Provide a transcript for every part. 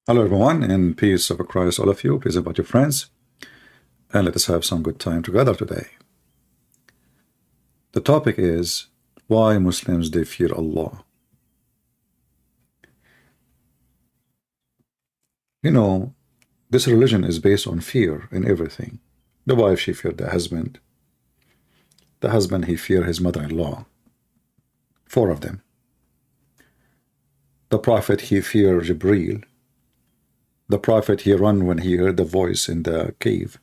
Hello everyone, and peace of Christ all of you. Please invite your friends, and let us have some good time together today. The topic is why Muslims they fear Allah. You know, this religion is based on fear in everything. The wife, she feared the husband. The husband, he feared his mother-in-law. 4 of them. The prophet, he feared Jibreel. The prophet, he ran when he heard the voice in the cave.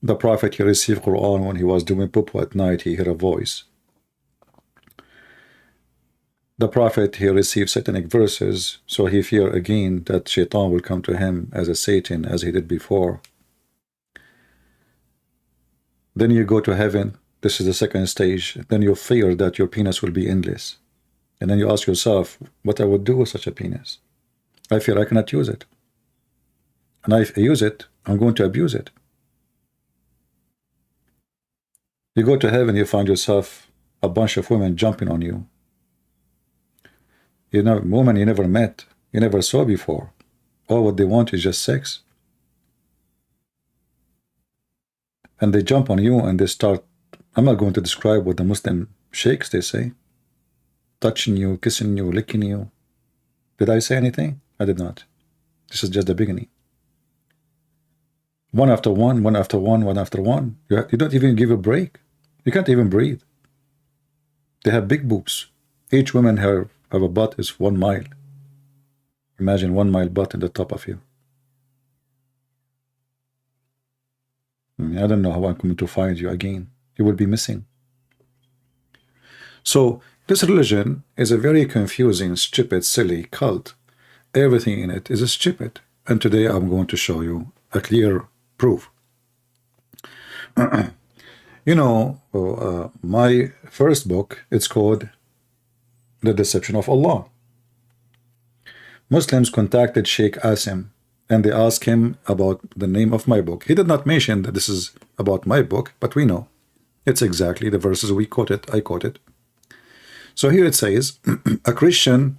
The prophet, he received Quran when he was doing poo at night, he heard a voice. The prophet, he received satanic verses, so he feared again that Shaitan will come to him as a Satan, as he did before. Then you go to heaven, this is the second stage, then you fear that your penis will be endless. And then you ask yourself, what I would do with such a penis? I fear I cannot use it. And if I use it, I'm going to abuse it. You go to heaven, you find yourself a bunch of women jumping on you. You know, women you never met, you never saw before. All what they want is just sex. And they jump on you and they start, I'm not going to describe what the Muslim sheiks they say. Touching you, kissing you, licking you. Did I say anything? I did not. This is just the beginning. One after one, one after one, one after one. You don't even give a break. You can't even breathe. They have big boobs. Each woman have a butt is 1 mile. Imagine 1 mile butt in the top of you. I don't know how I'm going to find you again. You will be missing. So this religion is a very confusing, stupid, silly cult. Everything in it is stupid. And today I'm going to show you a clear proof. You know, my first book, it's called The Deception of Allah. Muslims contacted Sheikh Asim and they asked him about the name of my book. He did not mention that this is about my book, but we know. It's exactly the verses we quoted, I quoted. So here it says, a Christian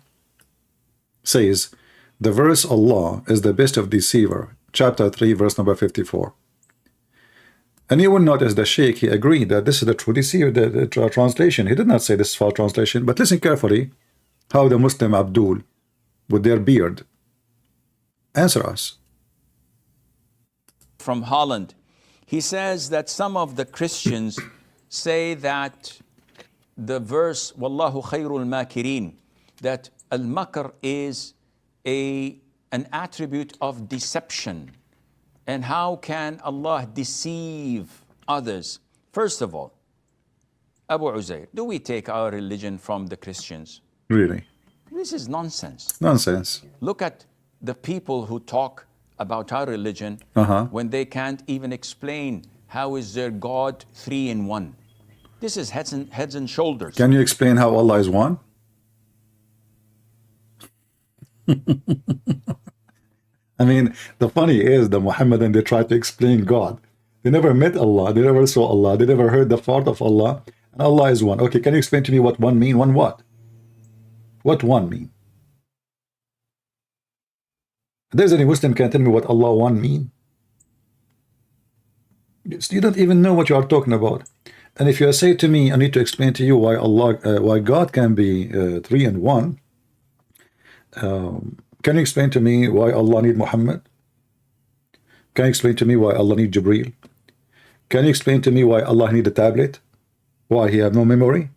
says, the verse Allah is the best of deceiver, chapter 3, verse number 54. And you will notice the Sheikh, he agreed that this is the true deceiver, the translation. He did not say this is false translation, but listen carefully how the Muslim Abdul, with their beard, answer us. From Holland, he says that some of the Christians say that the verse Wallahu khairul makirin, that al-makr is an attribute of deception. And how can Allah deceive others? First of all, Abu Uzair, do we take our religion from the Christians? Really? This is nonsense. Nonsense. Look at the people who talk about our religion when they can't even explain how is their God 3 in 1. This is heads and shoulders. Can you explain how Allah is one? I mean, the funny is the Muhammadan, they try to explain God. They never met Allah, they never saw Allah, they never heard the thought of Allah, and Allah is one. Okay, can you explain to me what one mean? One what? What one mean? If there's any Muslim can tell me what Allah one mean? You don't even know what you are talking about. And if you say to me, I need to explain to you why Allah, why God can be 3 in 1. Can you explain to me why Allah need Muhammad? Can you explain to me why Allah need Jibreel? Can you explain to me why Allah need a tablet? Why he have no memory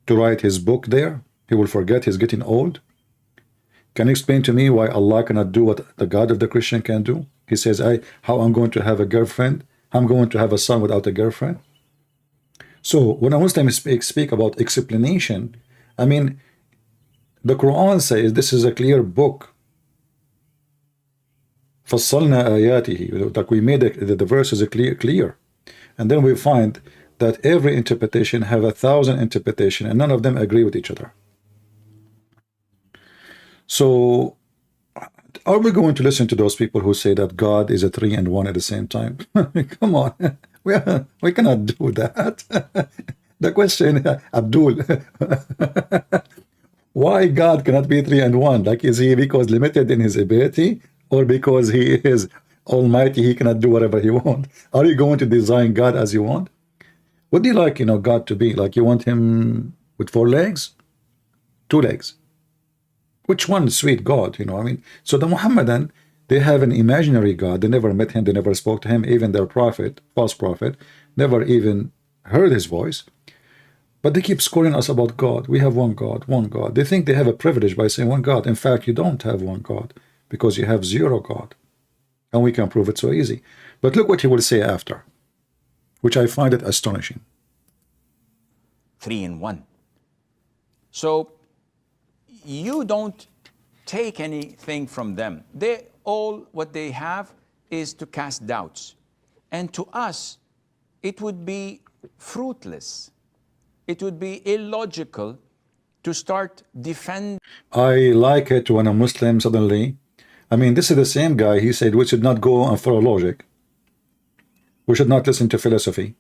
to write his book there? He will forget, he's getting old. Can you explain to me why Allah cannot do what the God of the Christian can do? He says, how I'm going to have a girlfriend? I'm going to have a son without a girlfriend? So when a Muslim speak about explanation, I mean, the Quran says this is a clear book. فَصَّلْنَا آيَاتِهِ, like we made the verses clear. And then we find that every interpretation have 1,000 interpretations and none of them agree with each other. So are we going to listen to those people who say that God is a 3 and 1 at the same time? Come on, we cannot do that. The question, Abdul, Why God cannot be three and one? Like, is he because limited in his ability, or because he is almighty, he cannot do whatever he wants? Are you going to design God as you want? What do you like, God to be? Like, you want him with 4 legs? 2 legs? Which one is sweet God? I mean, so the Muhammadan, they have an imaginary God. They never met him. They never spoke to him. Even their prophet, false prophet, never even heard his voice. But they keep scoring us about God. We have one God, one God. They think they have a privilege by saying one God. In fact, you don't have one God, because you have 0 God. And we can prove it so easy. But look what he will say after, which I find it astonishing. 3 in 1. So you don't take anything from them. They all, what they have is to cast doubts. And to us, it would be fruitless. It would be illogical to start defending. I like it when a Muslim suddenly, I mean, this is the same guy, he said we should not go and follow logic. We should not listen to philosophy.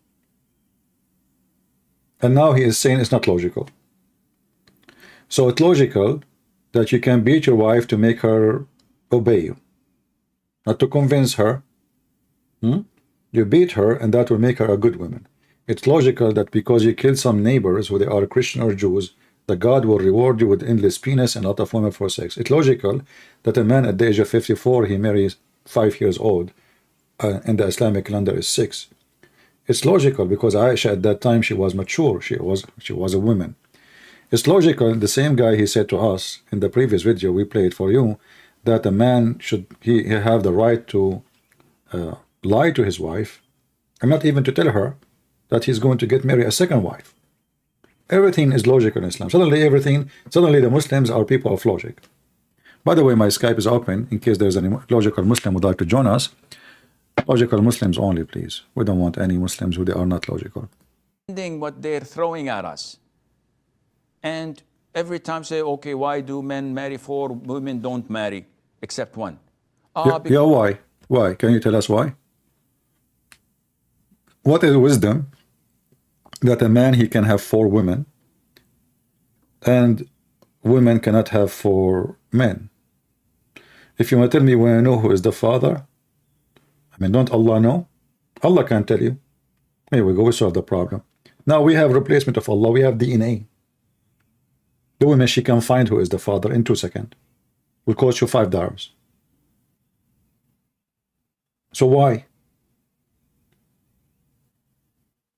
And now he is saying it's not logical. So it's logical that you can beat your wife to make her obey you, not to convince her. You beat her, and that will make her a good woman. It's logical that because you killed some neighbors, whether they are Christian or Jews, that God will reward you with endless penis and a lot of women for sex. It's logical that a man at the age of 54, he marries 5 years old, and the Islamic calendar is 6. It's logical because Aisha at that time, she was mature. She was a woman. It's logical, the same guy, he said to us in the previous video we played for you, that a man should he have the right to lie to his wife, and not even to tell her that he's going to get married a second wife. Everything is logical in Islam. Suddenly the Muslims are people of logic. By the way, my Skype is open in case there's any logical Muslim would like to join us. Logical Muslims only, please. We don't want any Muslims who they are not logical. What they're throwing at us. And every time say, okay, why do men marry 4, women don't marry, except 1? Yeah, why? Why? Can you tell us why? What is wisdom that a man, he can have 4 women, and women cannot have 4 men? If you want to tell me when I know who is the father, I mean, don't Allah know? Allah can't tell you. Here we go, we solve the problem. Now we have replacement of Allah, we have DNA. The woman, she can find who is the father in 2 seconds. Will cost you $5. So why?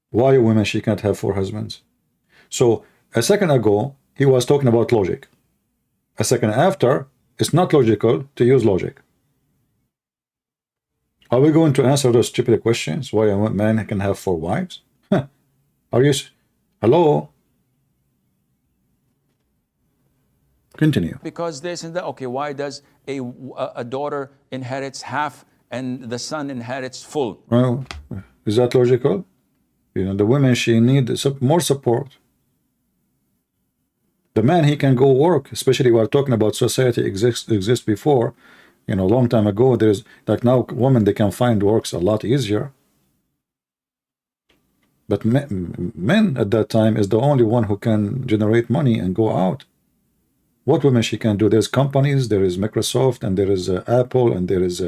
Why a woman, she can't have 4 husbands? So a second ago, he was talking about logic. A second after, it's not logical to use logic. Are we going to answer those stupid questions? Why a man can have 4 wives? Huh. Are you... Hello? Continue. Because this and that. Okay, why does a daughter inherits half and the son inherits full? Well, is that logical? The women, she needs more support. The man, he can go work, especially we're talking about society exists before, a long time ago. There's like now women, they can find works a lot easier. But men at that time is the only one who can generate money and go out. What women she can do? There's companies, there is Microsoft, and there is Apple, and there is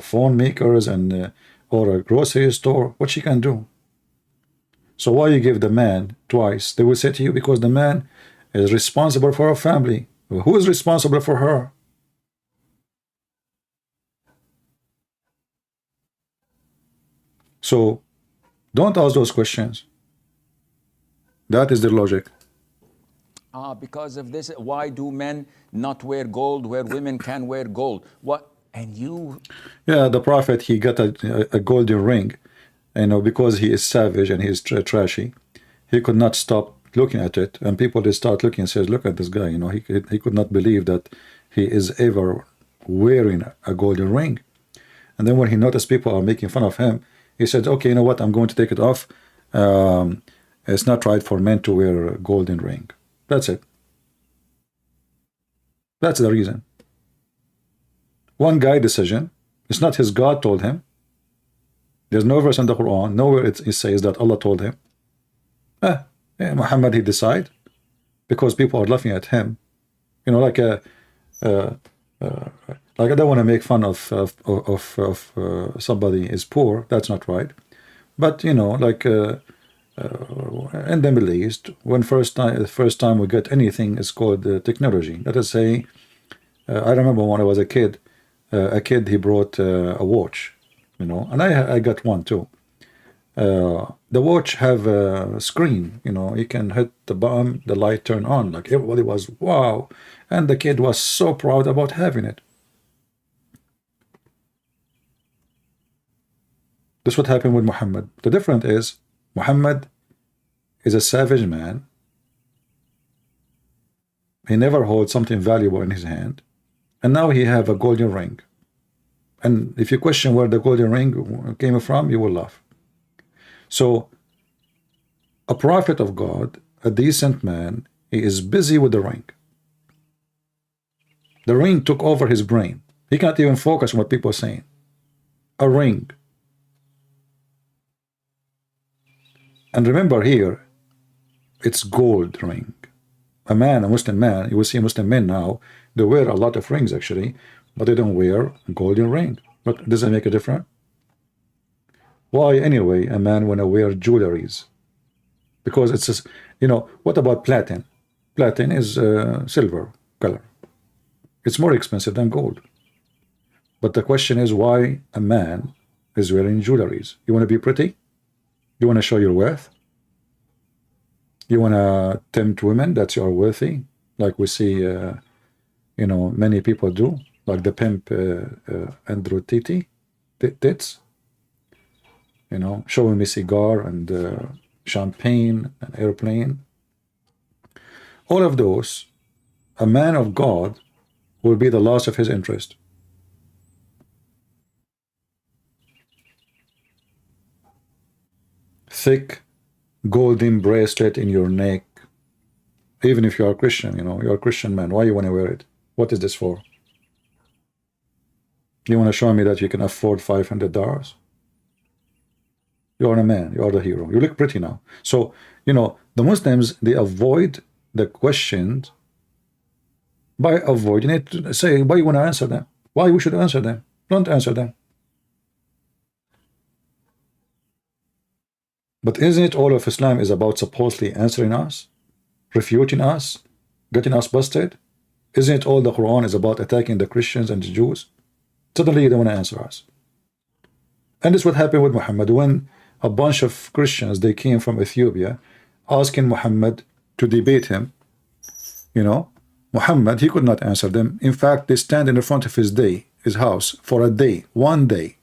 phone makers, and or a grocery store. What she can do? So why you give the man twice? They will say to you, because the man is responsible for a family. Who is responsible for her? So don't ask those questions. That is the logic. Because of this, why do men not wear gold where women can wear gold? What? And you... Yeah, the Prophet, he got a golden ring, because he is savage and he is trashy. He could not stop looking at it, and people, they start looking and says, look at this guy, he could not believe that he is ever wearing a golden ring. And then when he noticed people are making fun of him, he said, okay, you know what, I'm going to take it off. It's not right for men to wear a golden ring. That's it. That's the reason. One guy decision. It's not his God told him. There's no verse in the Quran, nowhere it says that Allah told him. Muhammad, he decide. because people are laughing at him. You know, like like I don't want to make fun of somebody is poor. That's not right. But you know, like in the Middle East, when first time we get anything is called technology. Let us say, I remember when I was a kid he brought a watch, you know, and I got one too. The watch have a screen, you know, you can hit the button, the light turn on, like everybody was wow, and the kid was so proud about having it. This what happened with Muhammad. The difference is Muhammad is a savage man. He never holds something valuable in his hand, and now he have a golden ring. And if you question where the golden ring came from, you will laugh. So a prophet of God, a decent man, he is busy with the ring. The ring took over his brain. He can't even focus on what people are saying. A ring. And remember here, it's gold ring. A Muslim man, you will see Muslim men now, they wear a lot of rings actually, but they don't wear a golden ring. But does it make a difference? Why anyway a man wanna wear jewelries? Because it's just, you know, what about platinum? Platinum is silver color. It's more expensive than gold. But the question is why a man is wearing jewelries? You want to be pretty? You want to show your worth? You want to tempt women that you are worthy, like we see, you know, many people do, like the pimp Andrew Tits, you know, showing me cigar and champagne and airplane. All of those, a man of God will be the loss of his interest. Thick golden bracelet in your neck, even if you are a Christian, you know, you're a Christian man, why you want to wear it? What is this for? You want to show me that you can afford $500? You are a man, you are the hero, you look pretty now. So, you know, the Muslims, they avoid the questions by avoiding it. Say, why you want to answer them? Why we should answer them? Don't answer them. But isn't it all of Islam is about supposedly answering us, refuting us, getting us busted? Isn't it all the Quran is about attacking the Christians and the Jews? Suddenly you don't want to answer us. And this is what happened with Muhammad when a bunch of Christians, they came from Ethiopia asking Muhammad to debate him. You know, Muhammad, he could not answer them. In fact, they stand in the front of his house for a day, one day,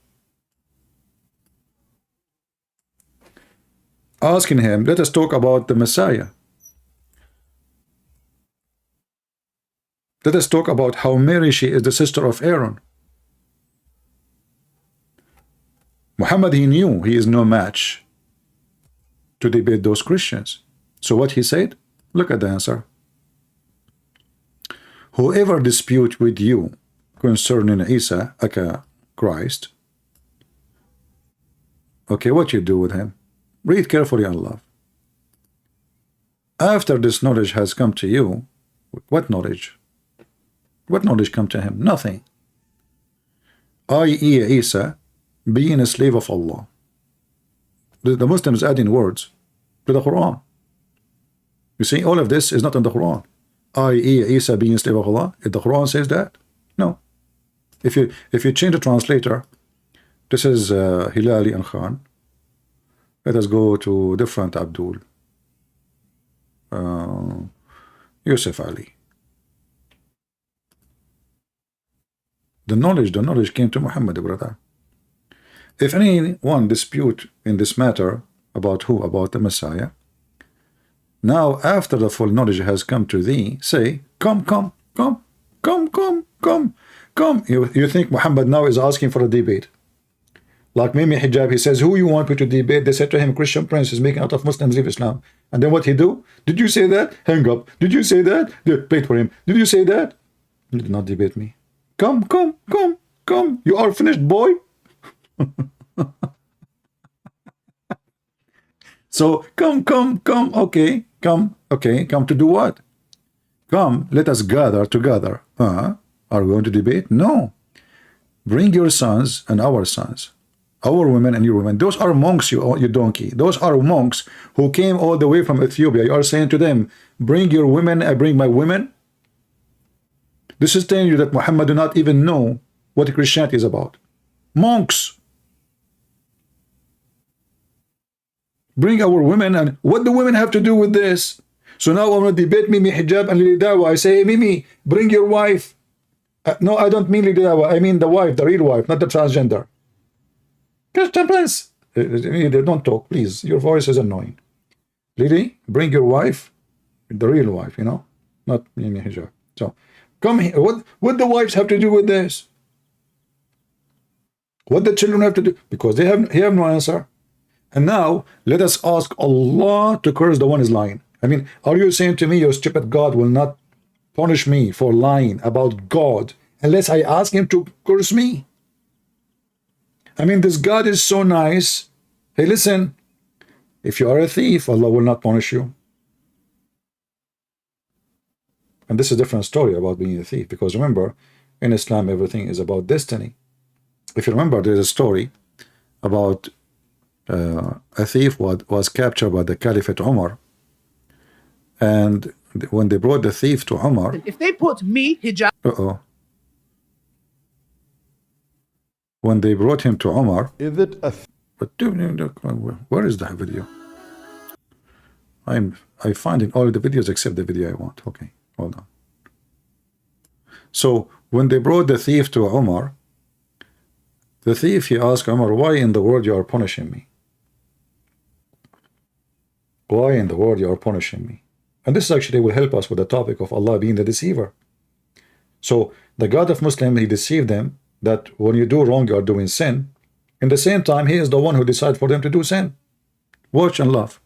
asking him, let us talk about the Messiah. Let us talk about how Mary, she is the sister of Aaron. Muhammad, he knew he is no match to debate those Christians. So what he said? Look at the answer. Whoever dispute with you concerning Isa, aka Christ, okay, what you do with him? Read carefully and love. After this knowledge has come to you, what knowledge? What knowledge come to him? Nothing. I.e. Isa being a slave of Allah. The Muslims adding words to the Quran. You see, all of this is not in the Quran. I.e. Isa being a slave of Allah. If the Quran says that, no. If you change the translator, this is Hilali and Khan. Let us go to different Abdul. Yusuf Ali. The knowledge came to Muhammad, brother. If anyone dispute in this matter about who? About the Messiah. Now, after the full knowledge has come to thee, say, come. You think Muhammad now is asking for a debate? Like Mimi Hijab, he says, who you want me to debate? They said to him, Christian prince is making out of Muslims leave Islam. And then what he do? Did you say that? Hang up. Did you say that? Wait for him. Did you say that? You did not debate me. Come. You are finished, boy. So come. Okay, come to do what? Come, let us gather together. Are we going to debate? No. Bring your sons and our sons, our women and your women. Those are monks, you donkey. Those are monks who came all the way from Ethiopia. You are saying to them, bring your women, I bring my women. This is telling you that Muhammad do not even know what Christianity is about. Monks. Bring our women, and what do women have to do with this? So now I'm going to debate Mimi hijab and Lili Dawa. I say, hey, Mimi, bring your wife. No, I don't mean Lili Dawa. I mean the wife, the real wife, not the transgender. Christian Prince. Don't talk, please. Your voice is annoying. Lily, bring your wife, the real wife, you know, not Mimi hijab. So come here. What the wives have to do with this? What the children have to do? Because they have no answer. And now let us ask Allah to curse the one who is lying. I mean, are you saying to me your stupid God will not punish me for lying about God unless I ask him to curse me? I mean, this God is so nice. Hey, listen, if you are a thief, Allah will not punish you. And this is a different story about being a thief, because remember, in Islam, everything is about destiny. If you remember, there's a story about a thief was captured by the Caliphate Umar. And when they brought the thief to Umar, if they put me hijab, when they brought him to Umar, Is it a but where is the video? I find in all the videos except the video I want. Okay, hold on. So when they brought the thief to Umar, the thief, he asked Umar, why in the world you are punishing me? Why in the world you are punishing me? And this actually will help us with the topic of Allah being the deceiver. So the God of Muslim, he deceived them that when you do wrong, you are doing sin. In the same time, he is the one who decides for them to do sin. Watch and laugh.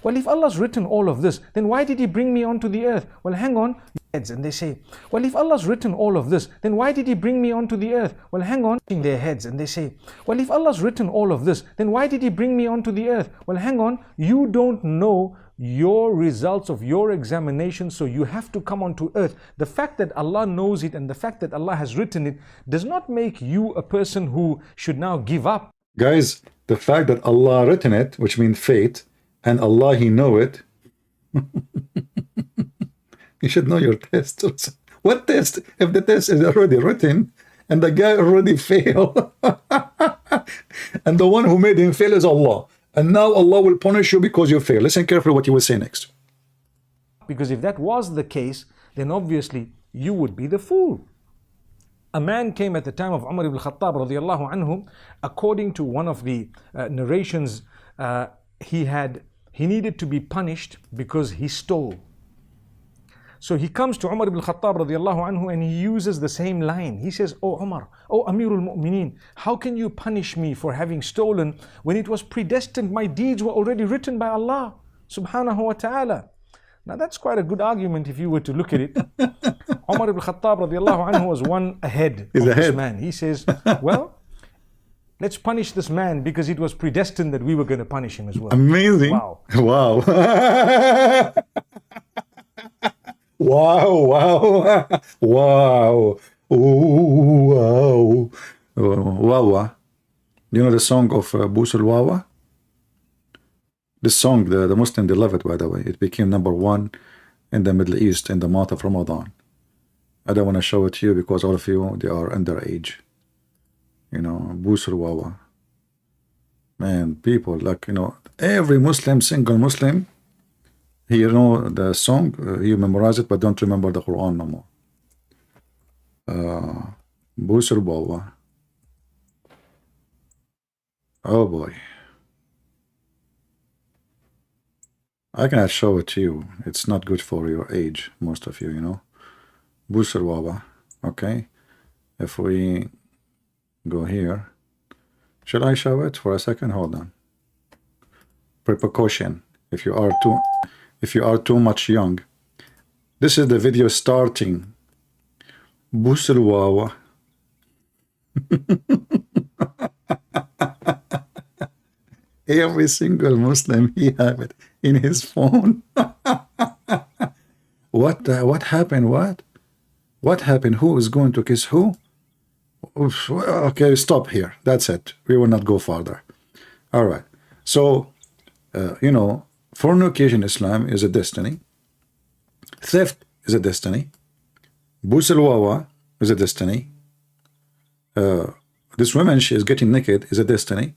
Well, if Allah's written all of this, then why did he bring me onto the earth? Well, hang on. Heads, and they say, well, if Allah's written all of this, then why did he bring me onto the earth? Well, hang on. In their heads, and they say, well, if Allah's written all of this, then why did he bring me onto the earth? Well, hang on. You don't know your results of your examination, so you have to come onto earth. The fact that Allah knows it and the fact that Allah has written it does not make you a person who should now give up. Guys, the fact that Allah written it, which means fate, and Allah, he know it. You should know your test. What test? If the test is already written and the guy already failed, and the one who made him fail is Allah, and now Allah will punish you because you fail. Listen carefully what you will say next. Because if that was the case, then obviously you would be the fool. A man came at the time of Umar ibn Khattab radiallahu anhu. According to one of the narrations, he needed to be punished because he stole. So he comes to Umar ibn Khattab radiallahu anhu and he uses the same line. He says, "Oh Umar, oh Amirul Mu'mineen, how can you punish me for having stolen when it was predestined? My deeds were already written by Allah subhanahu wa ta'ala." Now that's quite a good argument if you were to look at it. Umar ibn Khattab radiallahu anhu was one ahead of this man. He says, well, let's punish this man because it was predestined that we were going to punish him as well. Amazing. Wow. Wow. Wow. Wow. Wow. Wawa. You know the song of Busul Wawa? This song, the Muslim, they love it, by the way. It became #1 in the Middle East in the month of Ramadan. I don't want to show it to you because all of you, they are underage. You know, Busul Wawa. Man, people, like, you know, every Muslim, single Muslim, he, you know, the song, you memorize it, but don't remember the Quran no more. Busul Wawa. Oh boy. I cannot show it to you. It's not good for your age, most of you, you know. Busul Wawa. Okay. If we go here, should I show it for a second? Hold on. Precaution. If you are too much young, this is the video starting. Busul Wawa. Every single Muslim, he have it in his phone. What happened? What happened? Who is going to kiss who? Oof, okay, stop here. That's it. We will not go further. All right. So, you know, fornication in Islam is a destiny. Theft is a destiny. Bus al-wawa is a destiny. This woman, she is getting naked, is a destiny.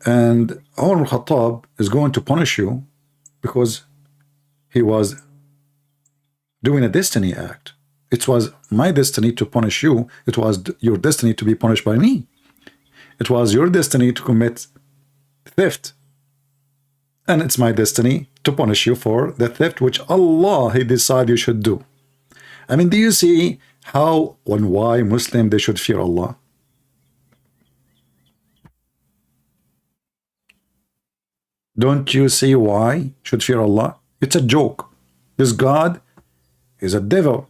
And Umar al-Khattab is going to punish you because he was doing a destiny act. It was my destiny to punish you. It was your destiny to be punished by me. It was your destiny to commit theft. And it's my destiny to punish you for the theft which Allah, He decided you should do. I mean, do you see how and why Muslim they should fear Allah? Don't you see why should fear Allah? It's a joke. This God is a devil.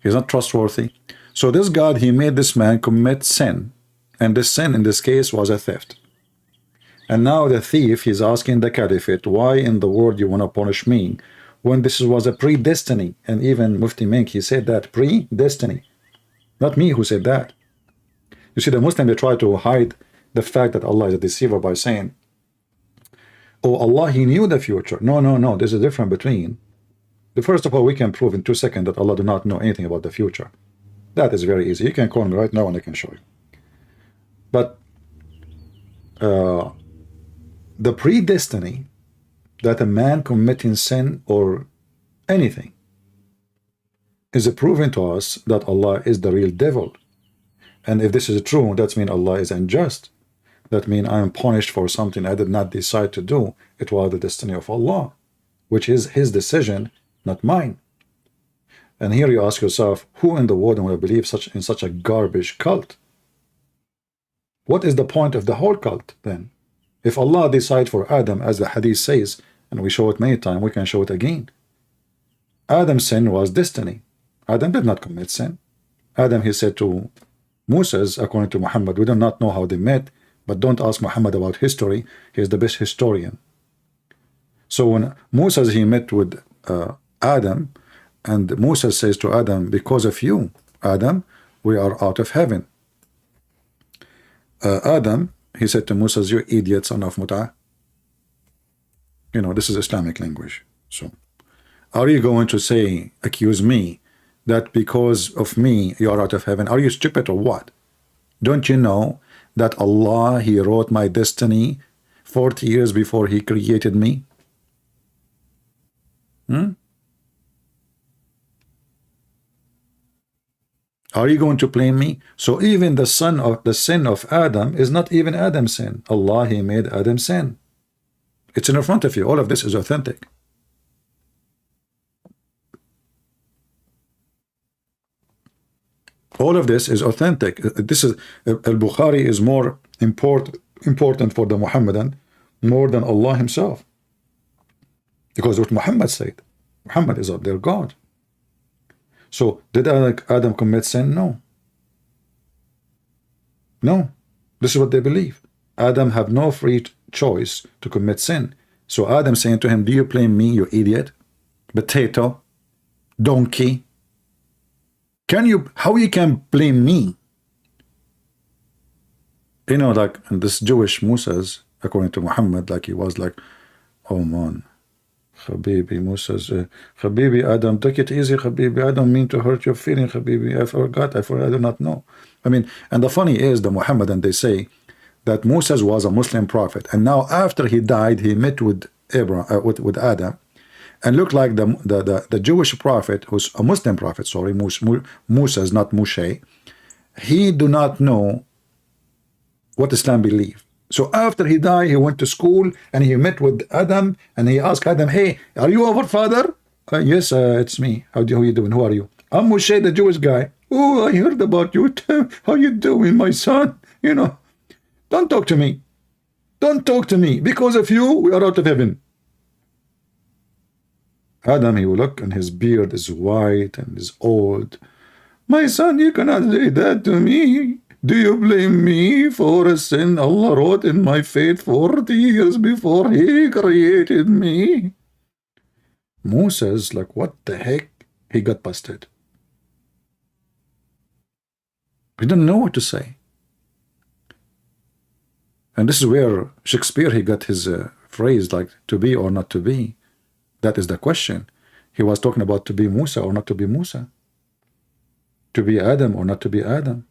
He's not trustworthy. So this God, he made this man commit sin. And this sin in this case was a theft. And now the thief, he's asking the caliphate, why in the world you want to punish me when this was a predestiny? And even Mufti Menk, he said that, predestiny. Not me who said that. You see, the Muslim, they try to hide the fact that Allah is a deceiver by saying, oh, Allah, he knew the future. No, no, no, there's a difference between. First of all, we can prove in 2 seconds that Allah do not know anything about the future. That is very easy. You can call me right now and I can show you. But the predestiny that a man committing sin or anything is proving to us that Allah is the real devil. And if this is true, that means Allah is unjust. That means I am punished for something I did not decide to do. It was the destiny of Allah, which is His decision, not mine. And here you ask yourself, who in the world will believe in such a garbage cult? What is the point of the whole cult then? If Allah decide for Adam, as the hadith says, and we show it many times, we can show it again. Adam's sin was destiny. Adam did not commit sin. Adam, he said to Moses, according to Muhammad, we do not know how they met, but don't ask Muhammad about history. He is the best historian. So when Moses, he met with Adam, and Moses says to Adam, because of you, Adam, we are out of heaven. Adam, he said to Moses, you idiot, son of Mut'ah. You know, this is Islamic language. So, are you going to say, accuse me, that because of me, you are out of heaven? Are you stupid or what? Don't you know that Allah, He wrote my destiny 40 years before He created me? Are you going to blame me? So even the sin of Adam is not even Adam's sin. Allah, He made Adam sin. It's in front of you. All of this is authentic. All of this is authentic. This is Al-Bukhari is more important for the Muhammadan more than Allah Himself. Because what Muhammad said, Muhammad is their God. So did Adam commit sin? No. No. This is what they believe. Adam have no free choice to commit sin. So Adam saying to him, do you blame me, you idiot? Potato? Donkey? How you can blame me? You know, like in this Jewish Moses, according to Muhammad, like he was like, oh man, Habibi, Moses, Habibi, Adam, take it easy, Habibi, I don't mean to hurt your feeling, Habibi, I do not know. I mean, and the funny is, the Muhammadan, they say that Moses was a Muslim prophet, and now after he died, he met with with Adam, and looked like the Jewish prophet, who's a Muslim prophet, sorry, Moses, not Moshe, he do not know what Islam believe. So after he died, he went to school and he met with Adam and he asked Adam, hey, are you our father? Yes, it's me. How you doing? Who are you? I'm Moshe, the Jewish guy. Oh, I heard about you. How you doing, my son? You know, don't talk to me. Don't talk to me. Because of you, we are out of heaven. Adam, he will look and his beard is white and is old. My son, you cannot say that to me. Do you blame me for a sin Allah wrote in my fate 40 years before He created me? Moses, like, what the heck? He got busted. He didn't know what to say. And this is where Shakespeare, he got his phrase, like, to be or not to be. That is the question. He was talking about to be Musa or not to be Musa. To be Adam or not to be Adam.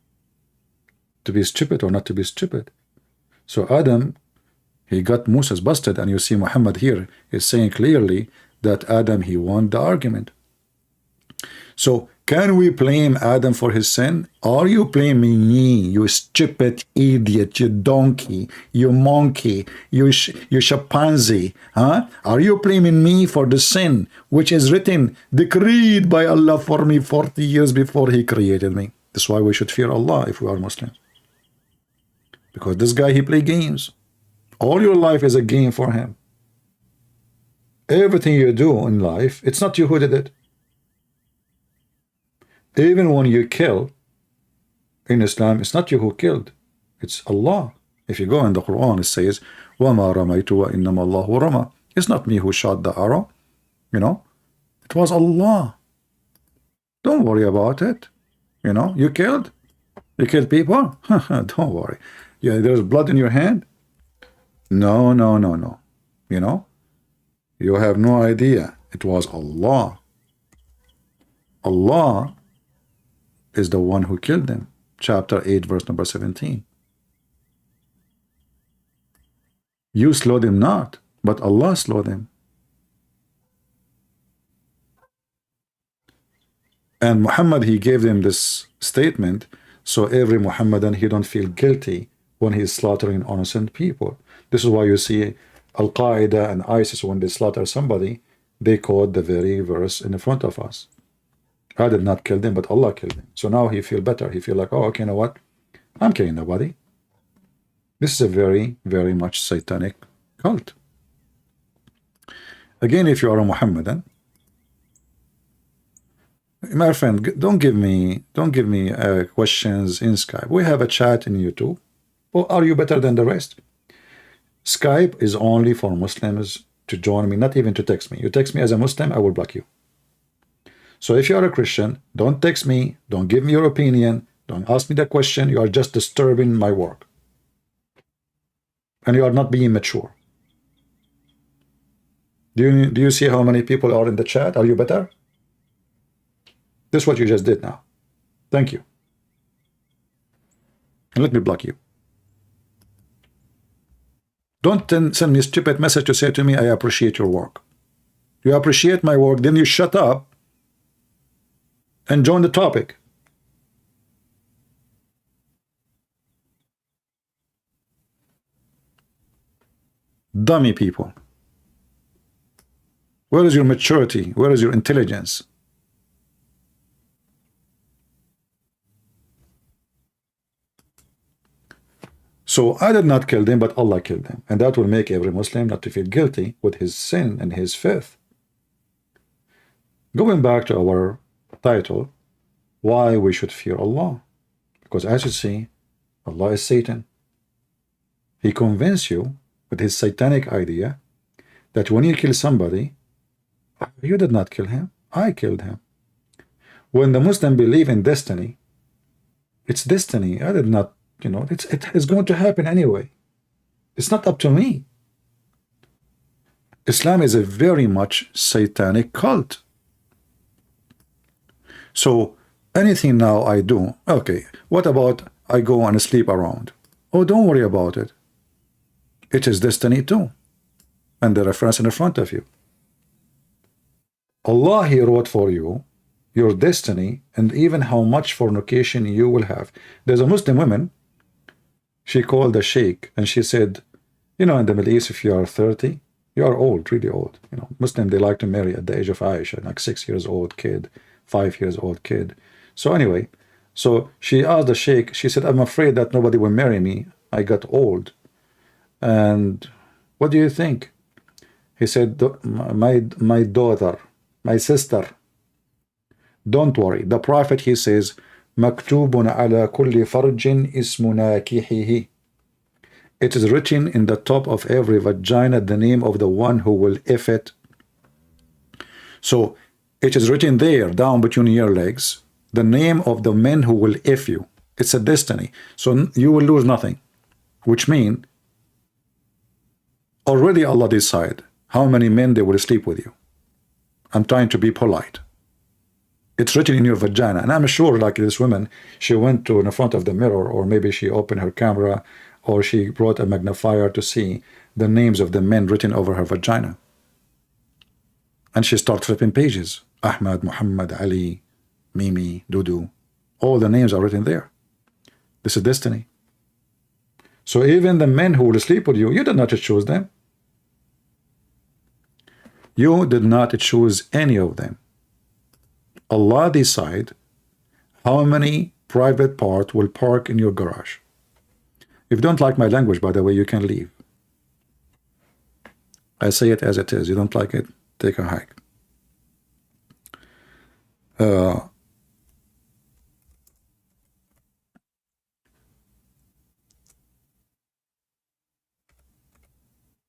To be stupid or not to be stupid. So Adam, he got Moses busted, and you see Muhammad here is saying clearly that Adam, he won the argument. So can we blame Adam for his sin? Are you blaming me, you stupid idiot, you donkey, you monkey, you chimpanzee? Huh? Are you blaming me for the sin which is written, decreed by Allah for me 40 years before He created me? That's why we should fear Allah if we are Muslims. Because this guy, he play games. All your life is a game for him. Everything you do in life, it's not you who did it. Even when you kill in Islam, it's not you who killed, it's Allah. If you go in the Quran, it says, وَمَا رَمَيْتُ وَإِنَّمَا اللَّهُ رَمَى. It's not me who shot the arrow, you know. It was Allah. Don't worry about it. You know, you killed people? Don't worry. Yeah, there's blood in your hand? No. You know, you have no idea. It was Allah. Allah is the one who killed them. Chapter 8, verse number 17. You slowed him not, but Allah slowed him. And Muhammad, he gave them this statement, so every Muhammadan, he don't feel guilty when he's slaughtering innocent people. This is why you see Al-Qaeda and ISIS, when they slaughter somebody, they quote the very verse in front of us. I did not kill them, but Allah killed them. So now he feel better. He feel like, oh, okay, you know what? I'm killing nobody. This is a very, very much satanic cult. Again, if you are a Muhammadan, my friend, don't give me questions in Skype. We have a chat in YouTube. Well, are you better than the rest? Skype is only for Muslims to join me, not even to text me. You text me as a Muslim, I will block you. So if you are a Christian, don't text me, don't give me your opinion, don't ask me the question. You are just disturbing my work. And you are not being mature. Do you see how many people are in the chat? Are you better? This is what you just did now. Thank you. And let me block you. Don't send me a stupid message to say to me, I appreciate your work. You appreciate my work, then you shut up and join the topic. Dummy people. Where is your maturity? Where is your intelligence? So I did not kill them, but Allah killed them. And that will make every Muslim not to feel guilty with his sin and his faith. Going back to our title, why we should fear Allah. Because as you see, Allah is Satan. He convinced you with his satanic idea that when you kill somebody, you did not kill him, I killed him. When the Muslim believe in destiny, it's destiny. I did not, you know, it is going to happen anyway. It's not up to me. Islam is a very much satanic cult. So anything now I do, okay, what about I go and sleep around? Oh, don't worry about it. It is destiny too. And the reference in front of you. Allah, He wrote for you your destiny and even how much fornication you will have. There's a Muslim woman, she called a sheikh and she said, you know, in the Middle East, if you are 30, you are old, really old. You know, Muslim, they like to marry at the age of Aisha, like 6 years old kid, 5 years old kid. So anyway, so she asked the sheikh, she said, I'm afraid that nobody will marry me. I got old. And what do you think? He said, my daughter, my sister, don't worry. The Prophet, he says, مكتوب على كل فرج اسم ناكحه. It is written in the top of every vagina the name of the one who will if it. So it is written there down between your legs the name of the men who will if you. It's a destiny. So you will lose nothing, which means already Allah decide how many men they will sleep with you. I'm trying to be polite. It's written in your vagina, and I'm sure like this woman, she went to in front of the mirror, or maybe she opened her camera, or she brought a magnifier to see the names of the men written over her vagina. And she starts flipping pages. Ahmad, Muhammad, Ali, Mimi, Dudu. All the names are written there. This is destiny. So even the men who will sleep with you, you did not choose them. You did not choose any of them. Allah decide how many private part will park in your garage. If you don't like my language, by the way, you can leave. I say it as it is. You don't like it, take a hike.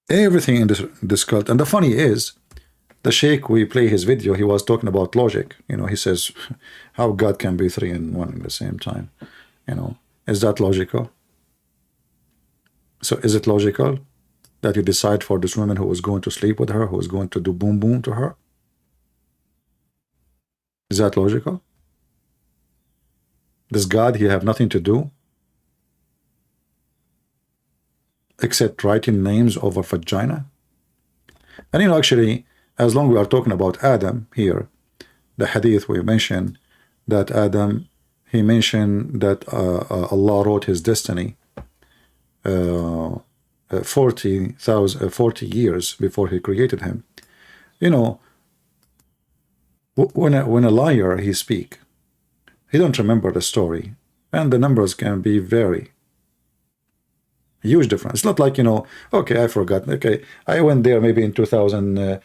Everything in this cult. And the funny is, the sheikh, we play his video, he was talking about logic. You know, he says how God can be three and one at the same time. You know, is that logical? So is it logical that you decide for this woman who was going to sleep with her, who was going to do boom boom to her? Is that logical? Does God, he have nothing to do except writing names over vagina? And you know, actually, as long as we are talking about Adam here, the hadith we mentioned that Adam, he mentioned that Allah wrote his destiny 40 years before he created him. You know, when a liar he speak, he don't remember the story, and the numbers can be very huge difference. It's not like, you know, okay, I forgot. Okay, I went there maybe in 2010.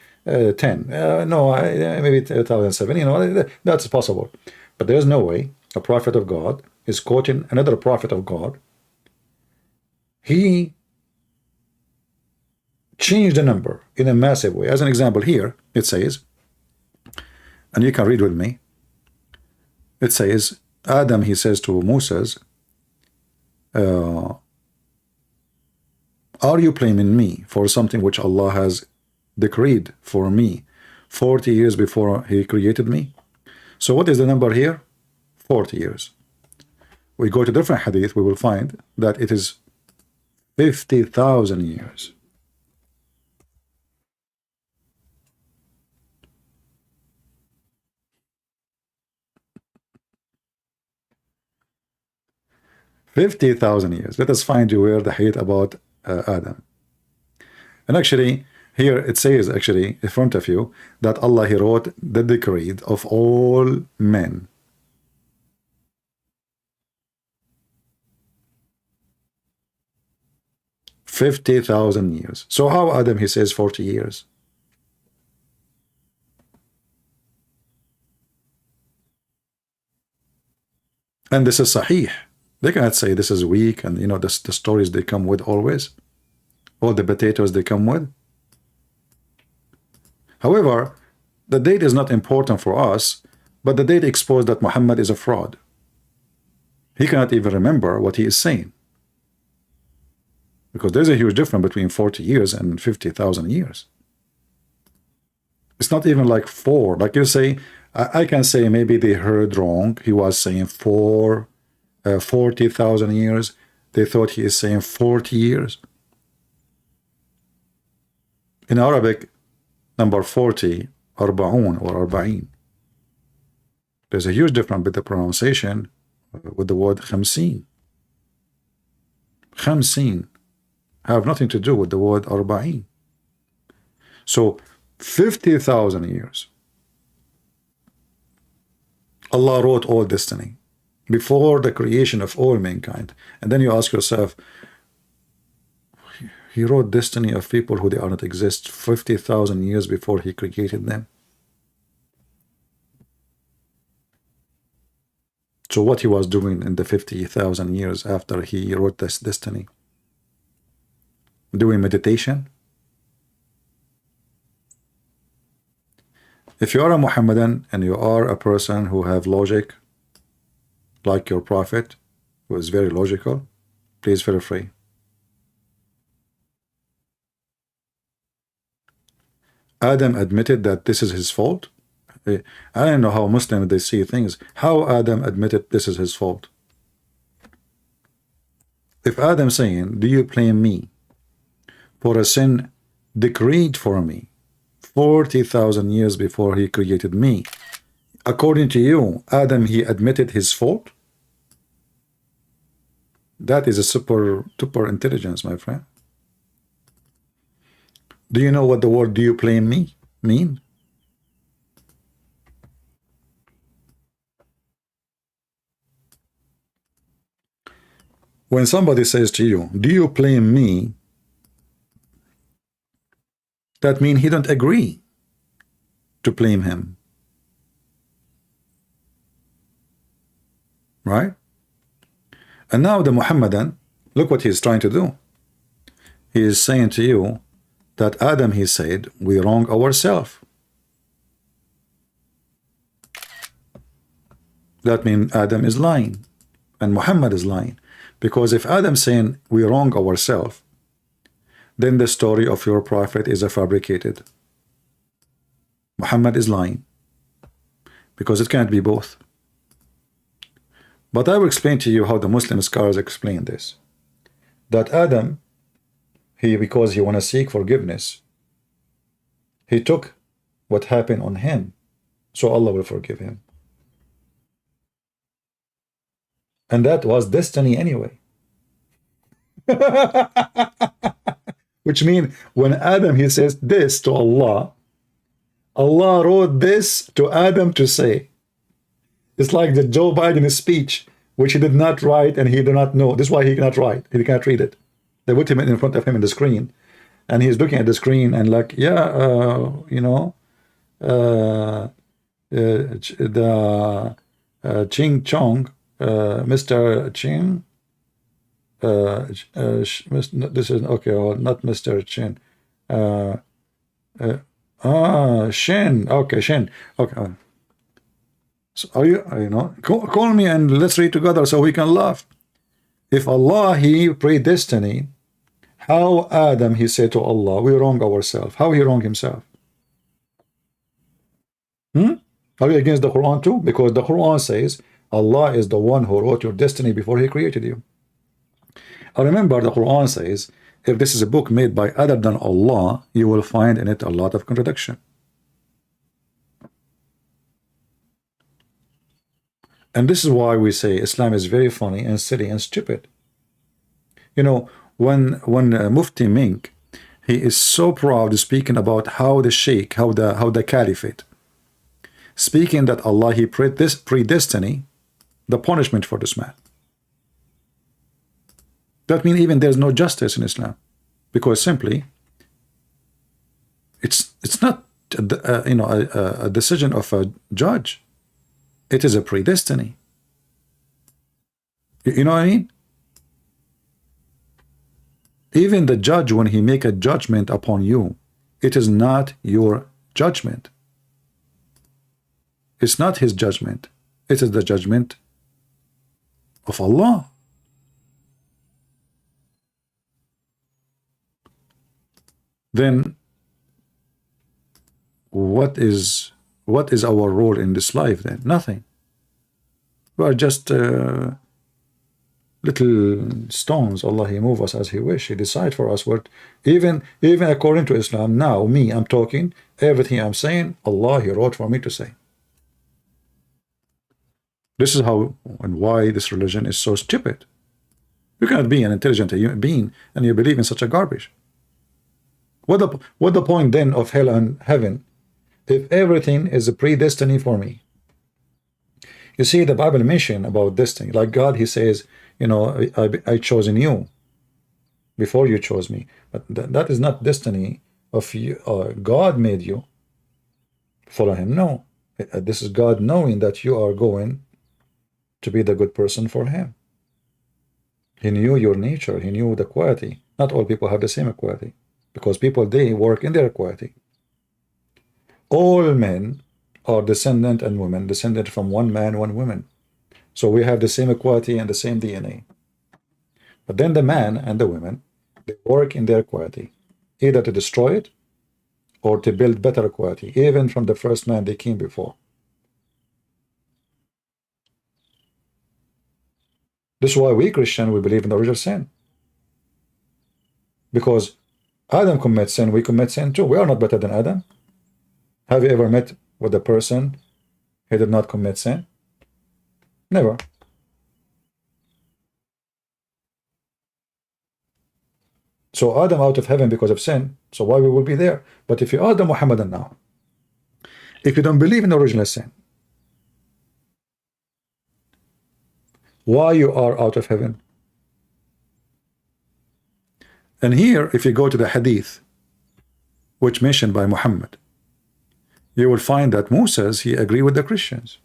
No, maybe 2007. You know, that's possible. But there's no way a prophet of God is quoting another prophet of God. He changed the number in a massive way. As an example here, it says, and you can read with me, it says, Adam, he says to Moses, are you blaming me for something which Allah has decreed for me 40 years before he created me? So what is the number here? 40 years. We go to different hadith, we will find that it is 50,000 years. $50,000 years. Let us find you where the hadith about Adam. And actually, here it says, actually, in front of you, that Allah, he wrote the decree of all men. $50,000 years. So how Adam, he says 40 years? And this is sahih. They cannot say this is weak, and you know the stories they come with always, all the potatoes they come with. However, the date is not important for us, but the date exposed that Muhammad is a fraud. He cannot even remember what he is saying, because there's a huge difference between 40 years and 50,000 years. It's not even like 4. Like you say, I can say maybe they heard wrong. He was saying 40,000 years. They thought he is saying 40 years. In Arabic, number 40, arba'un or arba'in. There's a huge difference with the pronunciation with the word khamsin. Khamsin have nothing to do with the word arba'in. So 50,000 years. Allah wrote all destiny before the creation of all mankind. And then you ask yourself, he wrote destiny of people who they are not exist 50,000 years before he created them. to what he was doing in the 50,000 years after he wrote this destiny. Doing meditation. If you are a Muhammadan and you are a person who have logic, like your prophet, who is very logical, please feel free. Adam admitted that this is his fault. I don't know how Muslims they see things. How Adam admitted this is his fault? If Adam saying, do you blame me for a sin decreed for me 40,000 years before he created me, according to you, Adam, he admitted his fault? That is a super intelligence, my friend. Do you know what the word "do you blame me" mean? When somebody says to you, do you blame me, that means he don't agree to blame him. Right? And now the Muhammadan, look what he's trying to do. He is saying to you that Adam, he said, we wrong ourselves. That means Adam is lying and Muhammad is lying. Because if Adam saying we wrong ourselves, then the story of your prophet is a fabricated. Muhammad is lying. Because it can't be both. But I will explain to you how the Muslim scholars explain this. That Adam, because he want to seek forgiveness, he took what happened on him, so Allah will forgive him. And that was destiny anyway. Which means when Adam, he says this to Allah, Allah wrote this to Adam to say. It's like the Joe Biden speech, which he did not write and he did not know. This is why he cannot write. He can't read it. They put him in front of him in the screen, and he's looking at the screen and like, yeah, you know, the Ching Chong, Mr. Ching, this is okay, well, not Mr. Chin. Shin. Okay, Shin. Okay. So are you know, call me and let's read together so we can laugh. If Allah, he predestined, how Adam, he said to Allah, we wrong ourselves. How he wrong himself? Are you against the Quran too? Because the Quran says Allah is the one who wrote your destiny before he created you. I remember the Quran says, if this is a book made by other than Allah, you will find in it a lot of contradiction. And this is why we say Islam is very funny and silly and stupid. You know, when Mufti Mink, he is so proud speaking about how the sheikh, how the caliphate, speaking that Allah, he predestined the punishment for this man. That means even there's no justice in Islam, because simply it's not you know, a decision of a judge. It is a predestiny. You know what I mean? Even the judge, when he make a judgment upon you, it is not your judgment. It's not his judgment. It is the judgment of Allah. Then what is our role in this life then? Nothing. We are just little stones. Allah, he move us as he wish. He decide for us what, even according to Islam, now me, I'm talking, everything I'm saying, Allah, he wrote for me to say. This is how and why this religion is so stupid. You cannot be an intelligent human being and you believe in such a garbage. What the point then of hell and heaven if everything is a predestiny for me? You see, the Bible mention about destiny, like God, he says, you know, I chosen you before you chose me. But that is not destiny of you. God made you follow him. No, this is God knowing that you are going to be the good person for him. He knew your nature. He knew the quality. Not all people have the same quality, because people, they work in their quality. All men are descendant, and women descended from one man, one woman. So we have the same equality and the same DNA. But then the man and the women, they work in their quality, either to destroy it or to build better quality, even from the first man they came before. This is why we Christian, we believe in the original sin. Because Adam commits sin, we commit sin too. We are not better than Adam. Have you ever met with a person who did not commit sin? Never. So Adam out of heaven because of sin, so why we will be there? But if you are the Muhammadan now, if you don't believe in the original sin, why you are out of heaven? And here, if you go to the hadith, which mentioned by Muhammad, you will find that Moses, he agreed with the Christians.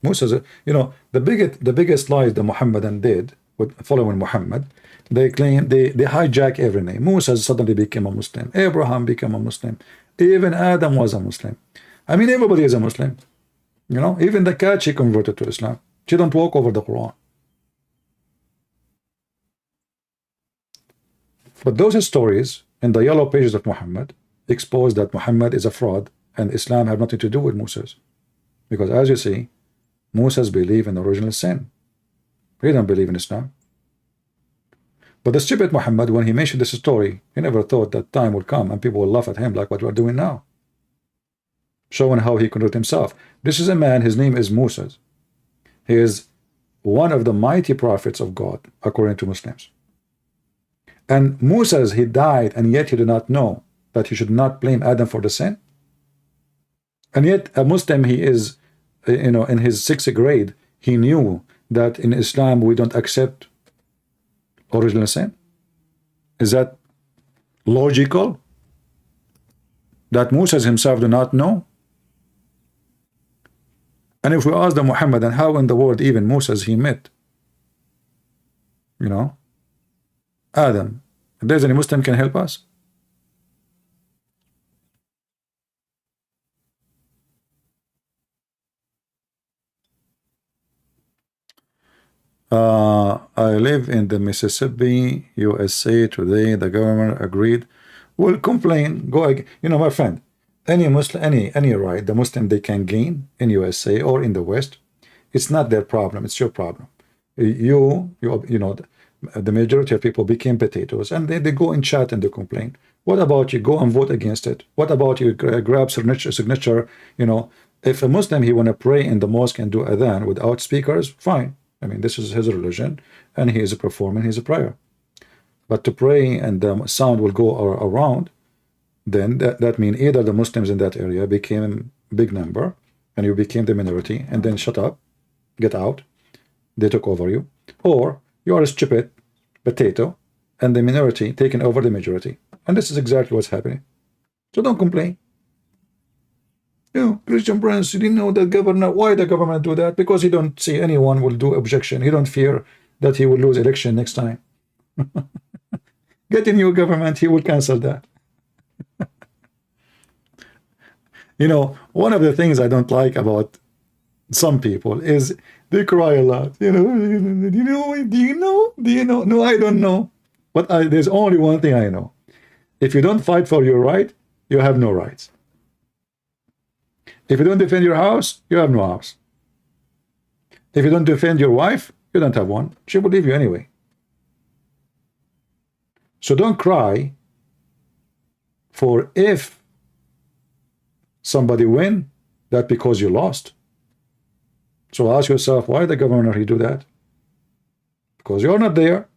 Moses, you know, the biggest lies the Muhammadan did with following Muhammad, they claim they hijack every name. Moses suddenly became a Muslim. Abraham became a Muslim. Even Adam was a Muslim. I mean, everybody is a Muslim. You know, even the cat, she converted to Islam. She don't walk over the Quran. But those stories in the yellow pages of Muhammad expose that Muhammad is a fraud and Islam have nothing to do with Moses. Because as you see, Moses believed in original sin. He didn't believe in Islam. But the stupid Muhammad, when he mentioned this story, he never thought that time would come and people will laugh at him like what we are doing now, showing how he conducted himself. This is a man, his name is Moses. He is one of the mighty prophets of God, according to Muslims. And Moses, he died, and yet he did not know that he should not blame Adam for the sin. And yet a Muslim, he is, you know, in his 6th grade, he knew that in Islam we don't accept original sin. Is that logical? That Moses himself do not know? And if we ask the Muhammadan, how in the world even Moses he met, you know, Adam, if there's any Muslim can help us? I live in the Mississippi, USA. Today the government agreed. Will complain, go again. You know, my friend, any Muslim, any right the Muslim they can gain in USA or in the West, it's not their problem, it's your problem. You know, the majority of people became potatoes, and they go and chat and they complain. What about you go and vote against it? What about you grab signature? You know, if a Muslim he want to pray in the mosque and do adhan without speakers, fine. I mean, this is his religion, and he is performing his prayer. But to pray and the sound will go around, then that means either the Muslims in that area became a big number, and you became the minority, and then shut up, get out, they took over you, or you are a stupid potato, and the minority taking over the majority. And this is exactly what's happening. So don't complain. You know, Christian Prince, you didn't know the governor. Why the government do that? Because he don't see anyone will do objection. He don't fear that he will lose election next time. Get a new government, he will cancel that. You know, one of the things I don't like about some people is they cry a lot. You know, do you know? No, I don't know. But there's only one thing I know. If you don't fight for your right, you have no rights. If you don't defend your house, you have no house. If you don't defend your wife, you don't have one. She will leave you anyway. So don't cry for if somebody win, that because you lost. So ask yourself, why the governor he do that? Because you're not there.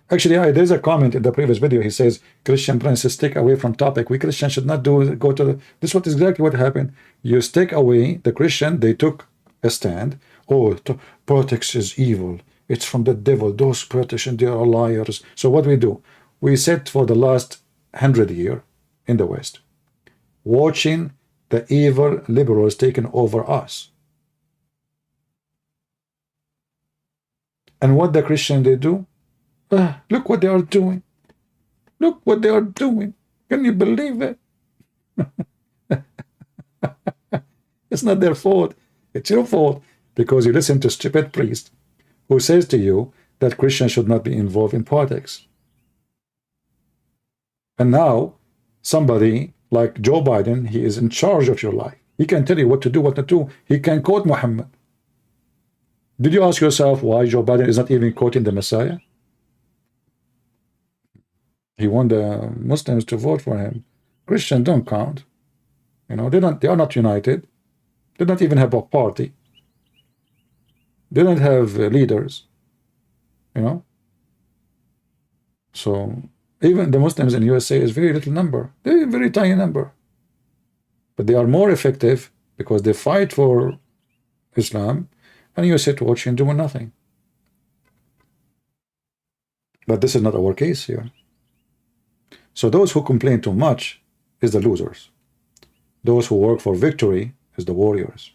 Actually, there's a comment in the previous video. He says, Christian Princes, stick away from topic. We Christians should not go to the... This is what exactly what happened. You stick away. The Christian, they took a stand. Oh, politics is evil. It's from the devil. Those politicians, they are liars. So what we do? We sit for the last 100 years in the West, watching the evil liberals taking over us. And what the Christian they do? Look what they are doing. Look what they are doing. Can you believe it? It's not their fault. It's your fault because you listen to stupid priest who says to you that Christians should not be involved in politics. And now somebody like Joe Biden, he is in charge of your life. He can tell you what to do, what not to do. He can quote Muhammad. Did you ask yourself why Joe Biden is not even quoting the Messiah? He want the Muslims to vote for him. Christians don't count. You know, they are not united. They don't even have a party. They don't have leaders. You know? So even the Muslims in USA is very little number. They're a very tiny number. But they are more effective because they fight for Islam and you sit watching doing nothing. But this is not our case here. So those who complain too much is the losers. Those who work for victory is the warriors.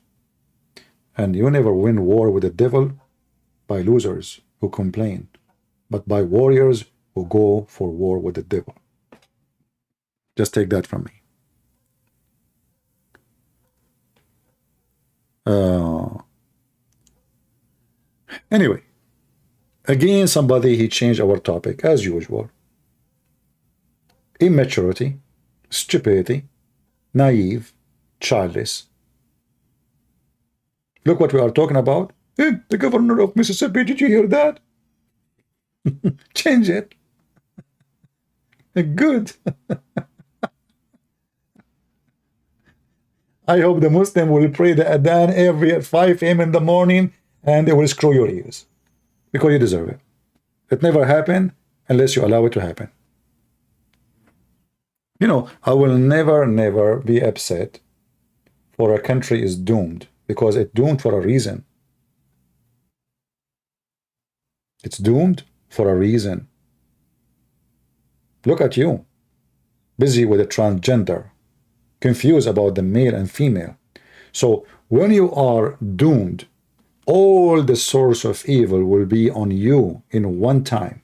And you never win war with the devil by losers who complain, but by warriors who go for war with the devil. Just take that from me. Anyway, again, somebody, he changed our topic as usual. Immaturity, stupidity, naive, childless. Look what we are talking about. Hey, the governor of Mississippi, did you hear that? Change it. Good. I hope the Muslim will pray the Adhan every at 5 a.m. in the morning and they will screw your ears because you deserve it. It never happened unless you allow it to happen. You know, I will never be upset for a country is doomed because it's doomed for a reason. It's doomed for a reason. Look at you, busy with a transgender, confused about the male and female. So when you are doomed, all the source of evil will be on you in one time.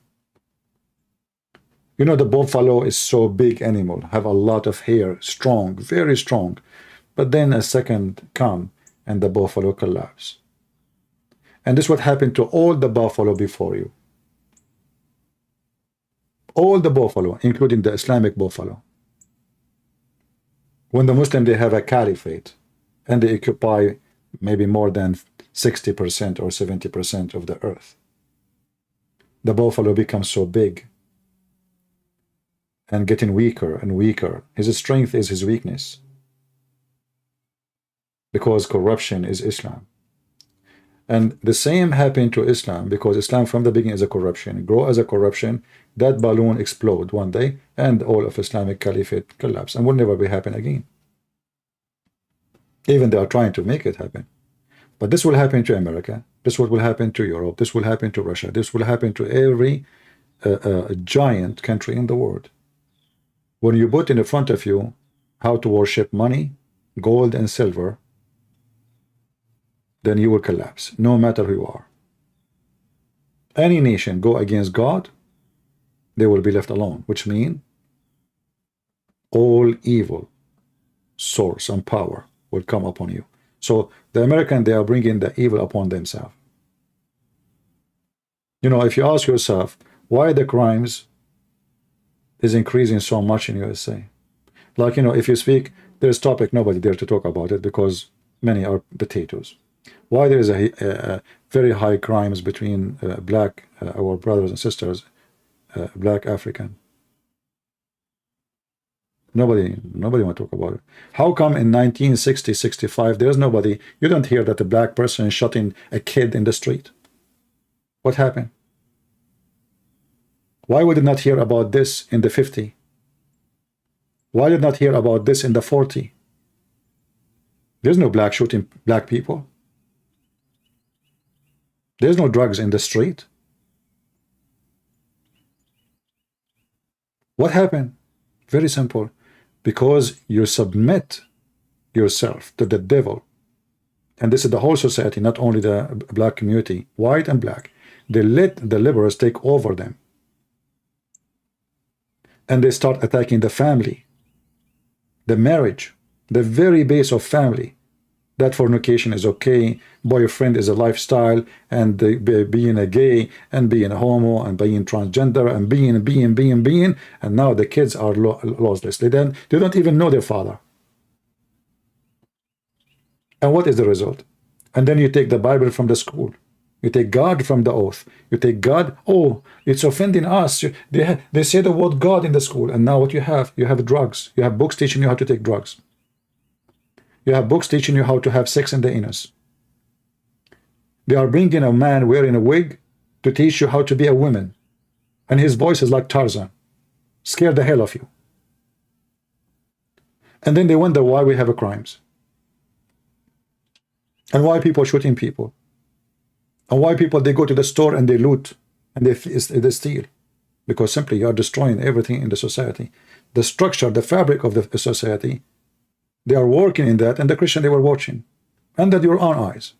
You know, the buffalo is so big animal, have a lot of hair, strong, very strong. But then a second come and the buffalo collapse. And this is what happened to all the buffalo before you. All the buffalo, including the Islamic buffalo. When the Muslim, they have a caliphate and they occupy maybe more than 60% or 70% of the earth. The buffalo becomes so big and getting weaker and weaker. His strength is his weakness. Because corruption is Islam. And the same happened to Islam because Islam from the beginning is a corruption. Grow as a corruption, that balloon explode one day and all of Islamic caliphate collapse and will never be happen again. Even they are trying to make it happen. But this will happen to America. This will happen to Europe. This will happen to Russia. This will happen to every giant country in the world. When you put in front of you how to worship money, gold and silver, then you will collapse, no matter who you are. Any nation go against God, they will be left alone, which means all evil source and power will come upon you. So the American, they are bringing the evil upon themselves. You know, if you ask yourself why the crimes is increasing so much in USA, like, you know, if you speak, there's topic, nobody dare to talk about it because many are potatoes. Why there is a very high crimes between black, our brothers and sisters, black African? Nobody want to talk about it. How come in 1960, 65, there's nobody, you don't hear that a black person is shooting a kid in the street? What happened? Why would you not hear about this in the 50? Why did not hear about this in the 40? There's no black shooting black people. There's no drugs in the street. What happened? Very simple. Because you submit yourself to the devil. And this is the whole society, not only the black community, white and black. they let the liberals take over them. And they start attacking the family, the marriage, the very base of family. That fornication is okay, boyfriend is a lifestyle, and being a gay, and being a homo, and being transgender, and being, and now the kids are lossless. They don't even know their father. And what is the result? And then you take the Bible from the school. You take God from the oath. You take God, oh, it's offending us. They say the word God in the school, and now what you have drugs. You have books teaching you how to take drugs. You have books teaching you how to have sex in the anus. They are bringing a man wearing a wig to teach you how to be a woman. And his voice is like Tarzan. Scare the hell of you. And then they wonder why we have crimes. And why people shooting people. And why people, they go to the store and they loot. And they steal. Because simply you are destroying everything in the society. The structure, the fabric of the society, they are working in that, and the Christian, they were watching under your own eyes.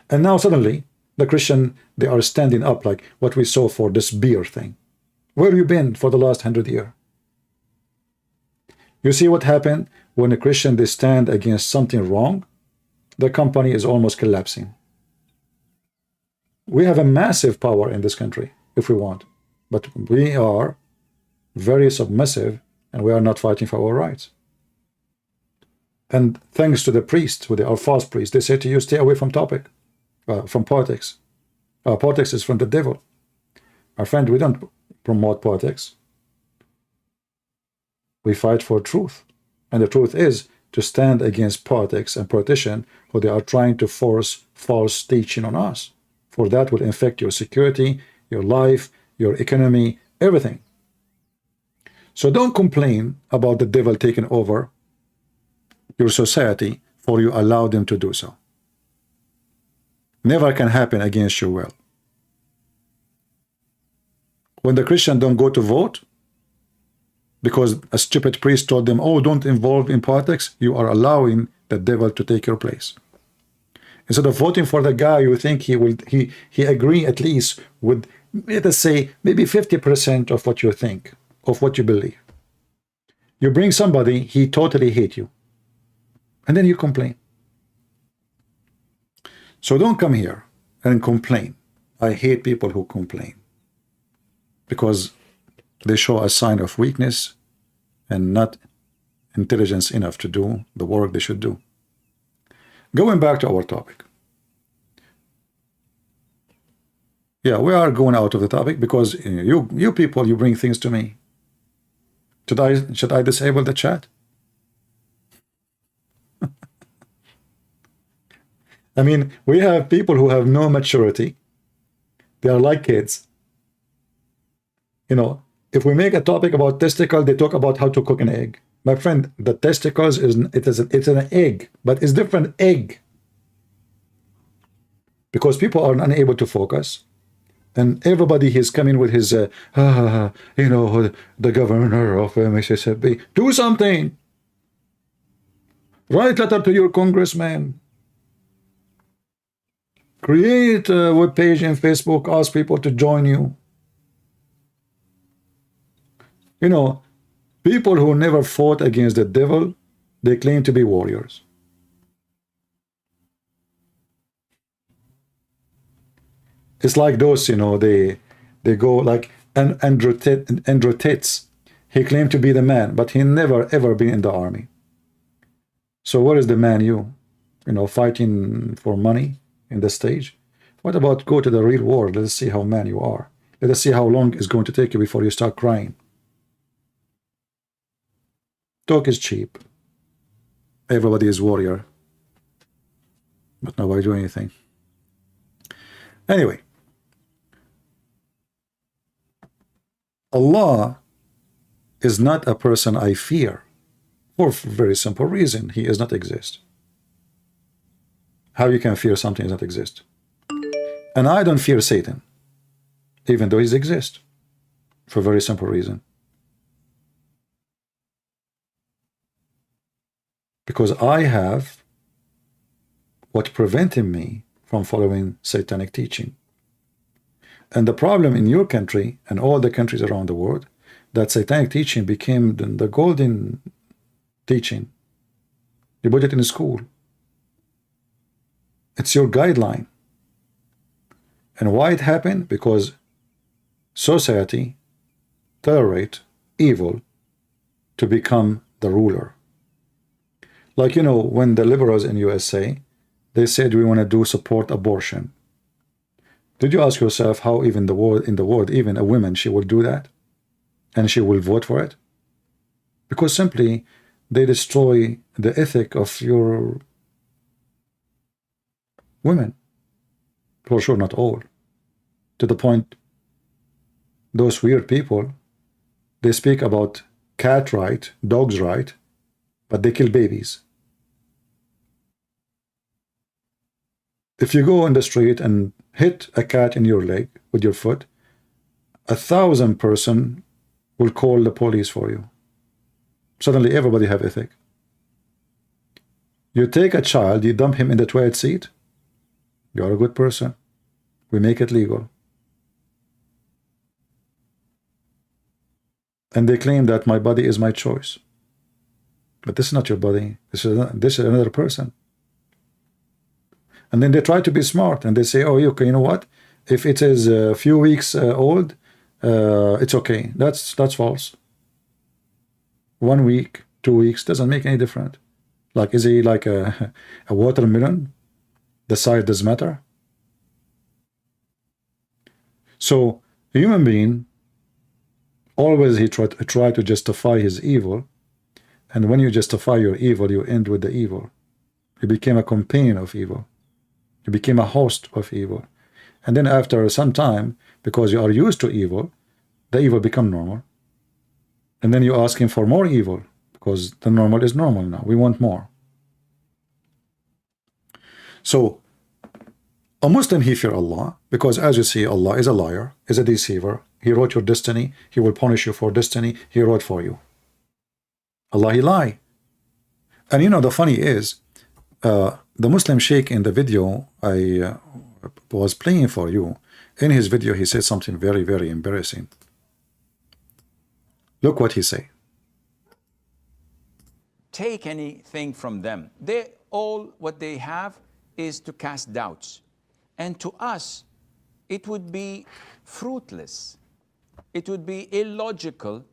And now suddenly the Christian, they are standing up like what we saw for this beer thing. Where have you been for the last 100 years? You see what happened when a Christian, they stand against something wrong? The company is almost collapsing. We have a massive power in this country if we want, but we are very submissive, and we are not fighting for our rights. And thanks to the priests, who they are false priests, they say to you, stay away from from politics. Politics is from the devil. My friend, we don't promote politics. We fight for truth. And the truth is to stand against politics and politicians who they are trying to force false teaching on us. For that will infect your security, your life, your economy, everything. So don't complain about the devil taking over your society, for you allow them to do so. Never can happen against your will. When the Christian don't go to vote because a stupid priest told them, oh, don't involve in politics, you are allowing the devil to take your place. Instead of voting for the guy you think he agree at least with, let us say, maybe 50% of what you think, of what you believe. You bring somebody, he totally hate you. And then you complain. So don't come here and complain. I hate people who complain, because they show a sign of weakness and not intelligence enough to do the work they should do. Going back to our topic. Yeah, we are going out of the topic because you people, you bring things to me. Should I disable the chat? I mean, we have people who have no maturity. They are like kids. You know, if we make a topic about testicle, they talk about how to cook an egg. My friend, the testicles it's an egg, but it's different egg. Because people are unable to focus. And everybody is coming with his, you know, the governor of Mississippi. Do something. Write letter to your congressman. Create a web page in Facebook, ask people to join you. You know, people who never fought against the devil, they claim to be warriors. It's like those, you know, they go like Andrew Tate. He claimed to be the man, but he never ever been in the army. So where is the man you know, fighting for money in the stage? What about go to the real world? Let us see how man you are. Let us see how long it's going to take you before you start crying. Talk is cheap. Everybody is warrior, but nobody do anything. Anyway, Allah is not a person I fear, for a very simple reason. He does not exist. How you can fear something does not exist? And I don't fear Satan, even though he exists, for a very simple reason. Because I have what prevented me from following satanic teaching. And the problem in your country and all the countries around the world, that satanic teaching became the golden teaching. You put it in school. It's your guideline. And why it happened? Because society tolerate evil to become the ruler. Like, you know, when the liberals in USA, they said we want to do support abortion. Did you ask yourself how even in the world, even a woman, she will do that? And she will vote for it? Because simply they destroy the ethic of your women. For sure, not all. To the point, those weird people, they speak about cat right, dog's right, but they kill babies. If you go on the street and hit a cat in your leg with your foot, 1,000 person will call the police for you. Suddenly everybody have ethic. You take a child, you dump him in the toilet seat, you're a good person. We make it legal. And they claim that my body is my choice. But this is not your body. This is another person. And then they try to be smart and they say, oh, okay, you know what? If it is a few weeks old, it's okay. That's false. 1 week, 2 weeks doesn't make any difference. Like, is he like a watermelon? The size does matter. So a human being, always he try to justify his evil. And when you justify your evil, you end with the evil. You became a companion of evil. You became a host of evil. And then after some time, because you are used to evil, the evil become normal. And then you ask him for more evil, because the normal is normal now. We want more. So a Muslim, he fear Allah, because as you see, Allah is a liar, is a deceiver. He wrote your destiny. He will punish you for destiny. He wrote for you. Allah, he lie. And you know, the funny is, the Muslim sheikh in the video I was playing for you, in his video, he said something very, very embarrassing. Look what he said. Take anything from them. All what they have is to cast doubts. And to us, it would be fruitless. It would be illogical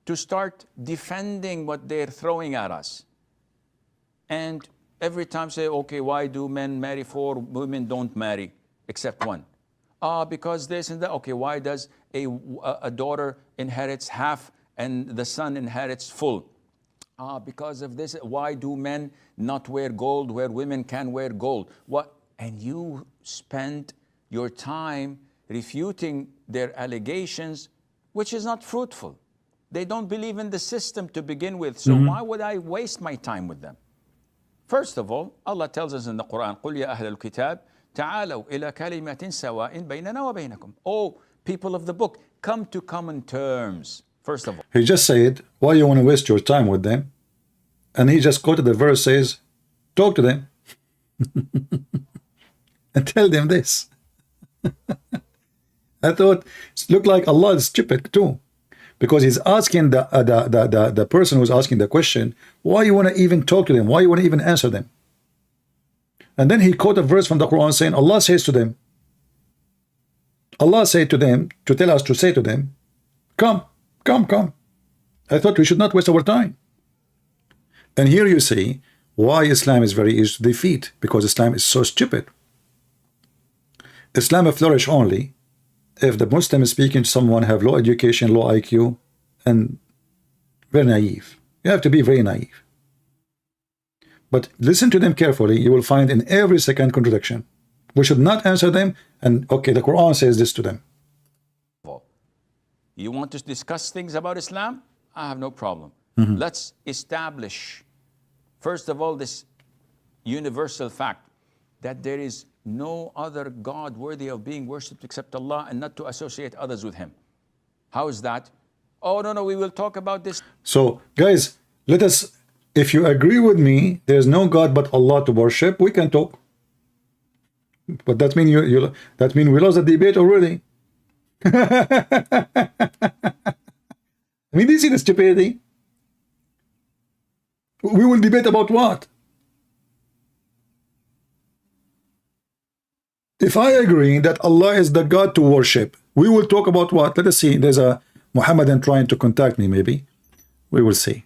to start defending what they're throwing at us. And every time say, okay, why do men marry 4, women don't marry, except 1? Because this and that. Okay, why does a daughter inherits half and the son inherits full? Because of this. Why do men not wear gold where women can wear gold? What? And you spend your time refuting their allegations, which is not fruitful. They don't believe in the system to begin with. So why would I waste my time with them? First of all, Allah tells us in the Quran, قُلْ يَا أَهْلَ الْكِتَابِ تَعَالَوْا إِلَى كَلِمَةٍ سَوَاءٍ بَيْنَنَا وَبَيْنَكُمْ. Oh, people of the book, come to common terms. First of all. He just said, why you want to waste your time with them? And he just quoted the verse, says, talk to them. And tell them this. I thought, it looked like Allah is stupid too. Because he's asking the person who's asking the question, why you want to even talk to them? Why you want to even answer them? And then he quoted a verse from the Quran saying, Allah says to them, Allah said to them, to tell us to say to them, come, come, come. I thought we should not waste our time. And here you see why Islam is very easy to defeat, because Islam is so stupid. Islam will flourish only if the Muslim is speaking to someone have low education, low IQ, and very naive. You have to be very naive. But listen to them carefully. You will find in every second contradiction. We should not answer them. And okay, the Quran says this to them. You want to discuss things about Islam? I have no problem. Let's establish, first of all, this universal fact that there is no other God worthy of being worshipped except Allah, and not to associate others with Him. How is that? Oh, no, we will talk about this. So, guys, let us, if you agree with me, there's no God but Allah to worship, we can talk. But that means that means we lost the debate already. I mean, do you see the stupidity? We will debate about what? If I agree that Allah is the God to worship, we will talk about what? Let us see. There's a Muhammadan trying to contact me, maybe. We will see.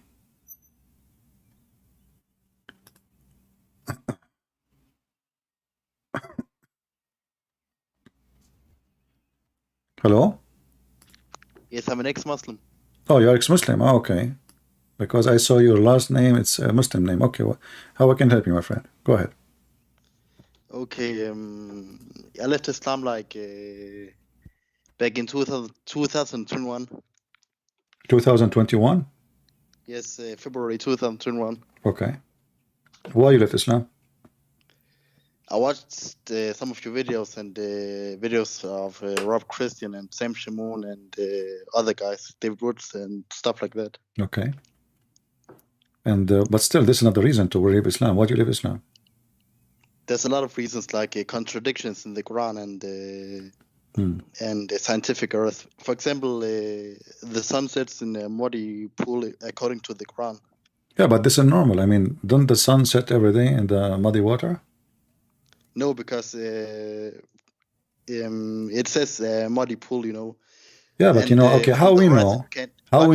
Hello? Yes, I'm an ex-Muslim. Oh, you're ex-Muslim. Oh, okay. Because I saw your last name, it's a Muslim name. Okay, well, how I can help you, my friend? Go ahead. Okay, I left Islam like back in 2021. 2021? Yes, February 2021. Okay. Why you left Islam? I watched some of your videos and videos of Rob Christian and Sam Shamoon and other guys, David Woods and stuff like that. Okay. And but still, this is not the reason to leave Islam. Why do you leave Islam? There's a lot of reasons like contradictions in the Quran and scientific earth. For example, the sun sets in a muddy pool according to the Quran. Yeah, but this is normal. I mean, don't the sun set every day in the muddy water? No, because it says muddy pool, you know. Yeah, but And, you know, okay, how from the we horizon know, can't- how what?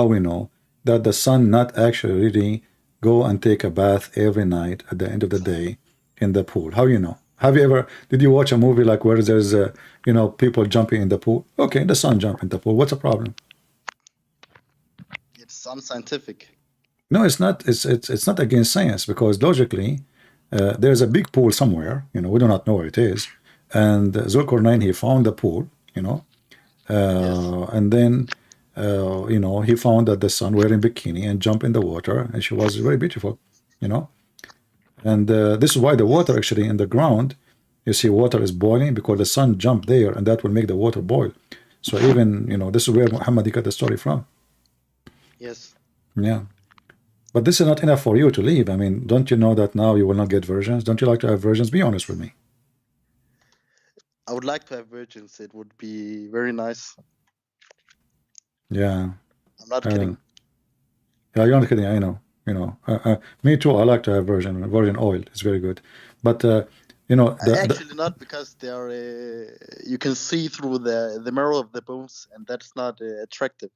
we know that the sun not actually really go and take a bath every night at the end of the day in the pool? How you know? Have you ever, did you watch a movie like where there's, you know, people jumping in the pool? Okay, the sun jump in the pool. What's the problem? It's unscientific. No, it's not. It's not against science because logically, there's a big pool somewhere. You know, we do not know where it is. And Zulkarnain, he found the pool. You know, and then you know, he found that the sun wearing bikini and jump in the water, and she was very beautiful. You know, and this is why the water actually in the ground, you see, water is boiling because the sun jumped there, and that will make the water boil. So even, you know, this is where Muhammad got the story from. Yes. Yeah. But this is not enough for you to leave. I mean, don't you know that now you will not get versions? Don't you like to have versions? Be honest with me. I would like to have virgins. It would be very nice. Yeah. I'm not kidding. Yeah, you're not kidding. I know. You know, me too. I like to have virgin oil. It's very good. But you know, Actually, not because they are. You can see through the marrow of the bones, and that's not attractive.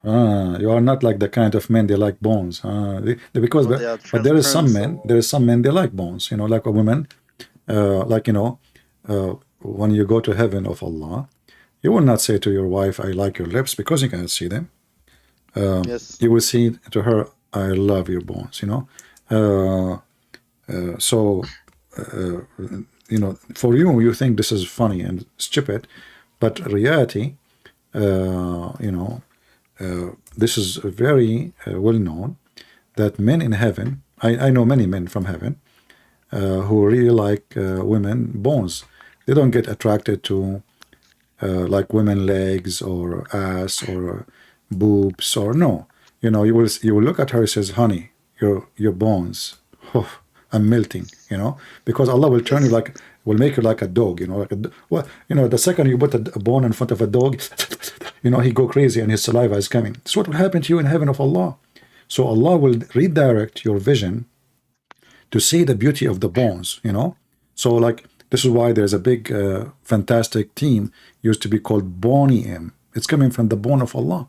you are not like the kind of men they like bones. Because Or they are but there is some transparent, men. so- There is some men they like bones. You know, like a woman. Like, you know, when you go to heaven of Allah, you will not say to your wife, "I like your lips," because you cannot see them. Yes. You will say to her, "I love your bones," you know. So, you know, for you, you think this is funny and stupid, but reality, you know, this is very well known that men in heaven, I know many men from heaven who really like women bones. They don't get attracted to like women legs or ass or boobs or no. You know, you will look at her and says, "Honey, your bones, oh, I'm melting." You know, because Allah will turn you like, will make you like a dog. You know, like well, you know, the second you put a bone in front of a dog, you know, he go crazy and his saliva is coming. This is what will happen to you in heaven of Allah. So Allah will redirect your vision to see the beauty of the bones. You know, so like this is why there's a big fantastic team used to be called Boniim. It's coming from the bone of Allah.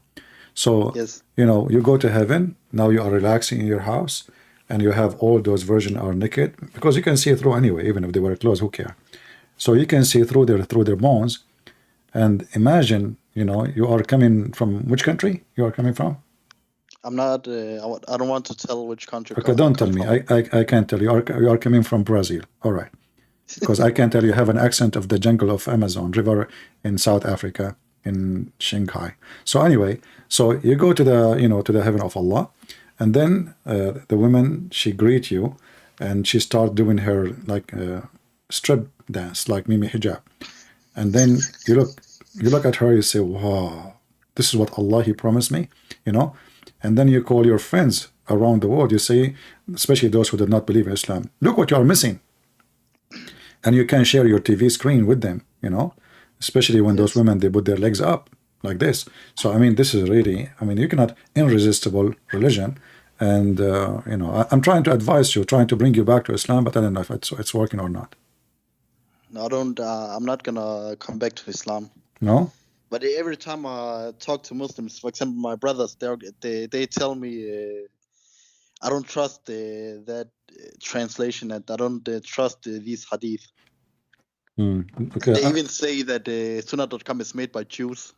So, Yes. you know, you go to heaven, now you are relaxing in your house, and you have all those virgins are naked, because you can see through anyway, even if they wear clothes, who care? So you can see through their bones, and imagine, you know, you are coming from which country you are coming from? I'm not. I don't want to tell which country. Okay, don't tell me. I can't tell you. You are coming from Brazil. All right. Because I can tell you have an accent of the jungle of Amazon River in South Africa, in Shanghai. So anyway, so you go to the, you know, to the heaven of Allah, and then the woman, she greet you, and she start doing her like strip dance, like Mimi hijab, and then you look at her, you say, "Wow, this is what Allah He promised me," you know, and then you call your friends around the world. You say, especially those who did not believe in Islam, "Look what you are missing." And you can share your TV screen with them, you know. especially when those Yes. women, they put their legs up like this. So I mean, this is really, I mean, you cannot irresistible religion. And you know, I'm trying to advise you, trying to bring you back to Islam, but I don't know if it's working or not. No, I don't. I'm not gonna come back to Islam. No. But every time I talk to Muslims, for example, my brothers, they tell me I don't trust that translation, and I don't trust these hadith. Okay. They even say that Sunnah.com is made by Jews.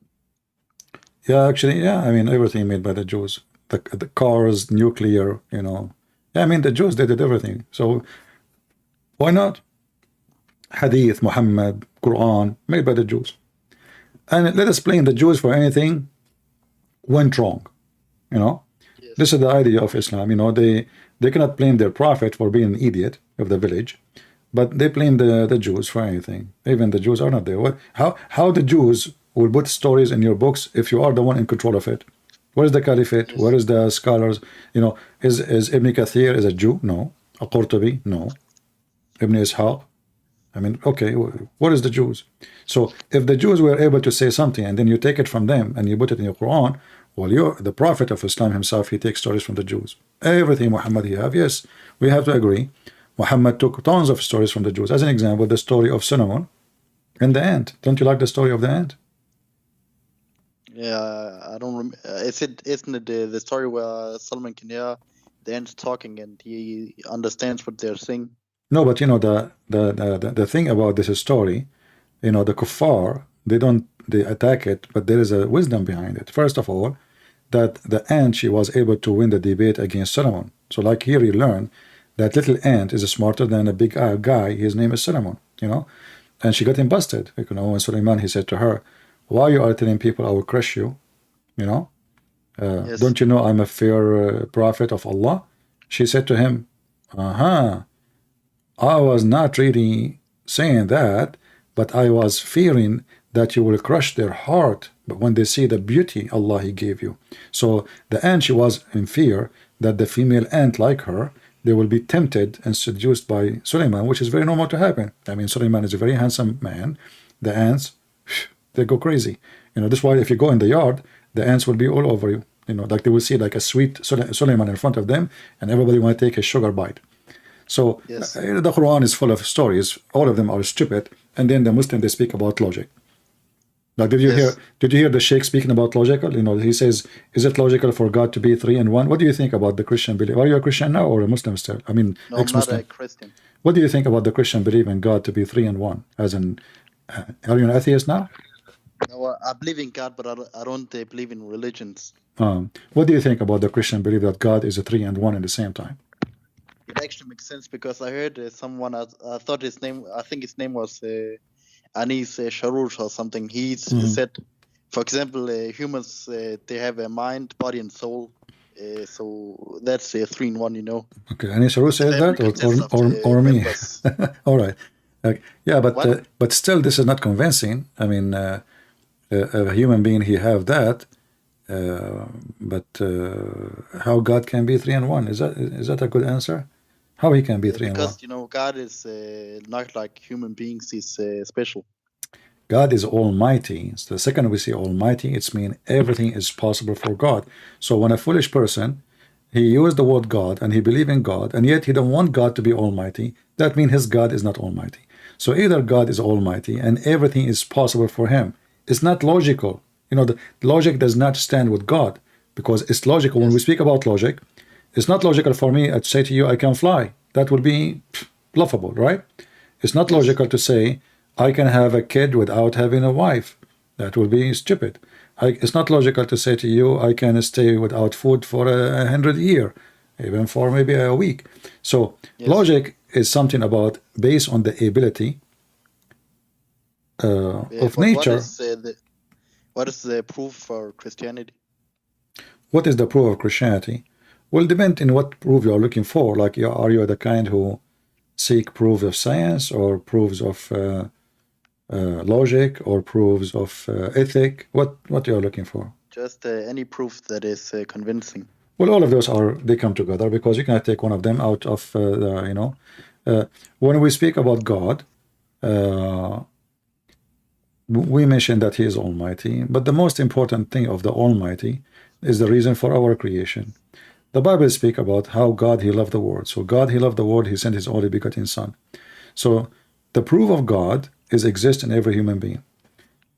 Yeah, actually, yeah. I mean, everything made by the Jews. The cars, nuclear, you know. Yeah, I mean, the Jews, they did everything. So why not? Hadith, Muhammad, Quran, made by the Jews. And let us blame the Jews for anything went wrong. You know, Yes. this is the idea of Islam. You know, they cannot blame their prophet for being an idiot of the village, but they blame the Jews for anything. Even the Jews are not there. What? How the Jews will put stories in your books if you are the one in control of it? Where is the Caliphate? Yes. Where is the scholars? You know, is Ibn Kathir is a Jew? No. Al-Qurtubi? No. Ibn Ishaq? I mean, okay, what is the Jews? So if the Jews were able to say something and then you take it from them and you put it in your Quran, well, you're the Prophet of Islam himself, he takes stories from the Jews. Everything Muhammad he have, yes, we have to agree. Muhammad took tons of stories from the Jews. As an example, the story of Solomon and the ant. Don't you like the story of the ant? Yeah, I don't remember. Isn't it the story where Solomon can hear the ants talking and he understands what they're saying? No, but you know the thing about this story, you know, the kuffar, they attack it, but there is a wisdom behind it. First of all, that the ant, she was able to win the debate against Solomon. So like here you learn that little ant is smarter than a big guy. His name is Solomon, you know, and she got him busted. You know, when Suleiman, he said to her, why you are telling people I will crush you, you know? Yes. Don't you know I'm a fair prophet of Allah? She said to him, I was not really saying that, but I was fearing that you will crush their heart but when they see the beauty Allah he gave you. So the ant, she was in fear that the female ant like her, they will be tempted and seduced by Suleiman, which is very normal to happen. I mean, Suleiman is a very handsome man. The ants, they go crazy. You know, that's why if you go in the yard, the ants will be all over you. You know, like they will see like a sweet Suleiman in front of them, and everybody want to take a sugar bite. So Yes. the Quran is full of stories. All of them are stupid, and then the Muslim, they speak about logic. Like, did you Yes. hear the Sheikh speaking about logical? You know, he says, "Is it logical for God to be three in one?" What do you think about the Christian belief? Are you a Christian now or a Muslim still? I mean, No, I'm not ex-Muslim. a Christian. What do you think about the Christian belief in God to be three in one? As in, are you an atheist now? No, I believe in God, but I don't believe in religions. What do you think about the Christian belief that God is a three and one at the same time? It actually makes sense because I heard someone, I thought his name, I think his name was Anis Sharush or something. He said, for example, humans, they have a mind, body, and soul. So that's a three in one, you know. Okay, Anis Sharush says that, Every consists of the or me? members. All right. Yeah, What? but still, this is not convincing. I mean, a human being, he have that, but how God can be three and one? Is that a good answer? How he can be three and one? Because, you know, God is not like human beings. He's special. God is almighty. So the second we say almighty, it's mean everything is possible for God. So when a foolish person, he used the word God and he believe in God, and yet he don't want God to be almighty, that means his God is not almighty. So either God is almighty and everything is possible for him. It's not logical. You know, the logic does not stand with God, because it's logical. When we speak about logic, it's not logical for me to say to you, I can fly. That would be bluffable, right? It's not logical to say, I can have a kid without having a wife. That would be stupid. It's not logical to say to you, I can stay without food for 100 years, even for maybe a week. So logic is something about based on the ability of nature. What is the proof for Christianity? What is the proof of Christianity? Will depend in what proof you are looking for. Like, are you the kind who seek proofs of science or proofs of logic or proofs of ethic? What you are looking for? Just any proof that is convincing. Well, all of those they come together, because you cannot take one of them out of when we speak about God, we mentioned that he is almighty, but the most important thing of the almighty is the reason for our creation. The Bible speaks about how God he loved the world. So God he loved the world, he sent his only begotten son. So the proof of God is exist in every human being.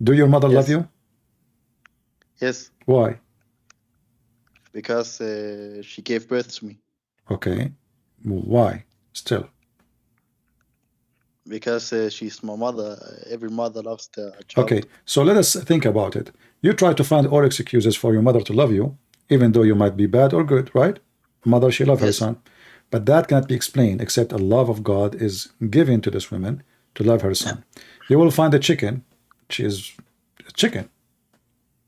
Do your mother love you? Yes, Why? because she gave birth to me. Okay. Why? Still. Because she's my mother. Every mother loves their child. Okay, so let us think about it. You try to find all excuses for your mother to love you, even though you might be bad or good, right? Mother, she loves her Yes. son. But that cannot be explained except a love of God is given to this woman to love her son. You will find a chicken. She is a chicken.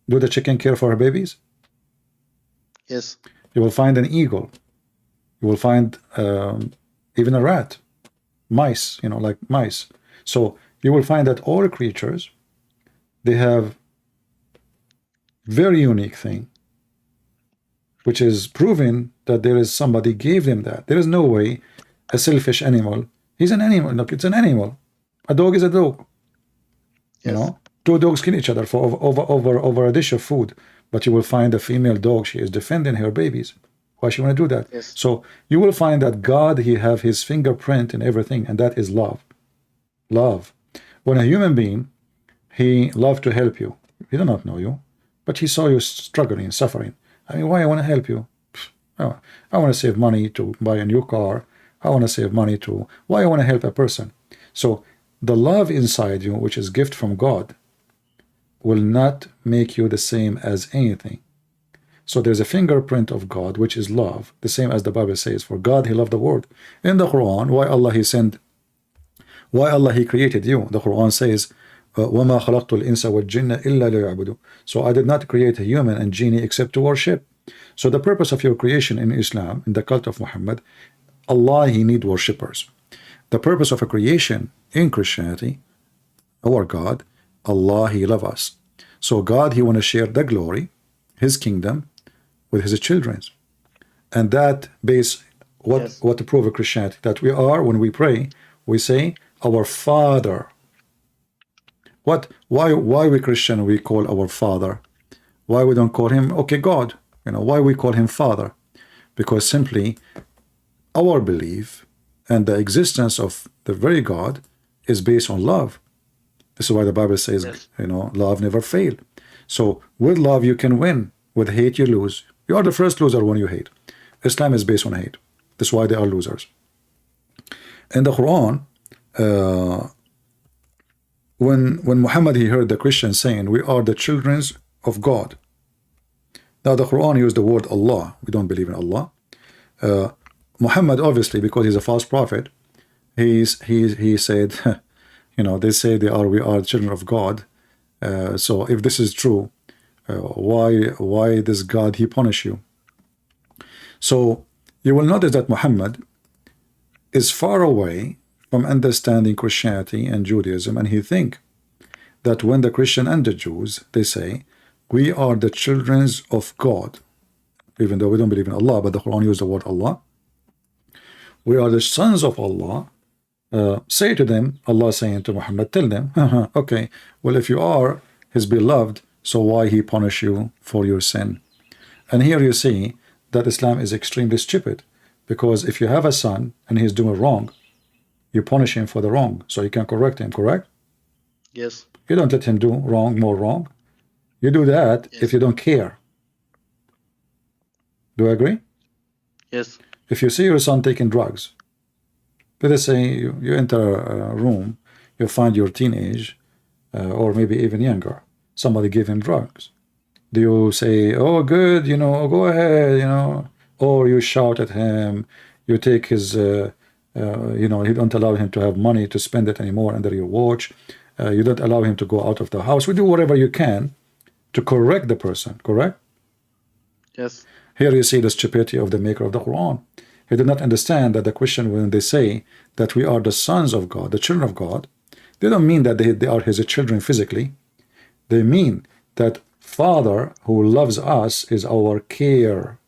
Do the chicken care for her babies? Yes. You will find an eagle. You will find even a rat. Mice, like mice. So you will find that all creatures, they have very unique thing, which is proving that there is somebody gave them that. There is no way a selfish animal, he's an animal. Look, it's an animal. A dog is a dog. Yes. Two dogs kill each other for over a dish of food, but you will find a female dog, she is defending her babies. Why she want to do that? Yes. So you will find that God, he have his fingerprint in everything, and that is love. Love. When a human being, he love to help you. He do not know you, but he saw you struggling, suffering. I mean, why I want to help you? Oh, I want to save money to buy a new car. I want to save money to, why I want to help a person? So the love inside you, which is gift from God, will not make you the same as anything. So there's a fingerprint of God, which is love, the same as the Bible says, for God he loved the world. In the Quran, why Allah he created you? The Quran says, وَمَا خَلَقْتُ الْإِنسَ وَالْجِنَّ إِلَّا لِيَعْبُدُوا. So I did not create a human and genie except to worship. So the purpose of your creation in Islam, in the cult of Muhammad, Allah he need worshippers. The purpose of a creation in Christianity, our God, Allah he love us. So God he want to share the glory, his kingdom, with his children. And that base what to prove of Christianity, that we are, when we pray, we say our Father. Why we Christian we call our Father? Why we don't call him God? Why we call him Father? Because simply our belief and the existence of the very God is based on love. This is why the Bible says, love never fails. So with love you can win, with hate you lose. You are the first loser when you hate. Islam is based on hate. That's why they are losers. In the Quran, when Muhammad he heard the Christians saying, we are the children of God. Now the Quran used the word Allah. We don't believe in Allah. Muhammad, obviously, because he's a false prophet, he said, they say we are children of God. So if this is true, why this God he punish you? So you will notice that Muhammad is far away from understanding Christianity and Judaism, and he think that when the Christian and the Jews, they say, we are the children of God, even though we don't believe in Allah, but the Quran used the word Allah. We are the sons of Allah. Say to them, Allah saying to Muhammad, tell them, okay, well, if you are his beloved, so why he punish you for your sin? And here you see that Islam is extremely stupid, because if you have a son and he's doing wrong, you punish him for the wrong, so you can correct him, correct? Yes. You don't let him do more wrong. You do that if you don't care. Do you agree? Yes. If you see your son taking drugs, let us say you enter a room, you find your teenage, or maybe even younger, somebody give him drugs. Do you say, oh good, go ahead, or you shout at him, you take his, you don't allow him to have money to spend it anymore under your watch, you don't allow him to go out of the house. We do whatever you can to correct the person, correct? Yes. Here you see the stupidity of the maker of the Quran. He did not understand that the Christian, when they say that we are the sons of God, the children of God, they don't mean that they are his children physically. They mean that Father who loves us is our care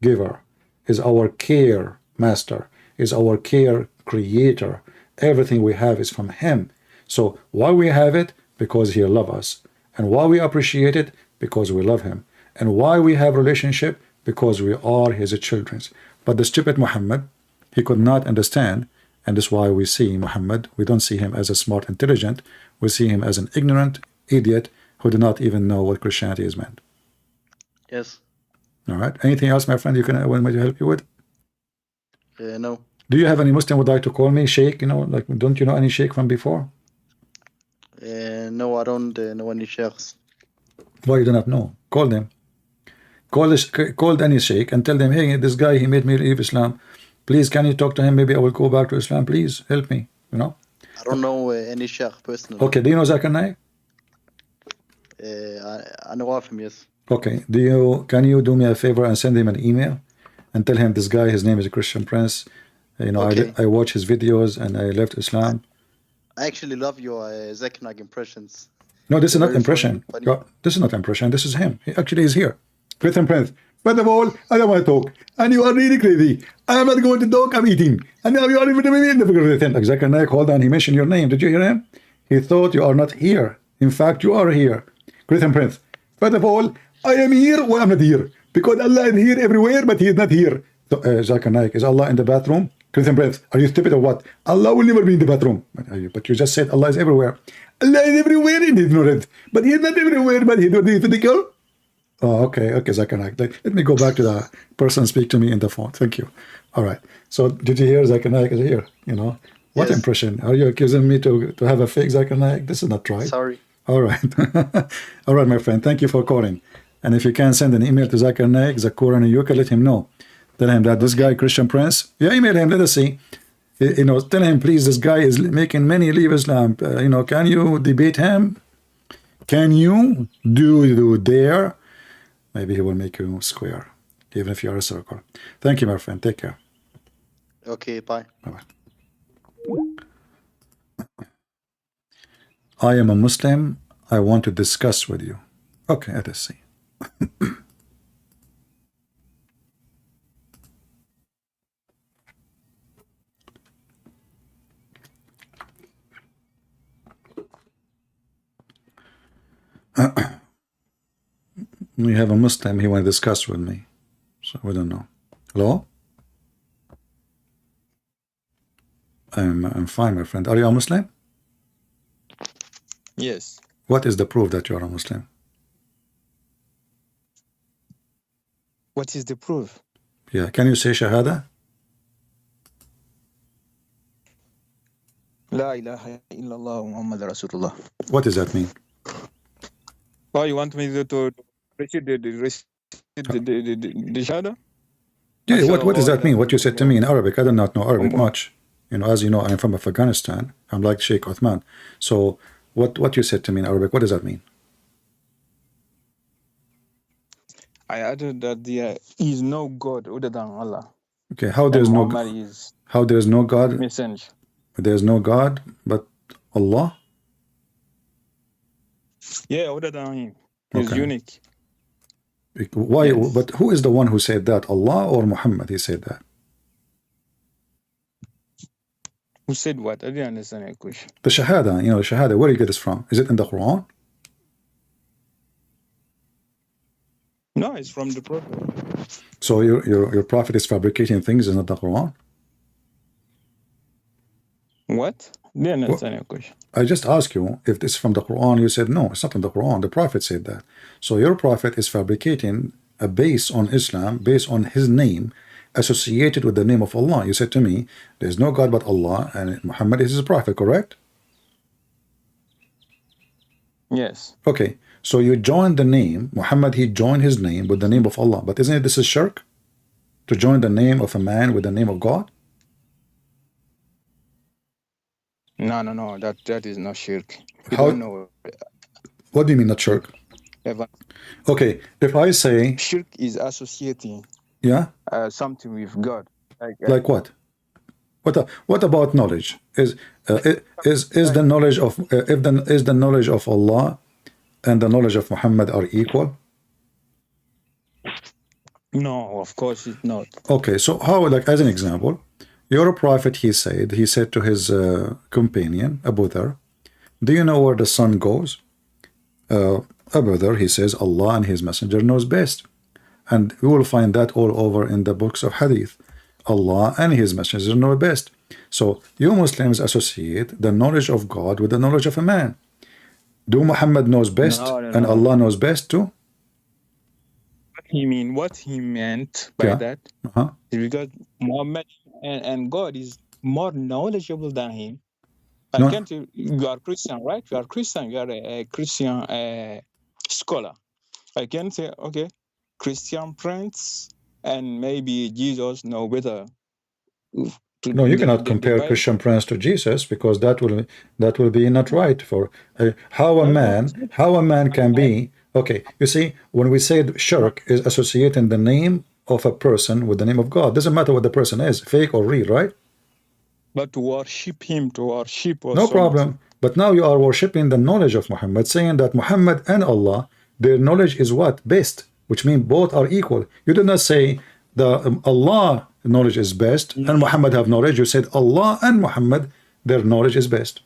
giver, is our care master, is our care creator. Everything we have is from him. So why we have it? Because he loves us. And why we appreciate it? Because we love him. And why we have relationship? Because we are his children. But the stupid Muhammad, he could not understand, and that's why we see Muhammad, we don't see him as a smart, intelligent, we see him as an ignorant idiot who did not even know what Christianity is meant. Yes. All right. Anything else, my friend, you can want me to help you with? No. Do you have any Muslim would like to call me sheikh? You know, like, don't you know any sheikh from before? No, I don't know any sheiks. Why you do not know? Call them. Call any sheikh and tell them, hey, this guy, he made me leave Islam. Please, can you talk to him? Maybe I will go back to Islam. Please help me. You know. I don't know any sheikh personally. Okay. Do you know Zakir Naik? I know of him. Yes. Okay. Can you do me a favor and send him an email and tell him this guy, his name is a Christian Prince. You know, Okay. I watch his videos and I left Islam. I actually love your Zakir Naik impressions. No, this is not Very impression. funny. This is not impression. This is him. He actually is here. Christian Prince. First of all, I don't want to talk. And you are really crazy. I am not going to talk. I'm eating. And now you are even in the like Zakir Naik, hold on. He mentioned your name. Did you hear him? He thought you are not here. In fact, you are here. Christian Prince. First of all, I am here or I'm not here. Because Allah is here everywhere, but he is not here. So, Zakir Naik, is Allah in the bathroom? Christian Prince, are you stupid or what? Allah will never be in the bathroom. But you just said Allah is everywhere. Allah is everywhere in ignorant. But he is not everywhere, but he is physical. Oh, okay, Zakir Naik. Let me go back to the person speak to me in the phone. Thank you. All right. So did you hear Zakir Naik is here? You know, what Yes. impression? Are you accusing me to have a fake Zakir Naik? This is not right. Sorry. All right. All right, my friend. Thank you for calling. And if you can send an email to Zakir Naik, Zakur, and you can let him know. Tell him that this guy, Christian Prince, email him, let us see. You know, tell him, please, this guy is making many leave Islam. You know, can you debate him? Can you do dare? Maybe he will make you square, even if you are a circle. Thank you, my friend. Take care. Okay, bye. Bye-bye. I am a Muslim. I want to discuss with you. Okay, let us see. We have a Muslim, he want to discuss with me. So we don't know. Hello? I'm fine, my friend. Are you a Muslim? Yes. What is the proof that you are a Muslim? What is the proof? Yeah, can you say Shahada? La ilaha illallah Muhammad Rasulullah. What does that mean? Oh, you want me to recite the shahada? Yeah, what does that mean? What you said to me in Arabic? I do not know Arabic much. You know, as you know, I'm from Afghanistan. I'm like Sheikh Uthman. So what you said to me in Arabic, what does that mean? I added that there is no God other than Allah. Okay, how there's no Muhammad is God? messenger. There's no God but Allah? Yeah, other than him. He's Okay. unique. Why? Yes. But who is the one who said that? Allah or Muhammad? He said that. Who said what? I didn't understand your question. The Shahada, you know, Shahada, where do you get this from? Is it in the Quran? No, it's from the Prophet. So your prophet is fabricating things, is not the Quran? What? Didn't understand your question. I just asked you if this is from the Quran. You said no, it's not in the Quran. The prophet said that. So your prophet is fabricating a base on Islam, based on his name, associated with the name of Allah. You said to me, there's no God but Allah, and Muhammad is his prophet, correct? Yes. Okay, so you joined the name, Muhammad, he joined his name with the name of Allah. But isn't it this is shirk? To join the name of a man with the name of God? No. That is not shirk. You How- don't know. What do you mean not shirk? Ever. Okay, if I say, Shirk is associating yeah, something with God. like what? What about knowledge? Is the knowledge of is the knowledge of Allah and the knowledge of Muhammad are equal? No, of course it's not. Okay, so how, like as an example, your prophet he said to his companion Abu Dhar, Do you know where the sun goes? A brother, he says, Allah and His Messenger knows best. And we will find that all over in the books of Hadith. Allah and His Messenger know best. So you Muslims associate the knowledge of God with the knowledge of a man. Do Muhammad knows best and Allah knows best too? What he meant by that is because Muhammad and God is more knowledgeable than him. No. Can't you are Christian, right? You are Christian. You are a Christian scholar. I can say, okay, Christian friends and maybe Jesus know better. No, you cannot compare Christian Prince to Jesus, because that will be not right. For how a man can be. Okay, you see, when we say shirk is associating the name of a person with the name of God, doesn't matter what the person is, fake or real, right? But to worship him, to worship or no problem. But now you are worshipping the knowledge of Muhammad, saying that Muhammad and Allah, their knowledge is what? Best, which means both are equal. You did not say the Allah knowledge is best and Muhammad have knowledge. You said Allah and Muhammad, their knowledge is best.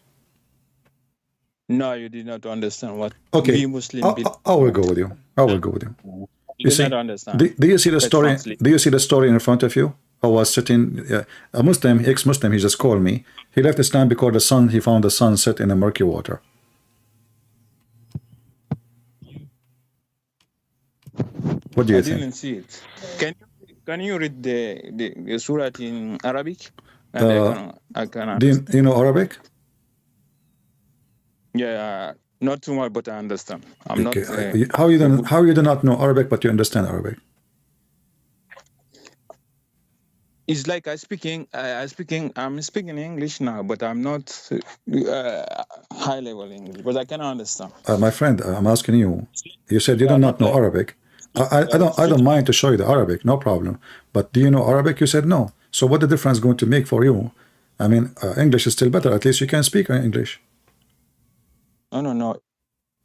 No, you did not understand what we Muslim I will go with you. I will go with you. You see, not understand. Do you see the story? Do you see the story in front of you? I was sitting, a Muslim, ex-Muslim, he just called me. He left Islam because he found the sun set in a murky water. What do you think? I didn't see it. Can you read the surah in Arabic? I can do you know Arabic? Yeah, not too much, but I understand. I'm okay. not. How you do not know Arabic, but you understand Arabic? It's like I'm speaking English now, but I'm not high level English, but I can understand. My friend, I'm asking you. You said you do not know Arabic. I don't mind to show you the Arabic, no problem. But do you know Arabic? You said no. So what the difference going to make for you? I mean, English is still better. At least you can speak English. No.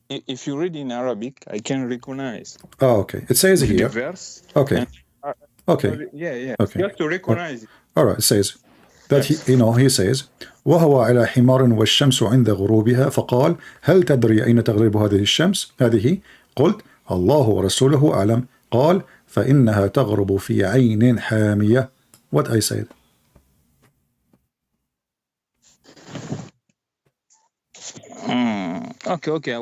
If you read in Arabic, I can recognize. Oh, okay. It says here. The verse. Okay. Okay. Yeah. Okay. You have to recognize it. All right. It says that he says وهو على حمار والشمس عند غروبها فقال هل تدري أين تغرب هذه الشمس؟ هذه قلت الله ورسوله أعلم قال فإنها تغرب في عين حامية. What I said. Okay.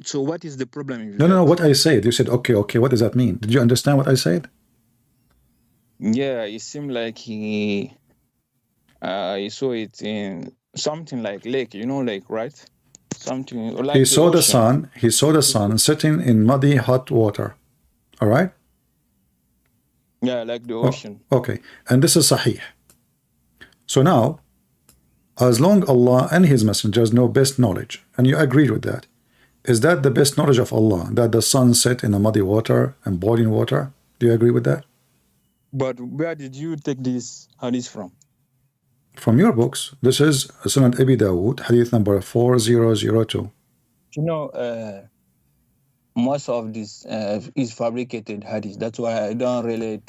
So what is the problem? No. What I said. You said okay. What does that mean? Did you understand what I said? Yeah, it seemed like he saw it in something like lake, lake, right? Something like he saw the sun. He saw the sun sitting in muddy, hot water. All right. Yeah, like the ocean. Okay, and this is sahih. So now, as long Allah and His messengers know best knowledge, and you agreed with that, is that the best knowledge of Allah, that the sun set in a muddy water and boiling water? Do you agree with that? But where did you take this hadith from? From your books. This is Sunan Abi Dawud, hadith number 4002. Most of this is fabricated hadith. That's why I don't rely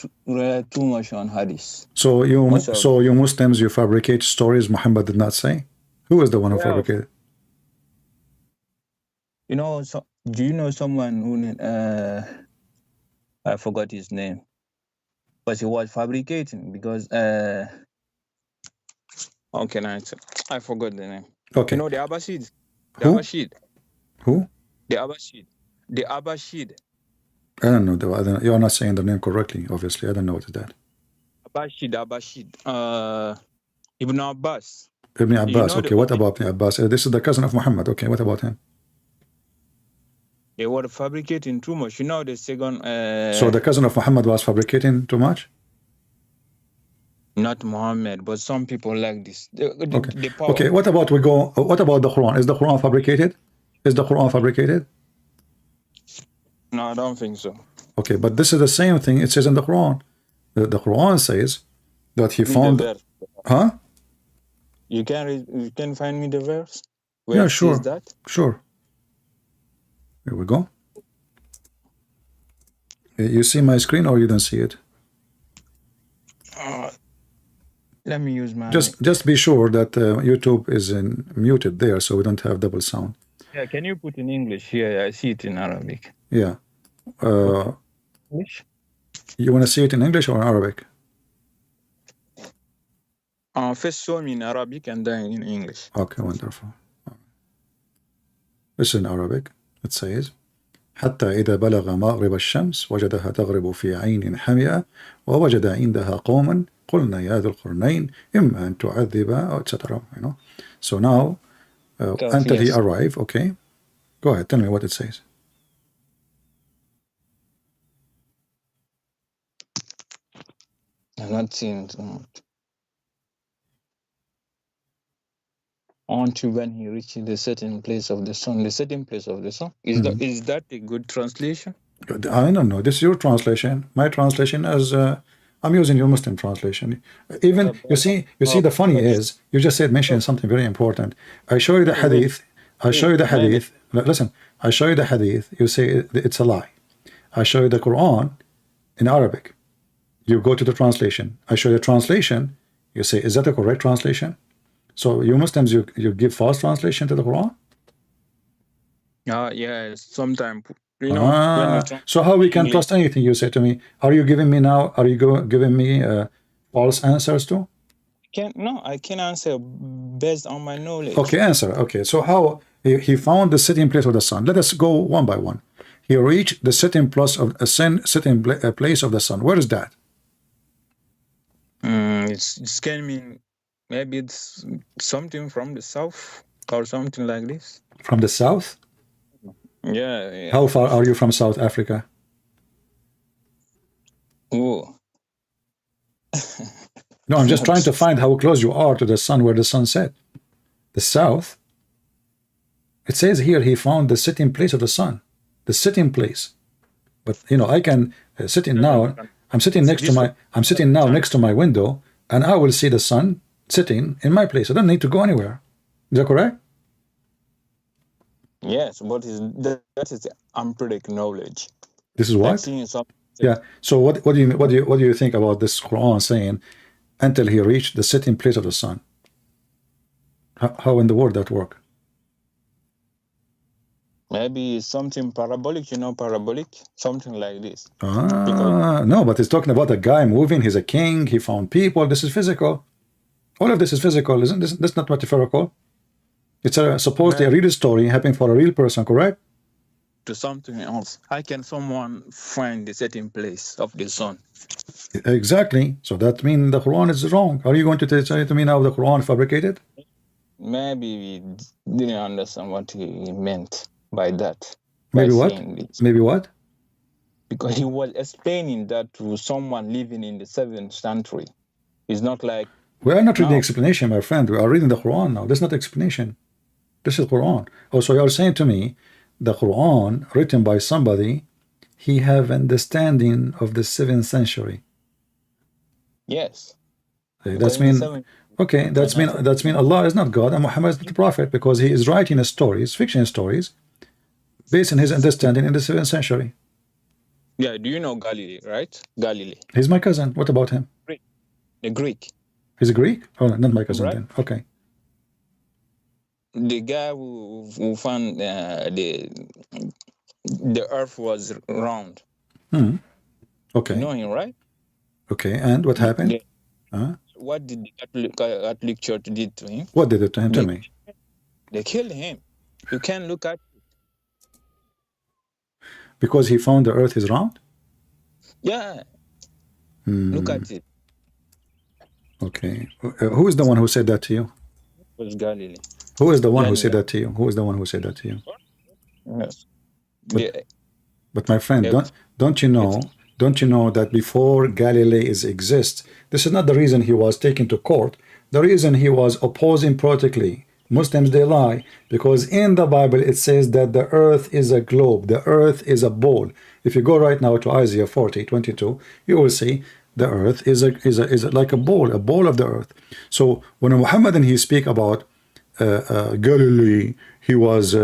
too much on hadith. So you Muslims, you fabricate stories Muhammad did not say? Who is the one who fabricated? Do you know someone who I forgot his name, but he was fabricating because how can I say? I forgot the name. Okay. The Abbasid. Who? Who? The Abbasid. I don't know. You are not saying the name correctly, obviously. I don't know what is that. Abbasid. Ibn Abbas. Ibn Abbas. Okay, what about Ibn Abbas? This is the cousin of Muhammad. Okay, what about him? They were fabricating too much. The second... So the cousin of Muhammad was fabricating too much? Not Muhammad, but some people like this. Okay, what about the Quran? Is the Quran fabricated? Is the Quran fabricated? No, I don't think so. Okay, but this is the same thing it says in the Quran. The Quran says that he found... Huh? You can find me the verse? Yeah, sure. That? Sure. Here we go. You see my screen or you don't see it? Let me use my. Just be sure that YouTube is muted there, so we don't have double sound. Yeah, can you put in English here? I see it in Arabic. Yeah. English? You want to see it in English or in Arabic? First show me in Arabic and then in English. Okay, wonderful. This is in Arabic. It says حتى إذا بلغ مغرب الشمس وجدها تغرب في عين حمئة ووجد عندها قوما قلنا يا ذا القرنين إما أن تعذب etc. You know. So now until he arrive, okay. Go ahead, tell me what it says. I'm not seeing too much. Until when he reaches the certain place of the sun. The certain place of the sun. Is that a good translation? I don't know. This is your translation. My translation is I'm using your Muslim translation. Even you see the funny is you just mentioned something very important. I show you the hadith. I show you the hadith. Listen, I show you the hadith. You say it's a lie. I show you the Quran in Arabic. You go to the translation. I show you the translation. You say, is that the correct translation? So you Muslims, you give false translation to the Quran? Yeah, sometimes. You know, so how we can trust anything you say to me? Are you giving me now? Are you giving me false answers too? I can answer based on my knowledge. Okay, answer. Okay, so how he found the sitting place of the sun? Let us go one by one. He reached the sitting place of place of the sun. Where is that? It can mean maybe it's something from the south or something like this. From the south? Yeah. How far are you from South Africa? Oh. No, I'm just trying to find how close you are to the sun, where the sun set. The south. It says here he found the sitting place of the sun. The sitting place. But you know, I can sit in now. I'm sitting next to my window, and I will see the sun sitting in my place. I don't need to go anywhere. Is that correct? Yes, but that is empiric knowledge. This is what? Yeah. So what do you think about this Quran saying until he reached the sitting place of the sun? How in the world that work? Maybe something parabolic, parabolic, something like this. No, but it's talking about a guy moving. He's a king. He found people. This is physical. All of this is physical, isn't this? That's not metaphorical. It's supposedly a real story happening for a real person, correct? To something else. How can someone find the setting place of the sun? Exactly. So that means the Quran is wrong. Are you going to say to me now the Quran fabricated? Maybe we didn't understand what he meant by that. Maybe what? Maybe what? Because he was explaining that to someone living in the 7th century. It's not like... We are not reading explanation, my friend. We are reading the Quran now. This is not explanation. This is Quran. Oh, so you are saying to me, the Quran written by somebody, he have understanding of the 7th century. Yes. That's mean... Okay, that's mean Allah is not God and Muhammad is not the Prophet, because he is writing stories, fiction stories, based on his understanding in the 7th century. Yeah, do you know Galilee, right? Galilee. He's my cousin. What about him? The Greek. He's a Greek? Oh, not my cousin then. Okay. The guy who found the earth was round. Okay. You know him, right? Okay, and what happened? What did the Catholic Church did to him? What did it to him? Tell me. They killed him. You can't look at it. Because he found the earth is round? Yeah. Look at it. Okay. Who is the one who said that to you? It was Galilee. Who is the one who said that to you? Who is the one who said that to you? Yes. But my friend, don't you know that before Galilee exists, this is not the reason he was taken to court. The reason he was opposing politically. Muslims, they lie, because in the Bible it says that the earth is a globe, the earth is a ball. If you go right now to Isaiah 40:22, you will see the earth is like a ball of the earth. So when Muhammad and he speak about Galilee, he was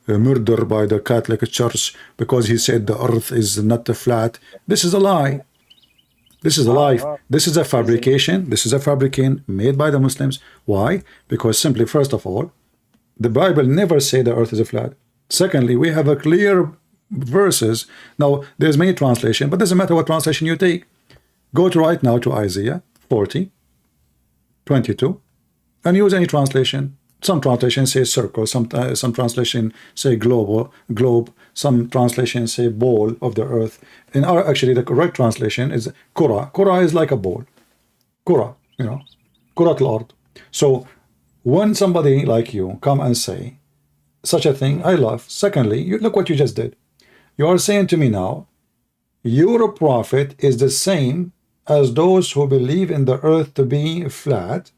murdered by the Catholic Church because he said the earth is not flat. This is a lie. This is a lie. This is a fabrication. This is a fabrication made by the Muslims. Why? Because simply, first of all, the Bible never say the earth is flat. Secondly, we have a clear verses. Now, there's many translation, but doesn't matter what translation you take. Go to right now to Isaiah 40:22 and use any translation. Some translations say circle, some translation say globe, some translations say ball of the earth. In our, actually, the correct translation is kura. Kura is like a ball. Kura, you know, kurat al-ard. So when somebody like you come and say such a thing, I love. Secondly, look what you just did. You are saying to me now, your prophet is the same as those who believe in the earth to be flat,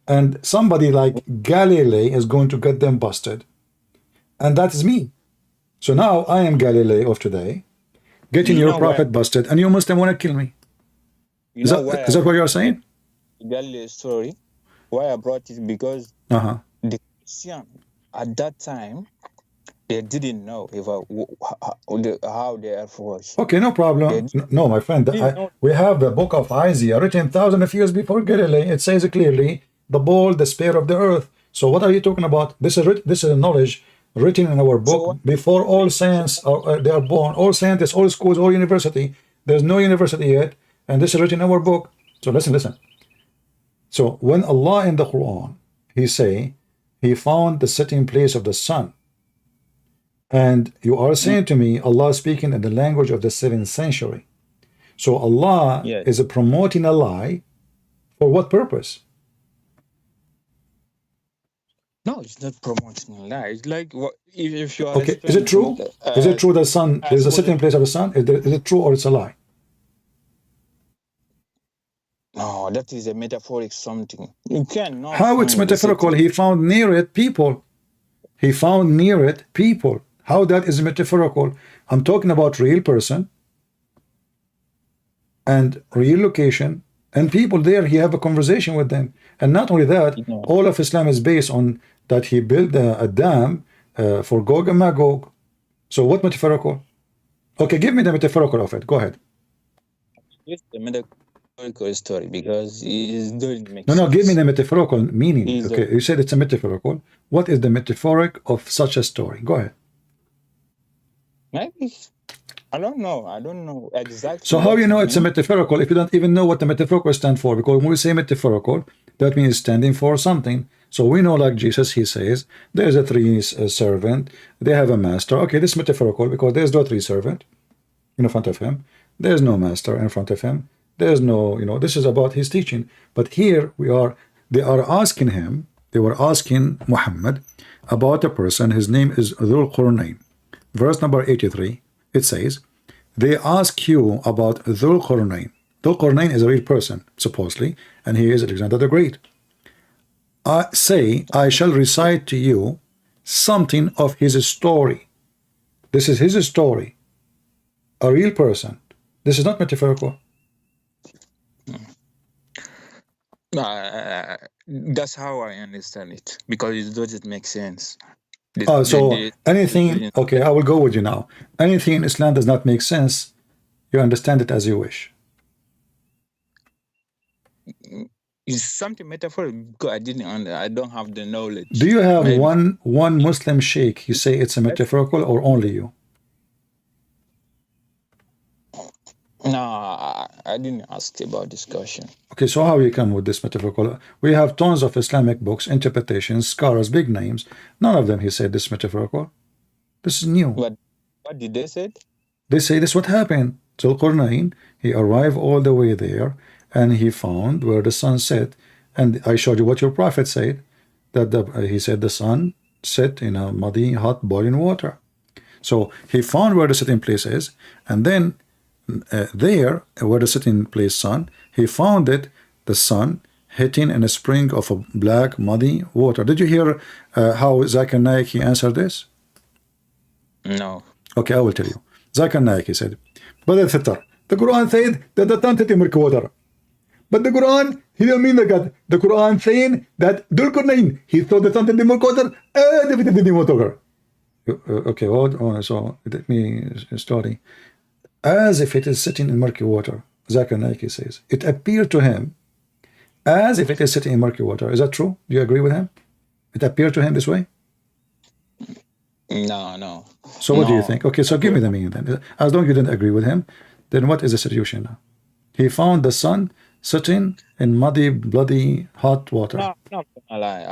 and somebody like Galilee is going to get them busted. And that is me. So now I am Galilee of today, getting your prophet busted, and you Muslim want to kill me. Is that what you are saying? Galilee story. Why I brought it because the Christian at that time, they didn't know how the earth was. Okay, no problem. No, my friend. We have the book of Isaiah written thousands of years before Galilee. It says clearly, the ball, the spear of the earth. So what are you talking about? This is a knowledge written in our book before all science they are born. All scientists, all schools, all university. There's no university yet, and this is written in our book. So listen. So when Allah in the Quran, He say, He found the sitting place of the sun. And you are saying to me, Allah speaking in the language of the 7th century. So Allah is promoting a lie. For what purpose? No, it's not promoting a lie. It's like if you are okay. Is it true? Is it true the sun is a sitting place of the sun? Is it true or it's a lie? No, that is a metaphoric something. You cannot. How it's metaphorical? He found near it people. He found near it people. How that is metaphorical? I'm talking about real person and real location and people there. He have a conversation with them, and not only that, all of Islam is based on that he built a dam for Gog and Magog. So what metaphorical? Okay, give me the metaphorical of it. Go ahead. It's the metaphorical story because it doesn't make sense. No, give me the metaphorical meaning. Okay, you said it's a metaphorical. What is the metaphoric of such a story? Go ahead. Maybe. I don't know exactly. So how you know it's a metaphorical if you don't even know what the metaphorical stands for? Because when we say metaphorical, that means standing for something. So we know, like Jesus, he says, there's a three servant, they have a master. Okay, this is metaphorical because there's no three servant in front of him. There's no master in front of him. There's no, this is about his teaching. But here they are asking him, they were asking Muhammad about a person, his name is Dhul Qurnayn. Verse number 83, it says, they ask you about Dhul Qurnayn. Dhul Qurnayn is a real person, supposedly, and he is Alexander the Great. Say, I shall recite to you something of his story. This is his story. A real person. This is not metaphorical. That's how I understand it, because it doesn't make sense. Anything, okay, I will go with you now. Anything in Islam does not make sense. You understand it as you wish. It's something metaphorical because I don't have the knowledge. Do you have one Muslim sheikh? You say it's a metaphorical, or only you? No, I didn't ask about this question. Okay, so how you come with this metaphorical? We have tons of Islamic books, interpretations, scholars, big names. None of them he said this metaphorical. This is new. What did they say? They say this what happened. Dhul Qurnayn, he arrived all the way there, and he found where the sun set. And I showed you what your prophet said, that he said the sun set in a muddy, hot, boiling water. So he found where the sitting place is, and then there, where the sitting place sun, he found it, the sun hitting in a spring of a black, muddy water. Did you hear how Zakir Naik he answered this? No. Okay, I will tell you. Zakir Naik, he said, but the Quran said that the sun hitting murky water. But the Quran, he didn't mean that. The Quran saying that Dhul Qurnayn, he saw the sun hitting murky water, and it didn't water. Okay, so let me study. As if it is sitting in murky water. Zakir Naiki says, it appeared to him as if it is sitting in murky water. Is that true? Do you agree with him? It appeared to him this way? No. So what do you think? Okay, so give me the meaning then. As long as you didn't agree with him, then what is the solution now? He found the sun sitting in muddy, bloody, hot water. No, I'm not gonna lie.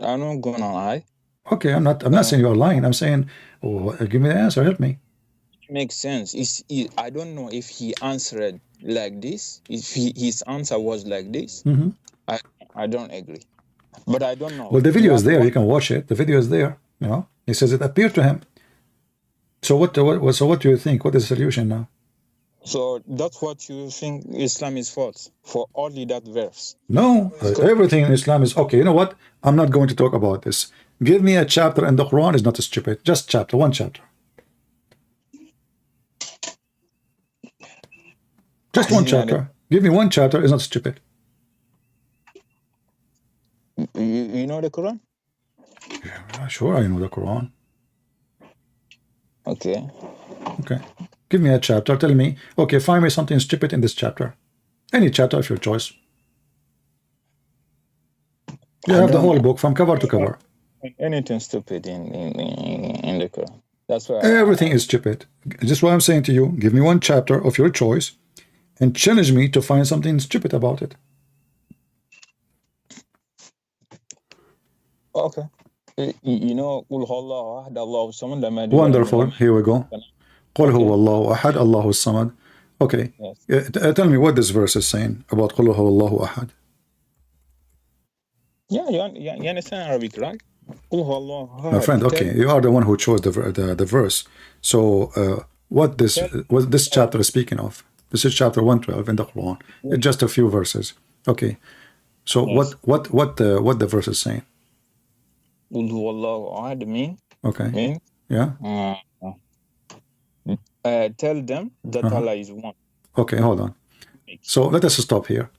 I'm not gonna lie. Okay, I'm not saying you're lying. I'm saying, give me the answer. Help me. It makes sense. I don't know if he answered like this. If his answer was like this, I don't agree. But I don't know. Well, the video is there. You can watch it. The video is there. You know, he says it appeared to him. So what do you think? What is the solution now? So that's what you think Islam is false for only that verse? No, everything in Islam is okay. You know what? I'm not going to talk about this. Give me a chapter in the Quran is not stupid. Just one chapter. Just one chapter. Give me one chapter is not stupid. You know the Quran? Yeah, sure, I know the Quran. Okay. Give me a chapter. Tell me. Okay, find me something stupid in this chapter. Any chapter of your choice. You have the whole book from cover to cover. Anything stupid in the Quran. That's why everything is stupid. Just what I'm saying to you. Give me one chapter of your choice and challenge me to find something stupid about it. Okay. You know, wonderful. Here we go. قل هو الله أحد الله الصمد. Okay. Yes. Tell me what this verse is saying about قل هو الله أحد. Yeah, you understand Arabic, right? قل هو الله أحد. My friend, okay, you are the one who chose the verse. So what this chapter is speaking of? This is chapter 112 in the Quran. It's just a few verses. Okay. So yes. what the verse is saying? قل هو الله أحد mean? Okay. Mean? Yeah. Tell them that Allah is one. Okay, hold on. So let us stop here.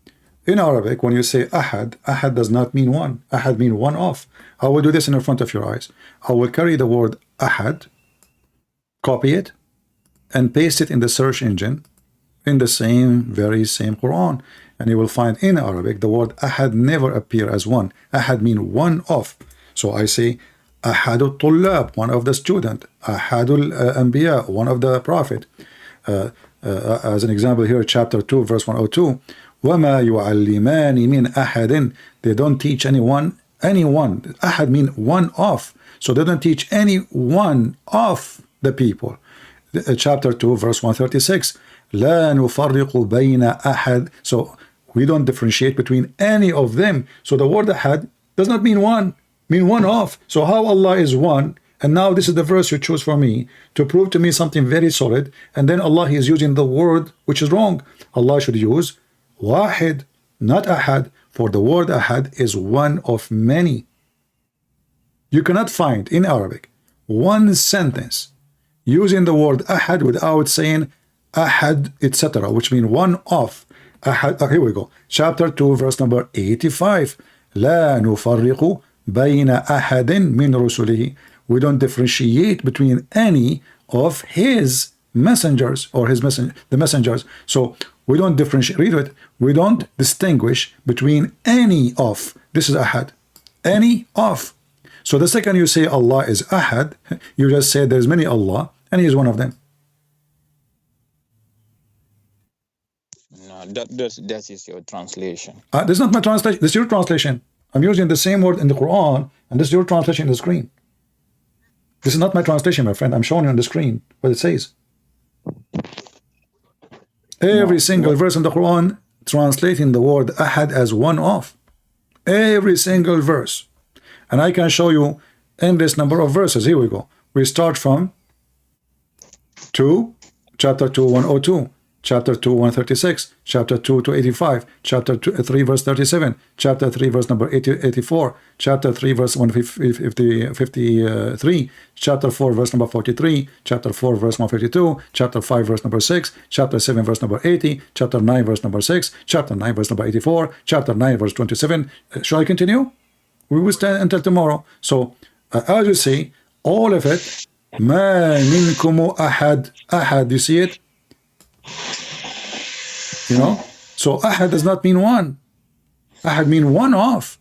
In Arabic, when you say ahad, ahad does not mean one. Ahad mean one of. I will do this in front of your eyes. I will carry the word ahad, copy it, and paste it in the search engine in the very same Quran. And you will find in Arabic the word ahad never appear as one. Ahad mean one of. So I say Ahadul Tullab, one of the student. Ahadul Anbiya, one of the prophet. As an example here, chapter 2, verse 102. وَمَا يُعَلِّمَانِ مِنْ أَحَدٍ. They don't teach anyone. Ahad mean one of. So they don't teach any one of the people. Chapter 2, verse 136. لَا نُفَرِّقُ بَيْنَ أَحَدٍ. So we don't differentiate between any of them. So the word ahad does not mean one. Mean one of. So how Allah is one, and now this is the verse you choose for me to prove to me something very solid, and then Allah is using the word which is wrong. Allah should use wahid, not ahad, for the word ahad is one of many. You cannot find in Arabic one sentence using the word ahad without saying ahad, etc., which means one of. Ahad. Here we go. Chapter 2, verse number 85. لا نفرق بين أحد من رسله. We don't differentiate between any of his messengers or the messengers. So we don't differentiate. Read it. We don't distinguish between any of. This is ahad. Any of. So the second you say Allah is ahad, you just say there's many Allah and he is one of them. No, that is your translation. This is not my translation. This is your translation. I'm using the same word in the Quran, and this is your translation in the screen. This is not my translation, my friend. I'm showing you on the screen what it says. Every single verse in the Quran translating the word ahad as one of. Every single verse. And I can show you endless number of verses. Here we go. We start from chapter 2, 102. Chapter 2, 136, chapter 2 to 85, chapter 3, verse 37, chapter 3, verse number 84, chapter 3, verse 153, chapter 4, verse number 43, chapter 4, verse 152, chapter 5, verse number 6, chapter 7, verse number 80, chapter 9, verse number 6, chapter 9, verse number 84, chapter 9, verse 27. Shall I continue? We will stand until tomorrow. So, as you see, all of it, مَا مِنْكُمُ أَحَدٍ. You see it? You know? So ahad does not mean one. Ahad mean one of.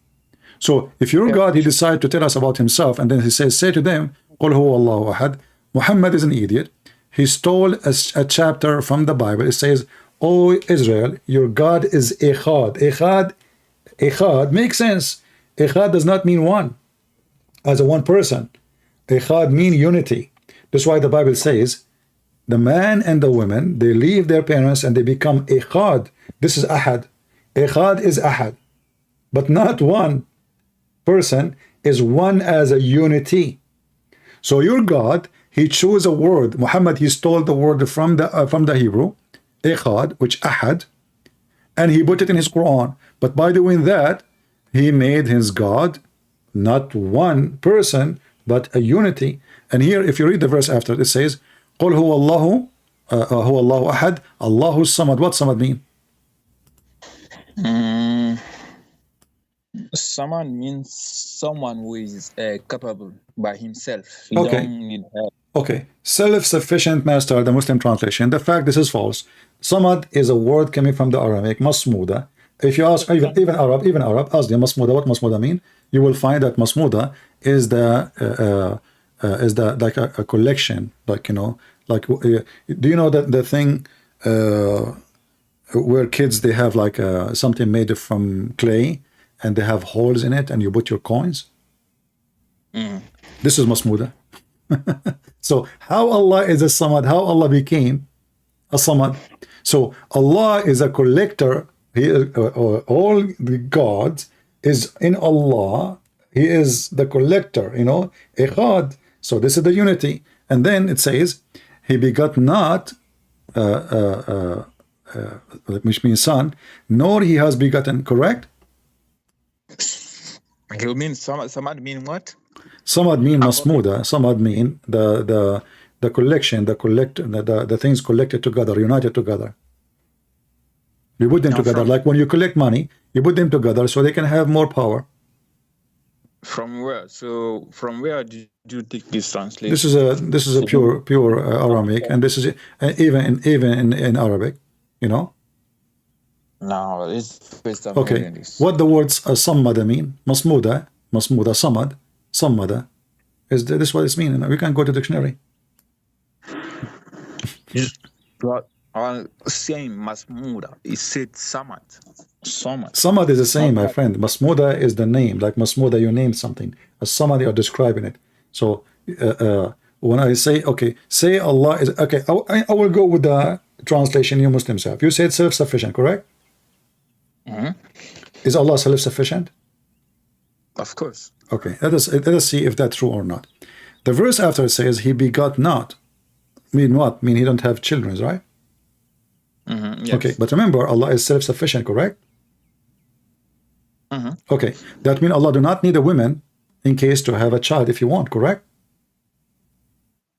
So if your God, he decided to tell us about himself, and then he says, say to them, قُلْ هُوَ اللَّهُ أَحَدٌ. Muhammad is an idiot. He stole a chapter from the Bible. It says, O Israel, your God is Echad. Echad makes sense. Echad does not mean one, as a one person. Echad mean unity. That's why the Bible says, the man and the woman, they leave their parents and they become Echad. This is Ahad. Echad is Ahad. But not one person is one as a unity. So your God, he chose a word. Muhammad, he stole the word from the Hebrew, Echad, which Ahad, and he put it in his Quran. But by doing that, he made his God not one person, but a unity. And here, if you read the verse after, it says, قُلْ هُوَ اللَّهُ هُوَ اللَّهُ أَحَدٌ Allahu Samad. What Samad mean? Someone means someone who is capable by himself. He Okay. don't need help. Okay. Self-sufficient, master, the Muslim translation. The fact this is false. Samad is a word coming from the Aramaic, masmuda. If you ask even Arab, ask them masmuda, what masmuda mean? You will find that masmuda is the like a collection, like, you know, like, do you know that the thing where kids, they have like something made from clay and they have holes in it and you put your coins? This is masmuda. So how Allah is a Samad, how Allah became a Samad? So Allah is a collector. He all the gods is in Allah. He is the collector, you know, Echad. So this is the unity. And then it says, he begot not, which means son, nor he has begotten, correct? You mean Samad mean what? Samad mean masmuda. Samad mean the collection, the things collected together, united together. You put them together, like when you collect money, you put them together so they can have more power. From where? So from where did you take this translation? This is a pure Aramaic, and this is even in Arabic, you know. No, it's based on Okay, what the words sammada mean? Masmuda, samad, sammada. Is this what it's mean? We can go to dictionary. Same Masmuda. It said Samad. Samad is the same, my friend. Masmuda is the name. Like Masmuda, you name something. As Samad, you are describing it. So when I say, okay, say Allah is, okay, I will go with the translation you Muslims have. You said self-sufficient, correct? Is Allah self-sufficient? Of course. Okay, let us see if that's true or not. The verse after it says, he begot not. Mean what? Mean he don't have children, right? Yes. Okay, but remember, Allah is self-sufficient, correct? Okay, that means Allah do not need a woman in case to have a child if you want, correct?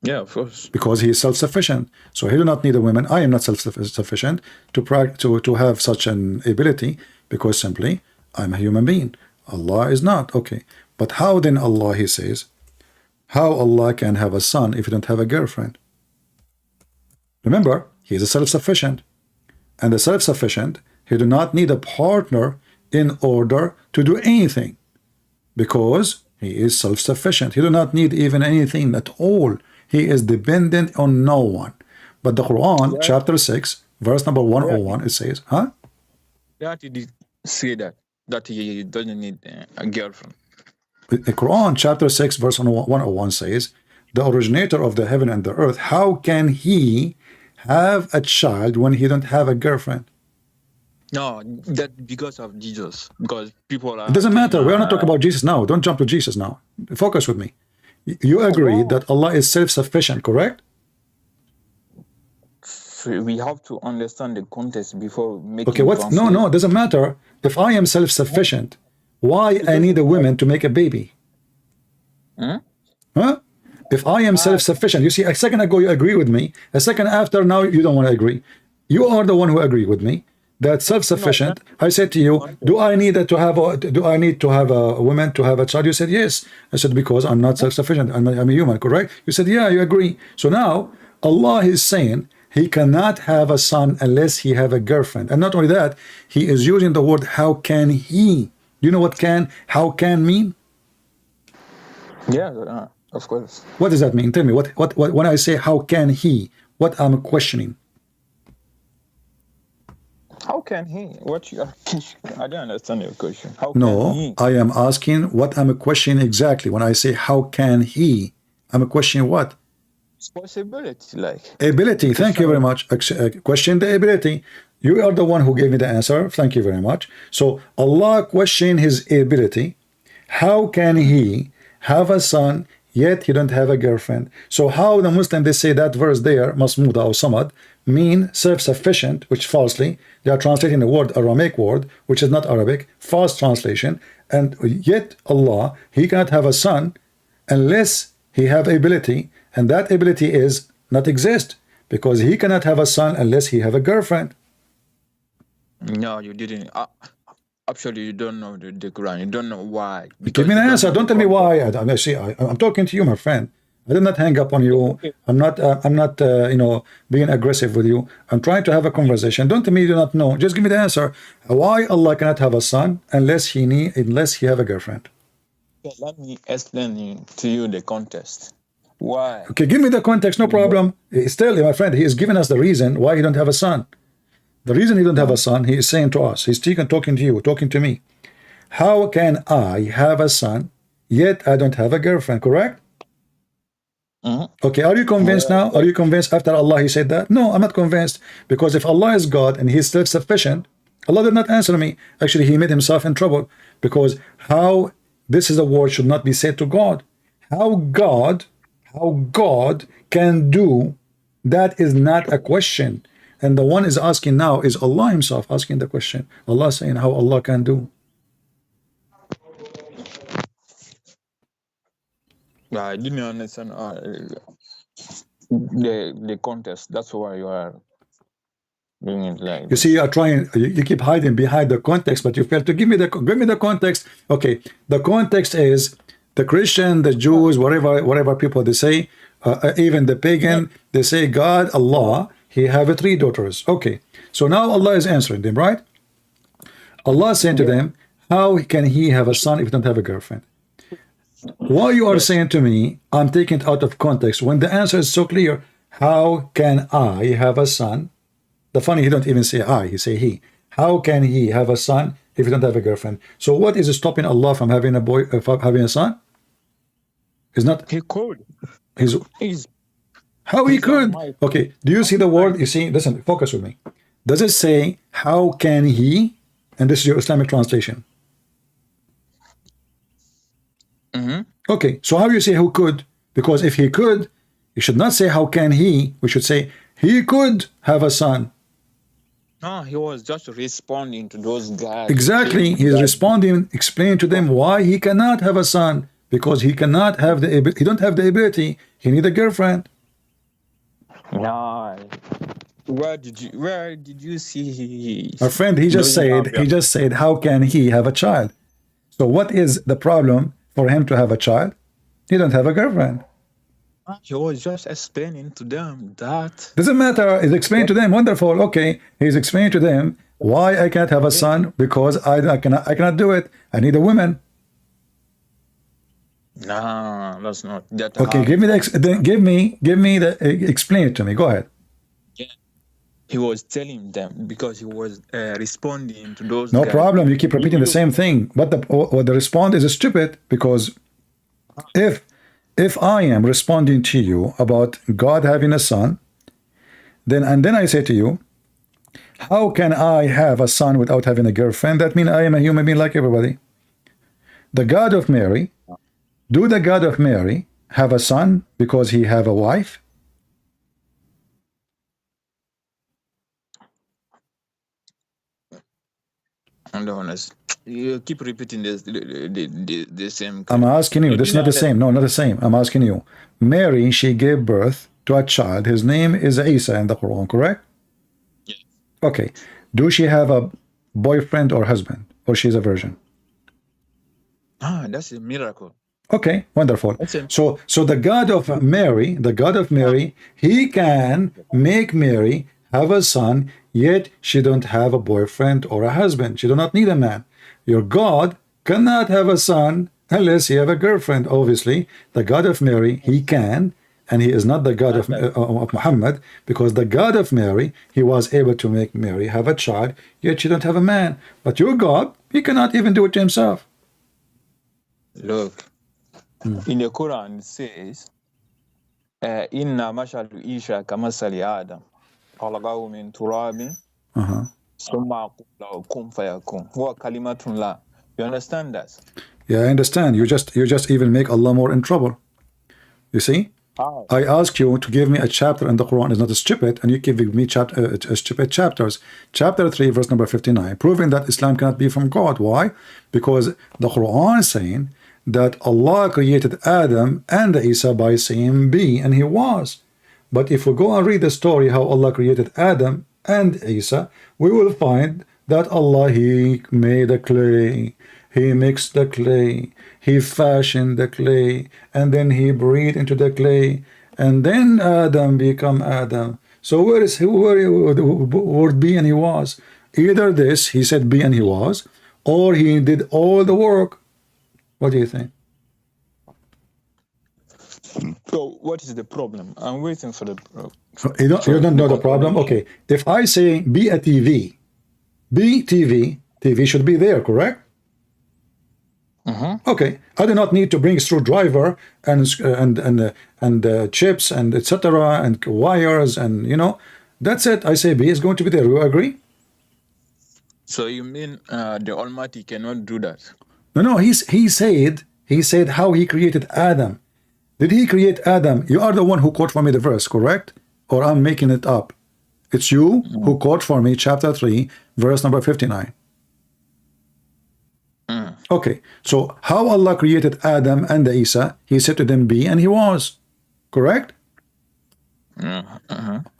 Yeah, of course. Because he is self-sufficient. So he do not need a woman. I am not self-sufficient to have such an ability, because simply I'm a human being. Allah is not. Okay, but how then Allah, he says, how Allah can have a son if he don't have a girlfriend? Remember, he is a self-sufficient. And the self-sufficient, he do not need a partner in order to do anything, because he is self-sufficient. He do not need even anything at all. He is dependent on no one. But the Quran, chapter 6, verse number 101, it says, huh? That he did say that he doesn't need a girlfriend. The Quran, chapter 6, verse 101 says, the originator of the heaven and the earth, how can he have a child when he don't have a girlfriend? No, that because of Jesus. Because people are... It doesn't matter. We are not talking about Jesus now. Don't jump to Jesus now. Focus with me. You agree that Allah is self-sufficient, correct? We have to understand the context before making... Okay, what? No, it doesn't matter. If I am self-sufficient, why I need a woman to make a baby? Huh? If I am self-sufficient, you see, a second ago you agree with me. A second after, now you don't want to agree. You are the one who agree with me that self-sufficient. I said to you, do I need to have a woman to have a child? You said yes. I said, because I'm not self-sufficient. I'm a human, correct? You said, yeah, you agree. So now Allah is saying he cannot have a son unless he have a girlfriend. And not only that, he is using the word how can he. Do you know what how can mean? Yeah, of course. What does that mean? Tell me, what when I say how can he, what I'm questioning? How can he? What you are? I don't understand your question. How No, can he? I am asking what I'm questioning exactly. When I say how can he, I'm questioning what? It's possibility, like Ability. Thank you very much. Question the ability. You are the one who gave me the answer. Thank you very much. So Allah questioned his ability. How can he have a son yet he don't have a girlfriend? So how the Muslim, they say that verse there, Masmuda or Samad, mean self-sufficient, which falsely they are translating the word Aramaic word, which is not Arabic, false translation. And yet Allah, he cannot have a son unless he have ability, and that ability is not exist, because he cannot have a son unless he have a girlfriend. no, you didn't. Actually, you don't know the Quran. You don't know why. Give me an answer. Don't tell me why. I'm talking to you, my friend. I did not hang up on you. I'm not being aggressive with you. I'm trying to have a conversation. Don't tell me you do not know. Just give me the answer. Why Allah cannot have a son unless he have a girlfriend? Okay, let me explain to you the context. Why? Okay, give me the context. No problem. Still, my friend, he is giving us the reason why he don't have a son. The reason he don't have a son, he is saying to us, he's talking to you, talking to me. How can I have a son, yet I don't have a girlfriend, correct? Okay, are you convinced now? Are you convinced after Allah he said that? No, I'm not convinced. Because if Allah is God and he is self-sufficient, Allah did not answer me. Actually, he made himself in trouble. Because how, this is a word should not be said to God. How God can do, that is not a question. And the one is asking now is Allah himself asking the question. Allah saying how Allah can do. I didn't understand the context. That's why you are doing it like you see, you are trying, you keep hiding behind the context, but you fail to give me the context. Okay, the context is the Christian, the Jews, whatever people they say, even the pagan, they say God, Allah, he have 3 daughters. Okay, so now Allah is answering them, right? Allah saying to them, how can he have a son if he don't have a girlfriend? Why you are saying to me, I'm taking it out of context, when the answer is so clear, how can I have a son? The funny, he don't even say I, he say he. How can he have a son if he don't have a girlfriend? So what is stopping Allah from having a boy, having a son? It's not. he could. He's how he could? Okay, do you see the word? You see, listen, focus with me. Does it say, how can he? And this is your Islamic translation. Okay, so how do you say who could? Because if he could, you should not say how can he. We should say he could have a son. No, he was just responding to those guys. Exactly, he is responding, explaining to them why he cannot have a son. Because he cannot have he don't have the ability. He need a girlfriend. No. Where did you see our friend? He just said how can he have a child? So what is the problem for him to have a child? He don't have a girlfriend. He was just explaining to them that doesn't matter. He's explaining to them. Wonderful. Okay, he's explaining to them why I can't have a son, because I cannot do it. I need a woman. No, that's not that. Okay, give me the explain it to me. Go ahead. Yeah. He was telling them because he was responding to those. No guys. problem. You keep repeating the same thing, but the response is stupid, because if I am responding to you about God having a son, then I say to you, how can I have a son without having a girlfriend? That means I am a human being like everybody. The God of Mary. Do the God of Mary have a son because he have a wife? I'm the honest. You keep repeating this the same. I'm asking you. This is not the same. No, not the same. I'm asking you. Mary, she gave birth to a child. His name is Isa in the Quran, correct? Yes. Okay. Do she have a boyfriend or husband, or she's a virgin? Ah, that's a miracle. Okay, wonderful. So the God of Mary, he can make Mary have a son, yet she don't have a boyfriend or a husband. She do not need a man. Your God cannot have a son unless he have a girlfriend. Obviously, the God of Mary, he can, and he is not the God of Muhammad, because the God of Mary, he was able to make Mary have a child, yet she don't have a man. But your God, he cannot even do it to himself. Look, in the Quran it says, Inna mashalu Isha kamasali Adam, khalaqahu min turabin, summa qala kum fayakun. Huwa kalimatun la. You understand that? Yeah, I understand. You just even make Allah more in trouble. You see? How? I ask you to give me a chapter in the Quran is not stupid, and you give me stupid chapters. Chapter 3, verse number 59, proving that Islam cannot be from God. Why? Because the Quran is saying that Allah created Adam and Isa by saying be, and he was. But if we go and read the story how Allah created Adam and Isa, we will find that Allah, he made a clay, he mixed the clay, he fashioned the clay, and then he breathed into the clay, and then Adam become Adam. So where is the word be and he was? Either this, he said be and he was, or he did all the work. What do you think? So what is the problem? I'm waiting for the problem. You don't know the problem? Okay. If I say be a TV, be TV, TV should be there, correct? Okay. I do not need to bring a screwdriver and chips and etc. and wires and that's it. I say B is going to be there. You agree? So you mean the Almighty cannot do that? No. He said how he created Adam. Did he create Adam? You are the one who quote for me the verse, correct? Or I'm making it up? It's you who quote for me chapter 3, verse number 59. Okay, so how Allah created Adam and Isa, he said to them be and he was, correct?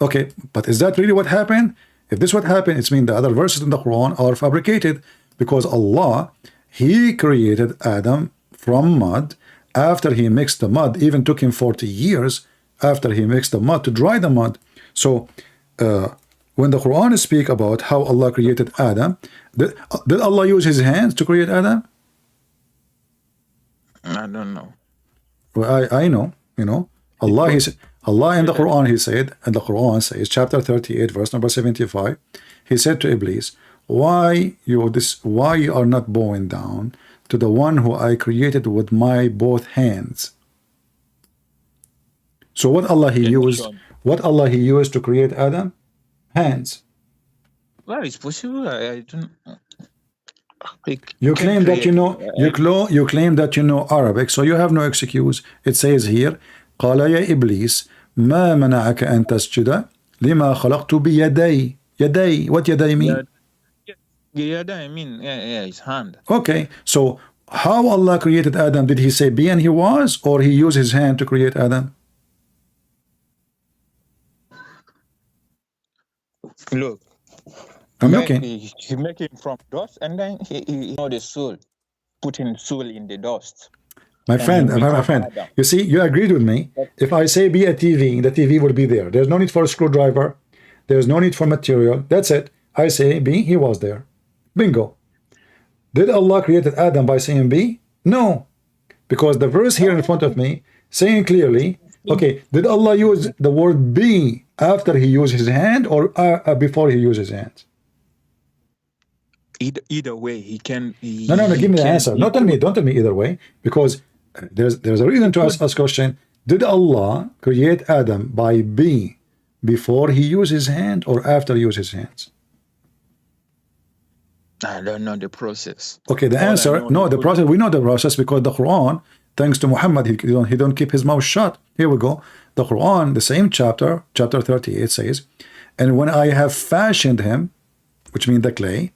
Okay, but is that really what happened? If this what happened, it means the other verses in the Quran are fabricated, because Allah, he created Adam from mud. After he mixed the mud, even took him 40 years after he mixed the mud to dry the mud. So when the Quran speak about how Allah created Adam, did Allah use his hands to create Adam? I don't know. Well, I know, Allah in the Quran, he said, and the Quran says, chapter 38, verse number 75, he said to Iblis, why you are not bowing down to the one who I created with my both hands? So what Allah he used to create Adam? Hands. Well, it's possible. I don't. You claim that you claim that you know Arabic, so you have no excuse. It says here, قال يا إبليس ما منعك أن تسجد لما خلقت بيدي. يدي. What يدي mean? Yada, I mean, yeah, his hand. Okay, so how Allah created Adam? Did he say be and he was, or he used his hand to create Adam? Look, he make him from dust, and then he the soul, putting soul in the dust. My friend, you see, you agreed with me. If I say be a TV, the TV will be there. There's no need for a screwdriver. There's no need for material. That's it. I say be, he was there. Bingo. Did Allah created Adam by saying be? No. Because the verse here in front of me saying clearly, okay, did Allah use the word be after he used his hand or before he used his hands? Either way, he can. No, give me the answer. Don't tell me either way, because there's a reason to ask question. Did Allah create Adam by be before he used his hand or after he used his hands? I don't know the process. Okay, the answer, no, the process, we know the process because the Quran, thanks to Muhammad, he don't keep his mouth shut. Here we go. The Quran, the same chapter 38 says, and when I have fashioned him, which means the clay,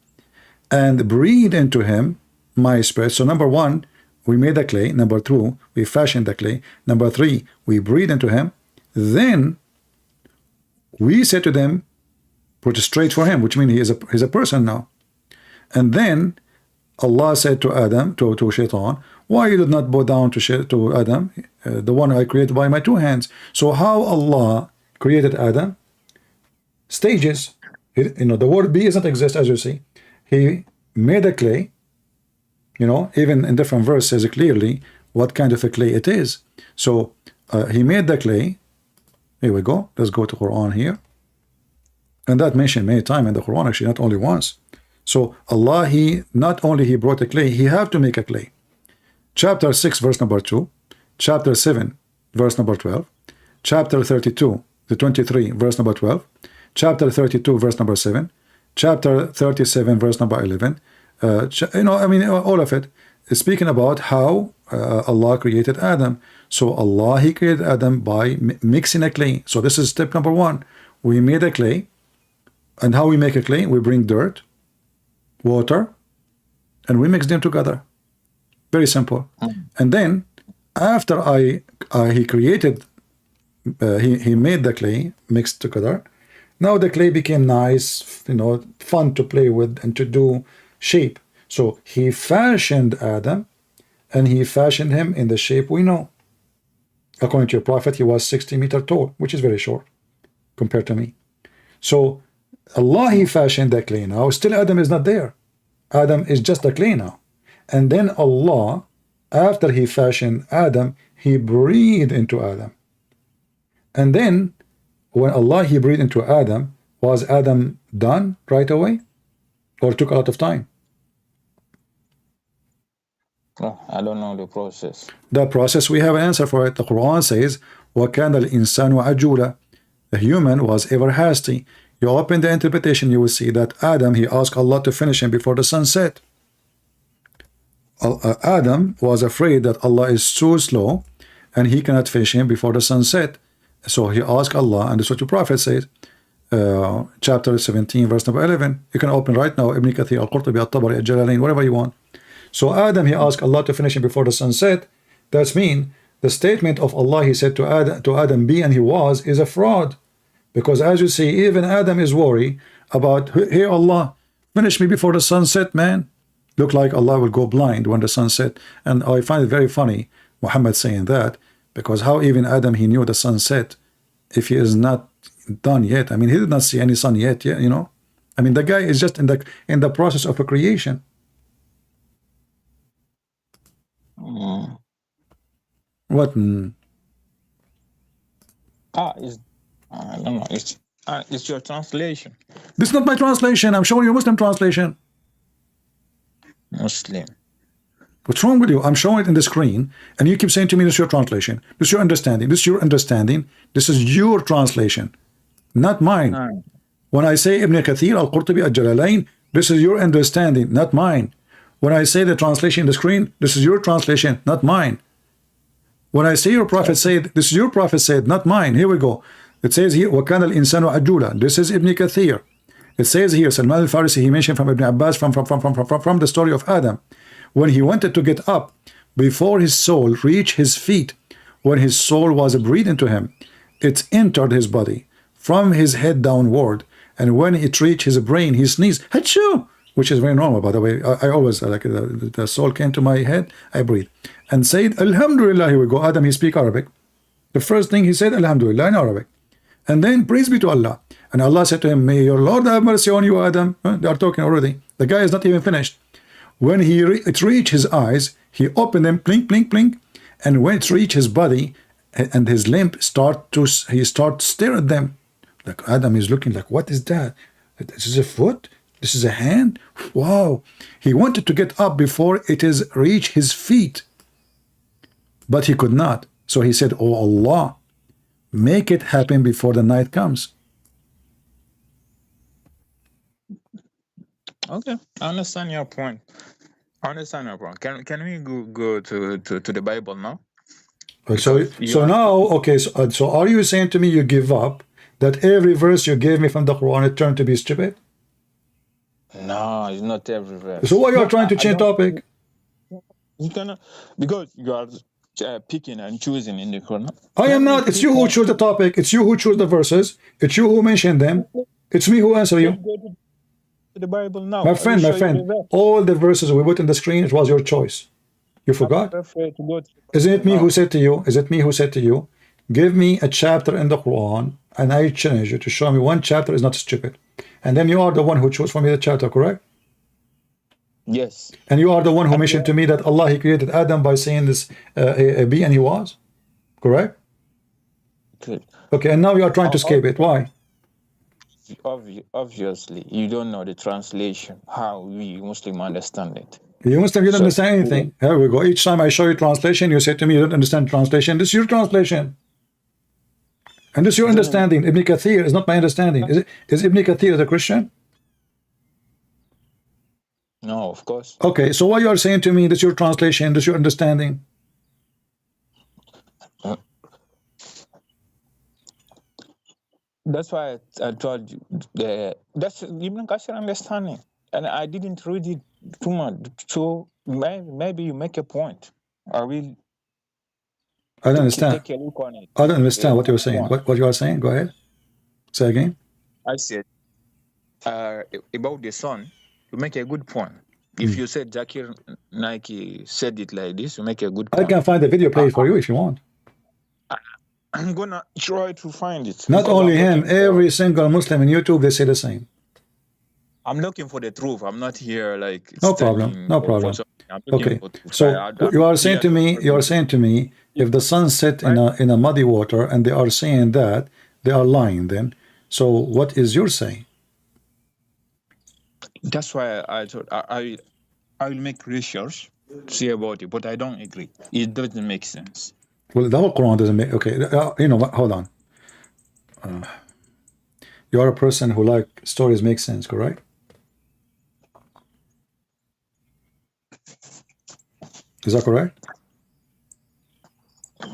and breathed into him my spirit. So number one, we made the clay. Number two, we fashioned the clay. Number three, we breathed into him. Then we said to them, prostrate for him, which means he's a person now. And then Allah said to Adam, to Shaitan, why you did not bow down to Adam, the one I created by my two hands? So how Allah created Adam? Stages. The word be doesn't exist, as you see. He made a clay. Even in different verses clearly what kind of a clay it is. So he made the clay. Here we go. Let's go to Quran here. And that mentioned many times in the Quran, actually, not only once. So Allah, he not only he brought a clay, he have to make a clay. Chapter 6, verse number 2. Chapter 7, verse number 12. Chapter 32, the 23, verse number 12. Chapter 32, verse number 7. Chapter 37, verse number 11. All of it is speaking about how Allah created Adam. So Allah, he created Adam by mixing a clay. So this is step number 1. We made a clay. And how we make a clay? We bring dirt, water, and we mix them together. Very simple. And then after he created, he made the clay mixed together. Now the clay became nice, fun to play with and to do shape. So he fashioned Adam, and he fashioned him in the shape we know. According to your prophet, he was 60 meters tall, which is very short compared to me. So Allah, he fashioned the clay now. Still Adam is not there. Adam is just a clay now. And then Allah, after he fashioned Adam, he breathed into Adam. And then when Allah, he breathed into Adam, was Adam done right away? Or took a lot of time? I don't know the process. The process, we have an answer for it. The Quran says, وَكَانَ الْإِنسَانُ عَجُولًا. The human was ever hasty. You open the interpretation, you will see that Adam, he asked Allah to finish him before the sun set. Adam was afraid that Allah is too slow and he cannot finish him before the sun set. So he asked Allah, and this is what your prophet says, chapter 17, verse number 11. You can open right now, Ibn Kathir, Al-Qurtubi, Al-Tabari, Al-Jalalain, whatever you want. So Adam, he asked Allah to finish him before the sun set. That's mean the statement of Allah, he said to Adam, be and he was, is a fraud. Because as you see, even Adam is worried about, hey Allah, finish me before the sun set, man. Look like Allah will go blind when the sun set. And I find it very funny, Muhammad saying that, because how even Adam, he knew the sun set if he is not done yet. He did not see any sun yet, the guy is just in the process of a creation. What? I don't know. It's your translation. This is not my translation. I'm showing you Muslim translation. Muslim. What's wrong with you? I'm showing it in the screen, and you keep saying to me, this is your translation. This is your understanding. This is your understanding. This is your translation, not mine. When I say Ibn Kathir, Al-Qurtubi, Al-Jalalain, this is your understanding, not mine. When I say the translation in the screen, this is your translation, not mine. When I say your prophet said, this is your prophet said, not mine. Here we go. It says here, وَكَانَ الْإِنسَانُ عَجُولًا. This is Ibn Kathir. It says here, Salman al-Farisi, he mentioned from Ibn Abbas, from the story of Adam. When he wanted to get up, before his soul reached his feet, when his soul was breathed into him, it entered his body, from his head downward, and when it reached his brain, he sneezed, Hachoo! Which is very normal, by the way. I always, like, the soul came to my head, I breathe. And said, Alhamdulillah, here we go. Adam, he speak Arabic. The first thing he said, Alhamdulillah, in Arabic. And then, praise be to Allah. And Allah said to him, may your Lord have mercy on you, Adam. They are talking already. The guy is not even finished. When it reached his eyes, he opened them, blink, blink, blink. And when it reached his body, and his limb he starts stare at them. Like Adam is looking like, what is that? This is a foot? This is a hand? Wow. He wanted to get up before it is reach his feet. But he could not. So he said, oh Allah, make it happen before the night comes. Okay, I understand your point. Can we go to the Bible now? So now, okay, so are you saying to me you give up that every verse you gave me from the Quran it turned to be stupid? No, it's not every verse. So why you are trying to change topic? You cannot, because you are picking and choosing in the Quran. I am not. It's you who choose the topic. It's you who choose the verses. It's you who mention them. It's me who answer you. the Bible now. My friend, all the verses we put in the screen, it was your choice. You forgot? Isn't it me who said to you, give me a chapter in the Quran and I challenge you to show me one chapter is not stupid. And then you are the one who chose for me the chapter, correct? Yes. And you are the one who mentioned to me that Allah, He created Adam by saying this a be, and he was, correct? Good. Okay, and now you are trying to escape it. Why? Obviously, you don't know the translation, how we Muslim understand it. You Muslim, you don't understand anything. Here we go. Each time I show you translation, you say to me, you don't understand translation. This is your translation. And this is your understanding. Ibn Kathir is not my understanding. Is Ibn Kathir a Christian? No, of course. Okay, so why you are saying to me this is your translation, this is your understanding? That's why I told you that's Ibn Kathir understanding, and I didn't read it too much. So maybe you make a point. I will. I don't understand. Take a look on it. I don't understand what you're saying. What you are saying? Go ahead. Say again. I said about the sun. You make a good point. If you said Zakir Nike said it like this, you make a good point. I can find the video play for you if you want. I'm gonna try to find it. Not only him, every single Muslim in YouTube, they say the same. I'm looking for the truth. I'm not here like no problem. No problem. Okay. So you are saying to me, if the sun set in a muddy water and they are saying that, they are lying then. So what is your saying? That's why I thought I will make research, see about it, but I don't agree. It doesn't make sense. Well, the whole Quran doesn't make. Okay, you know what? Hold on. You are a person who like stories make sense, correct? Is that correct?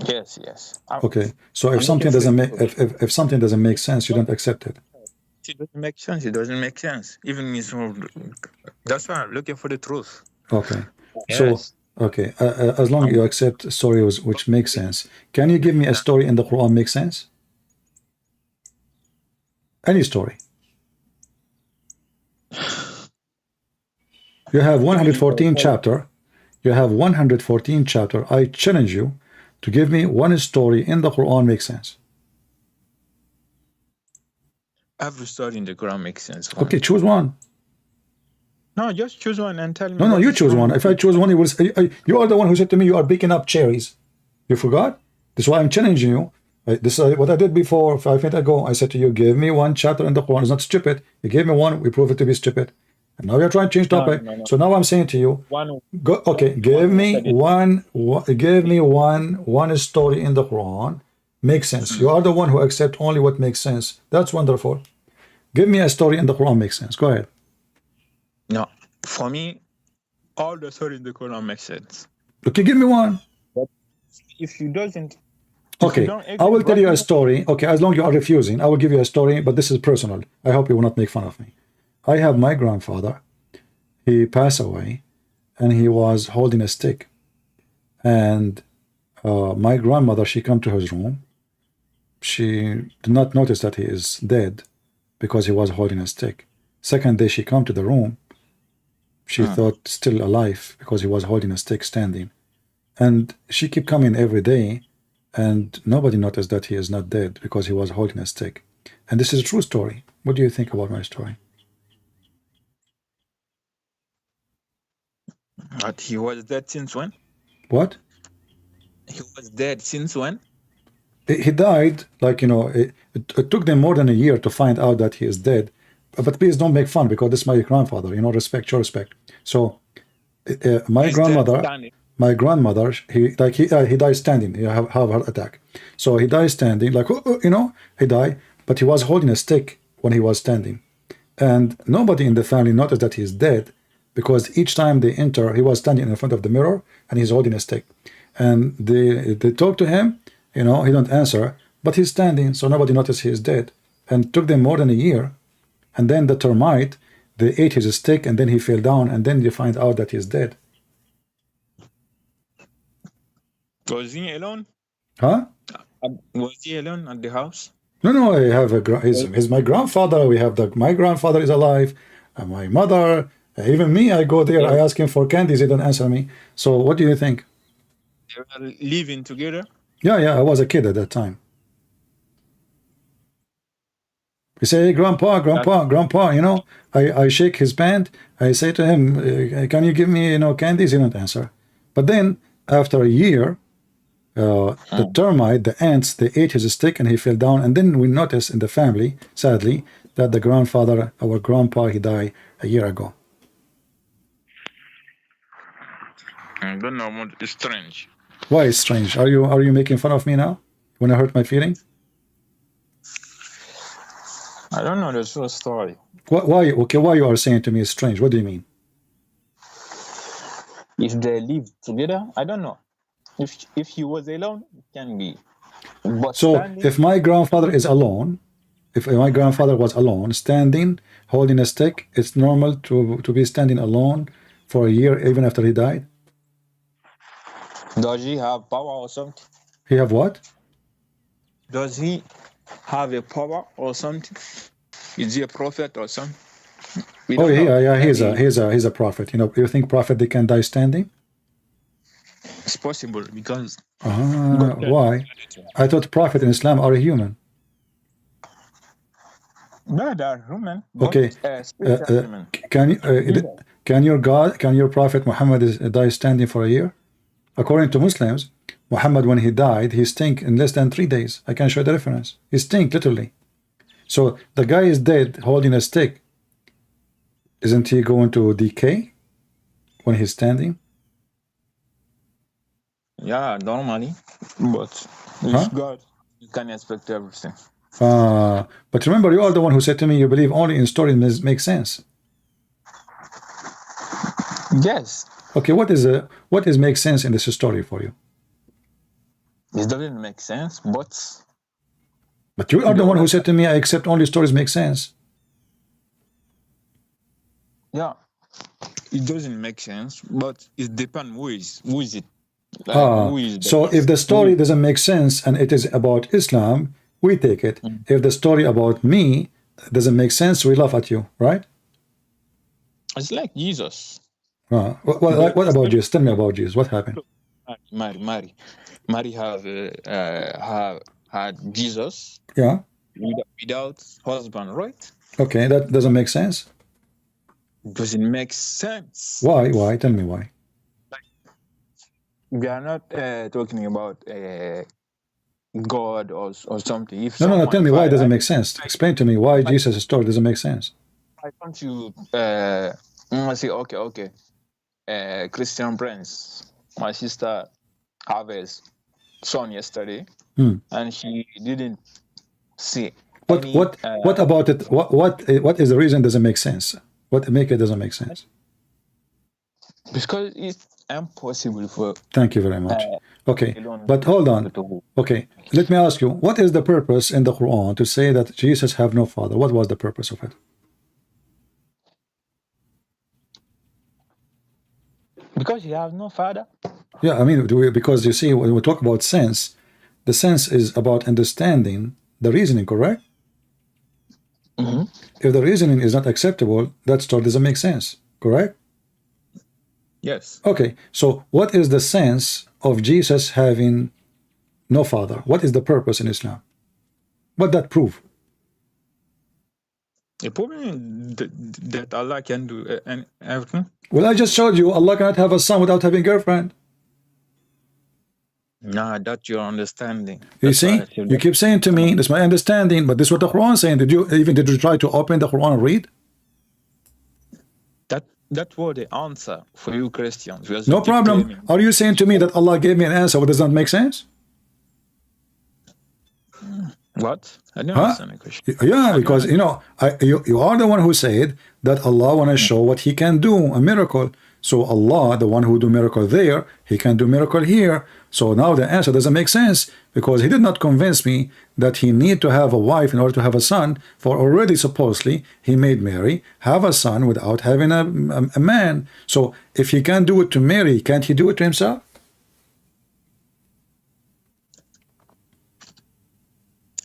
Yes, yes. Okay, so if something doesn't make if something doesn't make sense, you don't accept it. It doesn't make sense. It doesn't make sense. Even that's why I'm looking for the truth. Okay. Yes. So okay, as long as you accept stories which make sense, can you give me a story in the Quran make sense? Any story. You have 114 chapter. You have 114 chapter. I challenge you to give me one story in the Quran makes sense. Every story in the Quran makes sense. Okay, choose one. No, just choose one and tell me. No, you choose one. If I choose one, you are the one who said to me you are picking up cherries. You forgot? This is why I'm challenging you. This is what I did before 5 minutes ago. I said to you, give me one chapter in the Quran. It's not stupid. You gave me one. We prove it to be stupid. And now you're trying to change topic. No. So now I'm saying to you, give me one story in the Quran makes sense. You are the one who accepts only what makes sense. That's wonderful. Give me a story in the Quran makes sense. Go ahead. No, for me, all the story in the Quran makes sense. Okay, give me one. But if you doesn't, okay, I will tell you a story. Okay, as long as you are refusing, I will give you a story, but this is personal. I hope you will not make fun of me. I have my grandfather. He passed away, and he was holding a stick. And my grandmother, she come to his room. She did not notice that he is dead because he was holding a stick. Second day she come to the room. She thought still alive because he was holding a stick standing. And she kept coming every day, and nobody noticed that he is not dead because he was holding a stick. And this is a true story. What do you think about my story? But he was dead since when? What? He was dead since when? He died, like, you know, it took them more than a year to find out that he is dead. But please don't make fun, because this is my grandfather, you know, respect your respect. So my grandmother, he died standing. He have a heart attack. So he died standing, like, you know, he died, but he was holding a stick when he was standing. And nobody in the family noticed that he is dead, because each time they enter, he was standing in front of the mirror and he's holding a stick. And they talk to him, you know, he don't answer, but he's standing, so nobody noticed he is dead. And it took them more than a year. And then the termite, they ate his stick, and then he fell down, and then they find out that he's dead. Was he alone? Huh? Was he alone at the house? No, I have he's my grandfather. We have my grandfather is alive. my mother, even me, I go there, I ask him for candies, he don't answer me. So what do you think? They were living together? Yeah, I was a kid at that time. He say, hey, grandpa, you know, I shake his hand. I say to him, can you give me, you know, candies? He don't answer. But then after a year, the termite, the ants, they ate his stick and he fell down. And then we noticed in the family, sadly, that the grandfather, our grandpa, he died a year ago. I don't know what is strange. Why is strange? Are you making fun of me now? When I hurt my feeling? I don't know the true story. Why? Okay, why you are saying to me it's strange? What do you mean? If they live together, I don't know. If he was alone, it can be. But so standing, if my grandfather is alone, if my grandfather was alone, standing, holding a stick, it's normal to be standing alone for a year, even after he died? does he have power or something? He have what? Does he have a power or something? Is he a prophet or something? Oh yeah, he's a prophet. You know, you think prophet they can die standing? It's possible because Why? I thought prophet in Islam are human. no, they are human. Okay, Human. can your prophet Muhammad die standing for a year? According to Muslims, Muhammad, when he died, he stink in less than 3 days. I can show the reference. He stink literally. So the guy is dead holding a stick. Isn't he going to decay when he's standing? Yeah, normally. But with God, you can expect everything. But remember, you are the one who said to me you believe only in stories make sense. Yes. Okay, what is make sense in this story for you? It doesn't make sense, but you are the one who said to me I accept only stories make sense. Yeah, it doesn't make sense, but it depends who is it. So if the story doesn't make sense and it is about Islam, we take it. If the story about me doesn't make sense, we laugh at you, right? It's like Jesus. What about Jesus? Tell me about Jesus. What happened? Mary had Jesus. Yeah. Without husband, right? Okay, that doesn't make sense. Doesn't make sense. Why? Tell me why. We are not talking about God or something. If no. Tell me why it doesn't make sense. Explain to me why Jesus' story doesn't make sense. Why don't you say okay? Christian Prince, my sister have a son yesterday, and she didn't see. What about it? What is the reason it doesn't make sense? What make it doesn't make sense? Because it's impossible for. Thank you very much. Okay, but hold on. Okay, let me ask you, what is the purpose in the Quran to say that Jesus have no father? What was the purpose of it? Because he has no father. Yeah, I mean, because you see, when we talk about sense, the sense is about understanding the reasoning, correct? If the reasoning is not acceptable, that story doesn't make sense, correct? Yes. Okay, so what is the sense of Jesus having no father? What is the purpose in Islam? What that prove? The problem that Allah can do everything. Well, I just showed you Allah cannot have a son without having a girlfriend. Nah, that's your understanding. You see, you keep saying to me, "That's my understanding," but this is what the Quran is saying. Did you try to open the Quran and read? That was the answer for you Christians. No problem. Are you saying to me that Allah gave me an answer what does not make sense? What? I don't understand the question. Yeah, because you know, you are the one who said that Allah want to show what He can do, a miracle. So Allah, the one who do miracle there, He can do miracle here. So now the answer doesn't make sense because He did not convince me that He need to have a wife in order to have a son. For already supposedly He made Mary have a son without having a man. So if He can do it to Mary, can't He do it to Himself?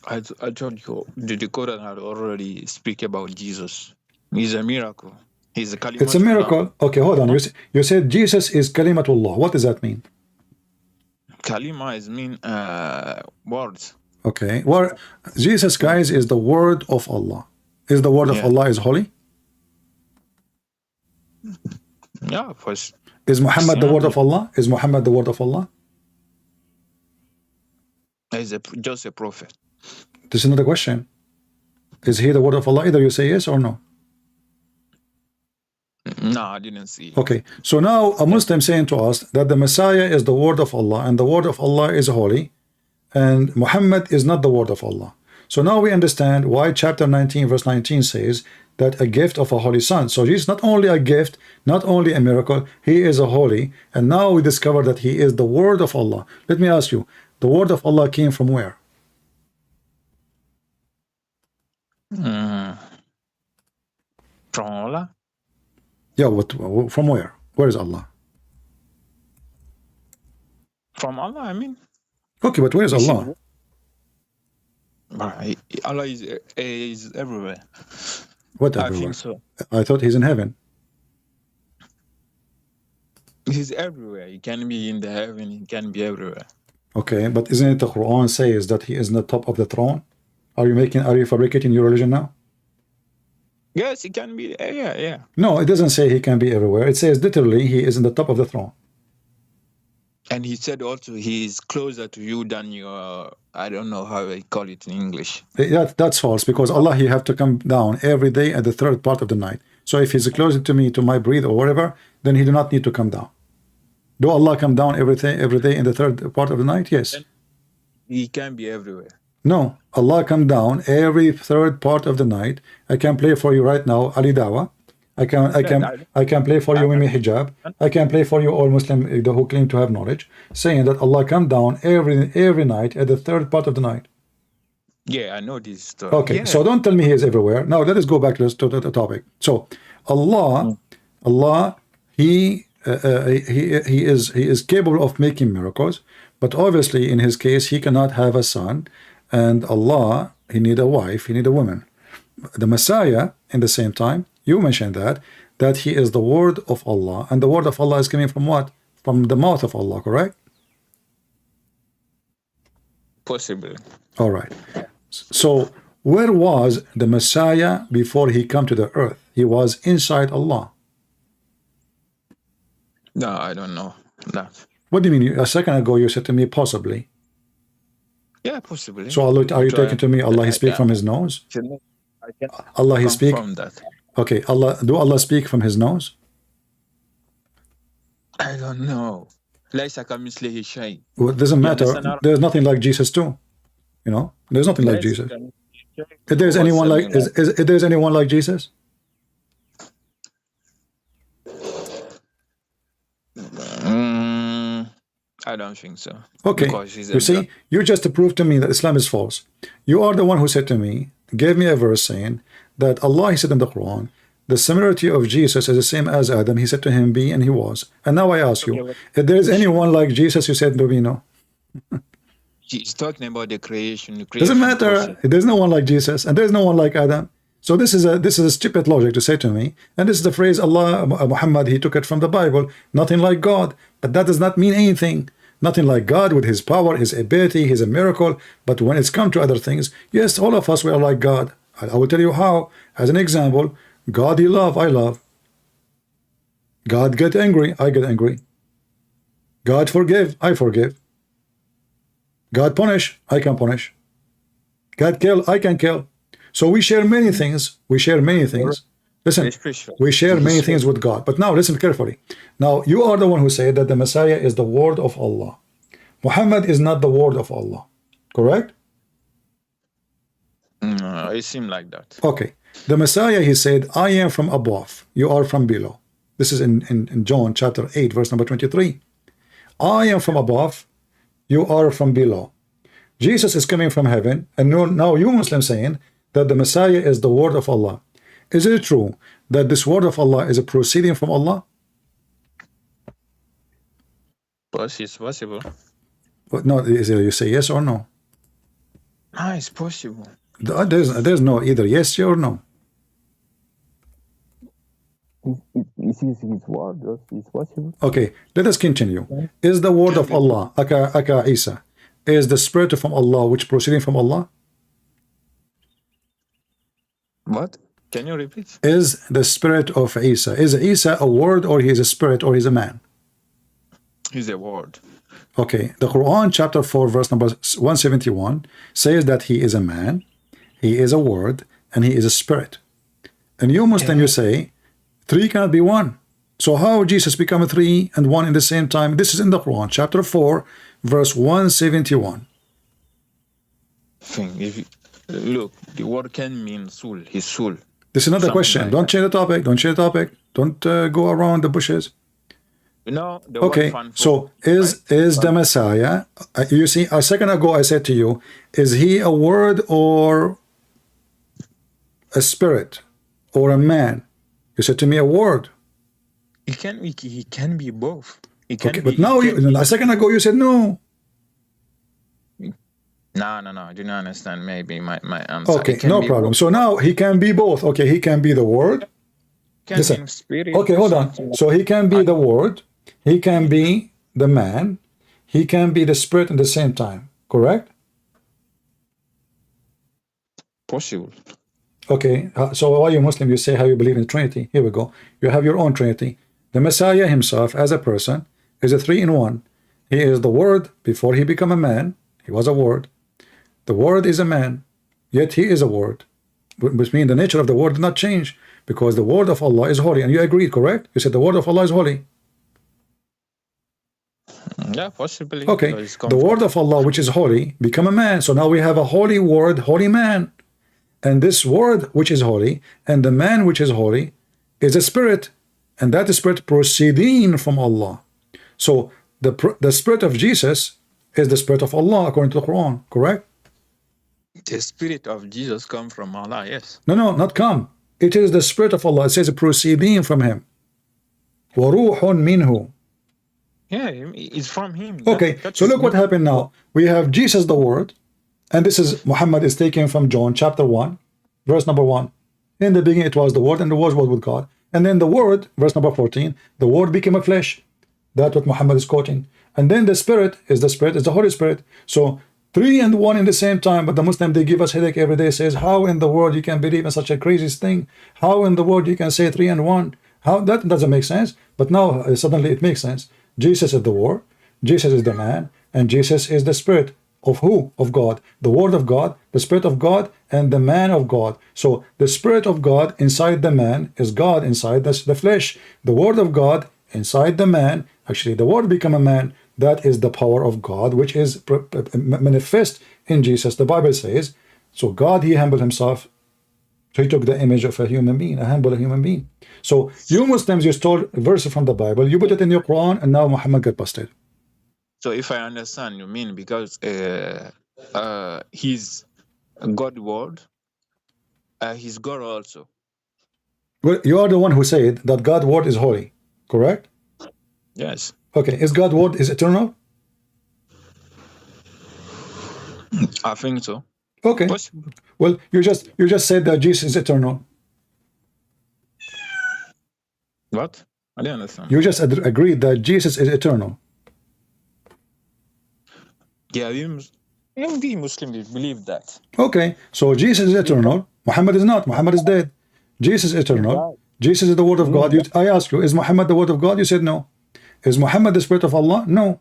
I told you the Quran had already speak about Jesus. He's a miracle. He's a kalimatullah. It's a miracle. Okay, hold on. You said Jesus is kalimatullah. What does that mean? Kalima is mean words. Okay. Well, Jesus, guys, is the word of Allah. Is the word of Allah is holy? Yeah, of course. Is Muhammad the word of Allah? Is Muhammad the word of Allah? He's just a prophet. This is not a question. Is he the word of Allah? Either you say yes or no. No, I didn't see it. Okay. So now a Muslim saying to us that the Messiah is the word of Allah and the word of Allah is holy and Muhammad is not the word of Allah. So now we understand why chapter 19 verse 19 says that a gift of a holy son. So he's not only a gift, not only a miracle, he is a holy, and now we discover that he is the word of Allah. Let me ask you, the word of Allah came from where? From Allah? Yeah, from where? Where is Allah? From Allah, I mean. Okay, but where is Allah? Allah is everywhere. What I everywhere? think so. I thought he's in heaven. He's everywhere. He can be in the heaven. He can be everywhere. Okay, but isn't it the Quran says that he is on the top of the throne? Are you fabricating your religion now? Yes, he can be. Yeah. No, it doesn't say he can be everywhere. It says literally he is in the top of the throne. And he said also he is closer to you than your, I don't know how I call it in English. That's false, because Allah, he have to come down every day at the third part of the night. So if he's closer to me, to my breath or whatever, then he do not need to come down. Do Allah come down every day in the third part of the night? Yes. He can be everywhere. No, Allah come down every third part of the night. I can play for you right now, Ali Dawa. I can play for you Mimi Hijab. I can play for you all Muslim who claim to have knowledge, saying that Allah come down every night at the third part of the night. Yeah, I know this story. Okay, yeah. so don't tell me he is everywhere. Now let us go back to the topic. So Allah, he is capable of making miracles, but obviously in his case he cannot have a son, and Allah, he need a wife, he need a woman. The Messiah, in the same time, you mentioned that he is the word of Allah, and the word of Allah is coming from what? From the mouth of Allah, correct? Possibly. All right. So where was the Messiah before he come to the earth? He was inside Allah. No, I don't know that. What do you mean? A second ago you said to me possibly. Yeah, possibly. So Allah, are you talking to me? Allah, he speak from his nose? I can Allah, he speak from that. Okay, do Allah speak from his nose? I don't know. ليس كمثله شيء. Well, it doesn't matter. There's nothing like Jesus too. You know, there's nothing like Jesus. If there's anyone like if there's anyone like Jesus? I don't think so. Okay, you see, you just proved to me that Islam is false. You are the one who said to me, gave me a verse saying that Allah, he said in the Quran, the similarity of Jesus is the same as Adam. He said to him, be, and he was. And now I ask you, if there is anyone like Jesus, you said to me, no. He's talking about the creation. Doesn't matter. There's no one like Jesus, and there's no one like Adam. So this is a stupid logic to say to me. And this is the phrase Allah, Muhammad, he took it from the Bible. Nothing like God, but that does not mean anything. Nothing like God with his power, his ability, he's a miracle. But when it's come to other things, yes, all of us we are like God. I will tell you how. As an example, God he love, I love. God get angry, I get angry. God forgive, I forgive. God punish, I can punish. God kill, I can kill. So we share many things. We share many things. Listen, we share many things with God. But now listen carefully. Now you are the one who said that the Messiah is the word of Allah. Muhammad is not the word of Allah. Correct? No, it seemed like that. Okay. The Messiah, he said, I am from above. You are from below. This is in John chapter 8, verse number 23. I am from above. You are from below. Jesus is coming from heaven. And now you Muslims saying that the Messiah is the word of Allah. Is it true that this word of Allah is a proceeding from Allah? It's possible. But no, you say yes or no? Ah, it's possible. There's no either yes or no. Is his word? Is possible? Okay, let us continue. Is the word of Allah, aka Isa, is the spirit from Allah which proceeding from Allah? What? Can you repeat? Is the spirit of Isa, is Isa a word, or he is a spirit, or he's a man? He's a word. Okay, the Quran chapter 4 verse number 171 says that he is a man, he is a word, and he is a spirit. And you Muslim, you say three cannot be one. So how Jesus become a three and one in the same time? This is in the Quran chapter 4 verse 171. If you, look, the word can mean soul, his soul. This is not the question. Like Don't change the topic. Don't change the topic. Don't go around the bushes. No, the Okay, so is the Messiah, you see, a second ago I said to you, is he a word or a spirit or a man? You said to me a word. He can be both. He can Okay, be, but now a second ago you said no. No, I do not understand maybe my answer. Okay, no problem. Both. So now he can be both. Okay, he can be the word. Can be spirit. Okay, hold on. So he can be the word, he can be the man, he can be the spirit at the same time, correct? Possible. Okay, so why you Muslim, you say how you believe in Trinity. Here we go. You have your own Trinity. The Messiah himself as a person is a three in one. He is the word before he became a man. He was a word. The word is a man, yet he is a word. Which means the nature of the word did not change, because the word of Allah is holy. And you agreed, correct? You said the word of Allah is holy. Yeah, possibly. Okay, the word of Allah, which is holy, become a man. So now we have a holy word, holy man. And this word, which is holy, and the man, which is holy, is a spirit. And that spirit proceeding from Allah. So the spirit of Jesus is the spirit of Allah, according to the Quran, correct? The spirit of Jesus come from Allah, yes. No, not come. It is the spirit of Allah. It says proceeding from him. وَرُوحٌ مِّنْهُ. Yeah, it's from him. Okay, so look what happened now. We have Jesus the word, and this is Muhammad is taken from John chapter 1, verse number 1. In the beginning it was the word, and the word was with God. And then the word, verse number 14, the word became a flesh. That's what Muhammad is quoting. And then the spirit, is the Holy Spirit. So three and one in the same time. But the Muslim, they give us headache every day, says, how in the world you can believe in such a crazy thing? How in the world you can say three and one? How that doesn't make sense. But now suddenly it makes sense. Jesus is the word, Jesus is the man, and Jesus is the spirit of who? Of God. The word of God, the spirit of God, and the man of God. So the spirit of God inside the man is God inside the flesh. The word of God inside the man, actually the word become a man. That is the power of God, which is manifest in Jesus. The Bible says, so God, he humbled himself. So he took the image of a human being, a humble human being. So you Muslims, you stole verses from the Bible, you put it in your Quran, and now Muhammad got busted. So if I understand, you mean because he's God word, he's God also. Well, you are the one who said that God's word is holy, correct? Yes. Okay, is God's word is eternal? I think so. Okay. Possible. Well, you just said that Jesus is eternal. What? I didn't understand. You just agreed that Jesus is eternal. Yeah, we Muslims believe that. Okay, so Jesus is eternal. Muhammad is not. Muhammad is dead. Jesus is eternal. Jesus is the word of God. I ask you, is Muhammad the word of God? You said no. Is Muhammad the spirit of Allah? No.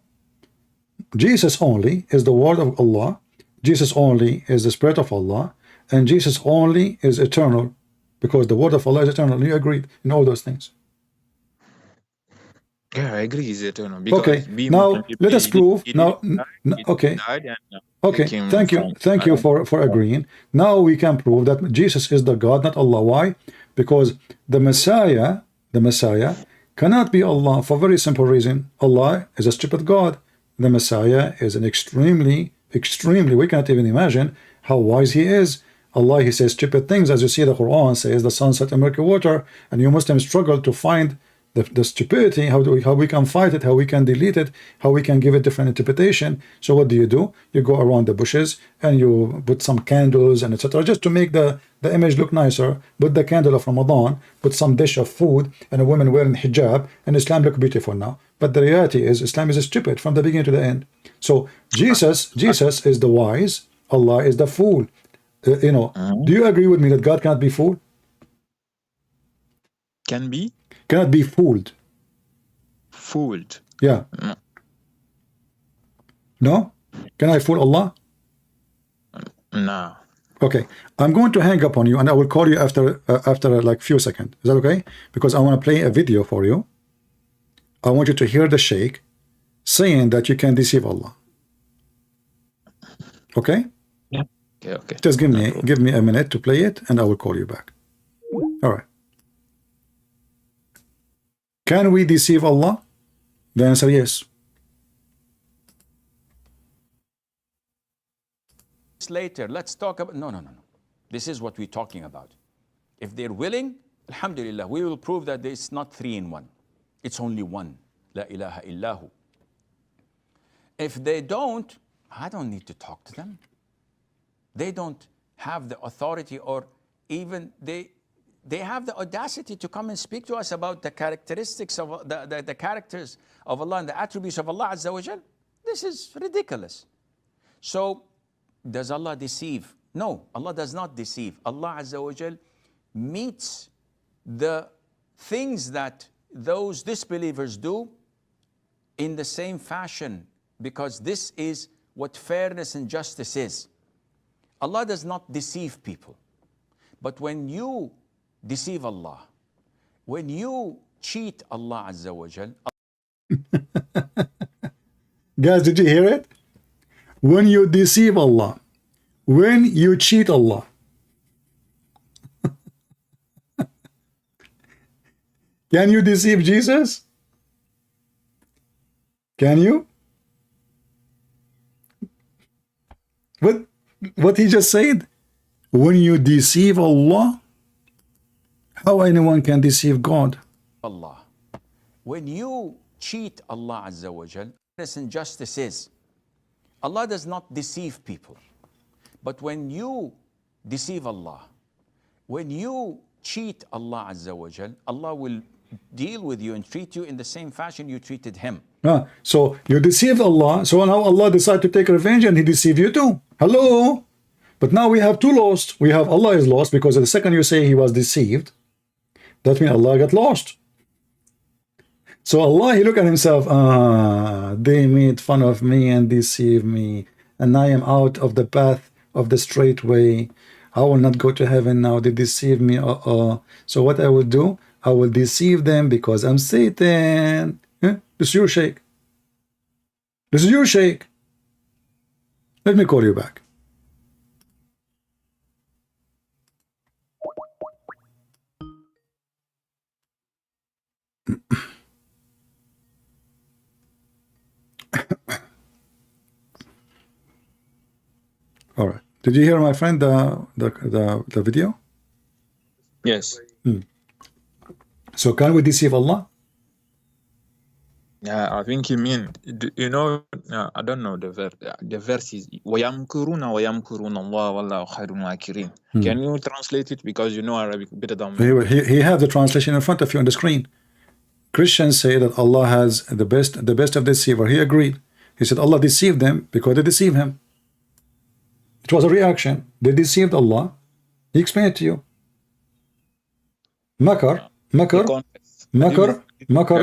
Jesus only is the word of Allah. Jesus only is the spirit of Allah. And Jesus only is eternal, because the word of Allah is eternal. You agreed in all those things. Yeah, I agree he's eternal. Okay, now let us prove. Okay. Okay, thank you for agreeing. Now we can prove that Jesus is the God, not Allah. Why? Because the Messiah cannot be Allah for a very simple reason. Allah is a stupid God. The Messiah is an extremely, we cannot even imagine how wise he is. Allah, he says stupid things, as you see the Quran says the sun set and murky water, and you Muslims struggle to find the stupidity, how we can fight it, how we can delete it, how we can give it different interpretation. So what do? You go around the bushes and you put some candles and etc. just to make the image look nicer. Put the candle of Ramadan, put some dish of food, and a woman wearing hijab, and Islam look beautiful now. But the reality is Islam is stupid from the beginning to the end. So Jesus is the wise, Allah is the fool. Do you agree with me that God cannot be fooled? Cannot be fooled. Fooled? Yeah. No? Can I fool Allah? No. Okay. I'm going to hang up on you and I will call you after like few seconds. Is that okay? Because I want to play a video for you. I want you to hear the sheikh saying that you can deceive Allah. Okay? Yeah. Okay. Just give me a minute to play it and I will call you back. All right. Can we deceive Allah? The answer yes. Later, let's talk about no. This is what we're talking about. If they're willing, alhamdulillah, we will prove that it's not 3 in 1. It's only one. La ilaha illahu. If they don't, I don't need to talk to them. They don't have the authority, or even they have the audacity to come and speak to us about the characteristics of the characters of Allah and the attributes of Allah Azza wa Jal. This is ridiculous. So, does Allah deceive? No, Allah does not deceive. Allah Azza wa Jal meets the things that those disbelievers do in the same fashion, because this is what fairness and justice is. Allah does not deceive people. But when you deceive Allah, when you cheat Allah Azza wa Jal. Guys, did you hear it? When you deceive Allah, when you cheat Allah. Can you deceive Jesus? Can you? What he just said? When you deceive Allah, how anyone can deceive God? Allah. When you cheat Allah Azza wa Jal, fairness and justice is, Allah does not deceive people. But when you deceive Allah, when you cheat Allah Azza wa Jal, Allah will deal with you and treat you in the same fashion you treated Him. So you deceived Allah, so now Allah decided to take revenge and He deceived you too. Hello? But now we have two lost. We have Allah is lost because the second you say He was deceived, that means Allah got lost. So Allah, He look at Himself, they made fun of me and deceive me, and I am out of the path of the straight way. I will not go to heaven now. They deceive me. So what I will do, I will deceive them because I'm Satan. This is your sheikh. This is your sheikh. Let me call you back. All right. Did you hear, my friend, the video? Yes. So can we deceive Allah? Yeah, I think you mean, I don't know the verse. The verse is وَيَمْكُرُونَ وَيَمْكُرُونَ اللَّهُ وَاللَّهُ خَيْرُ الْمَاكِرِينَ. Can you translate it, because you know Arabic better than me? He has the translation in front of you on the screen. Christians say that Allah has the best of deceiver. He agreed. He said Allah deceived them because they deceived Him. It was a reaction. They deceived Allah. He explained it to you. Makar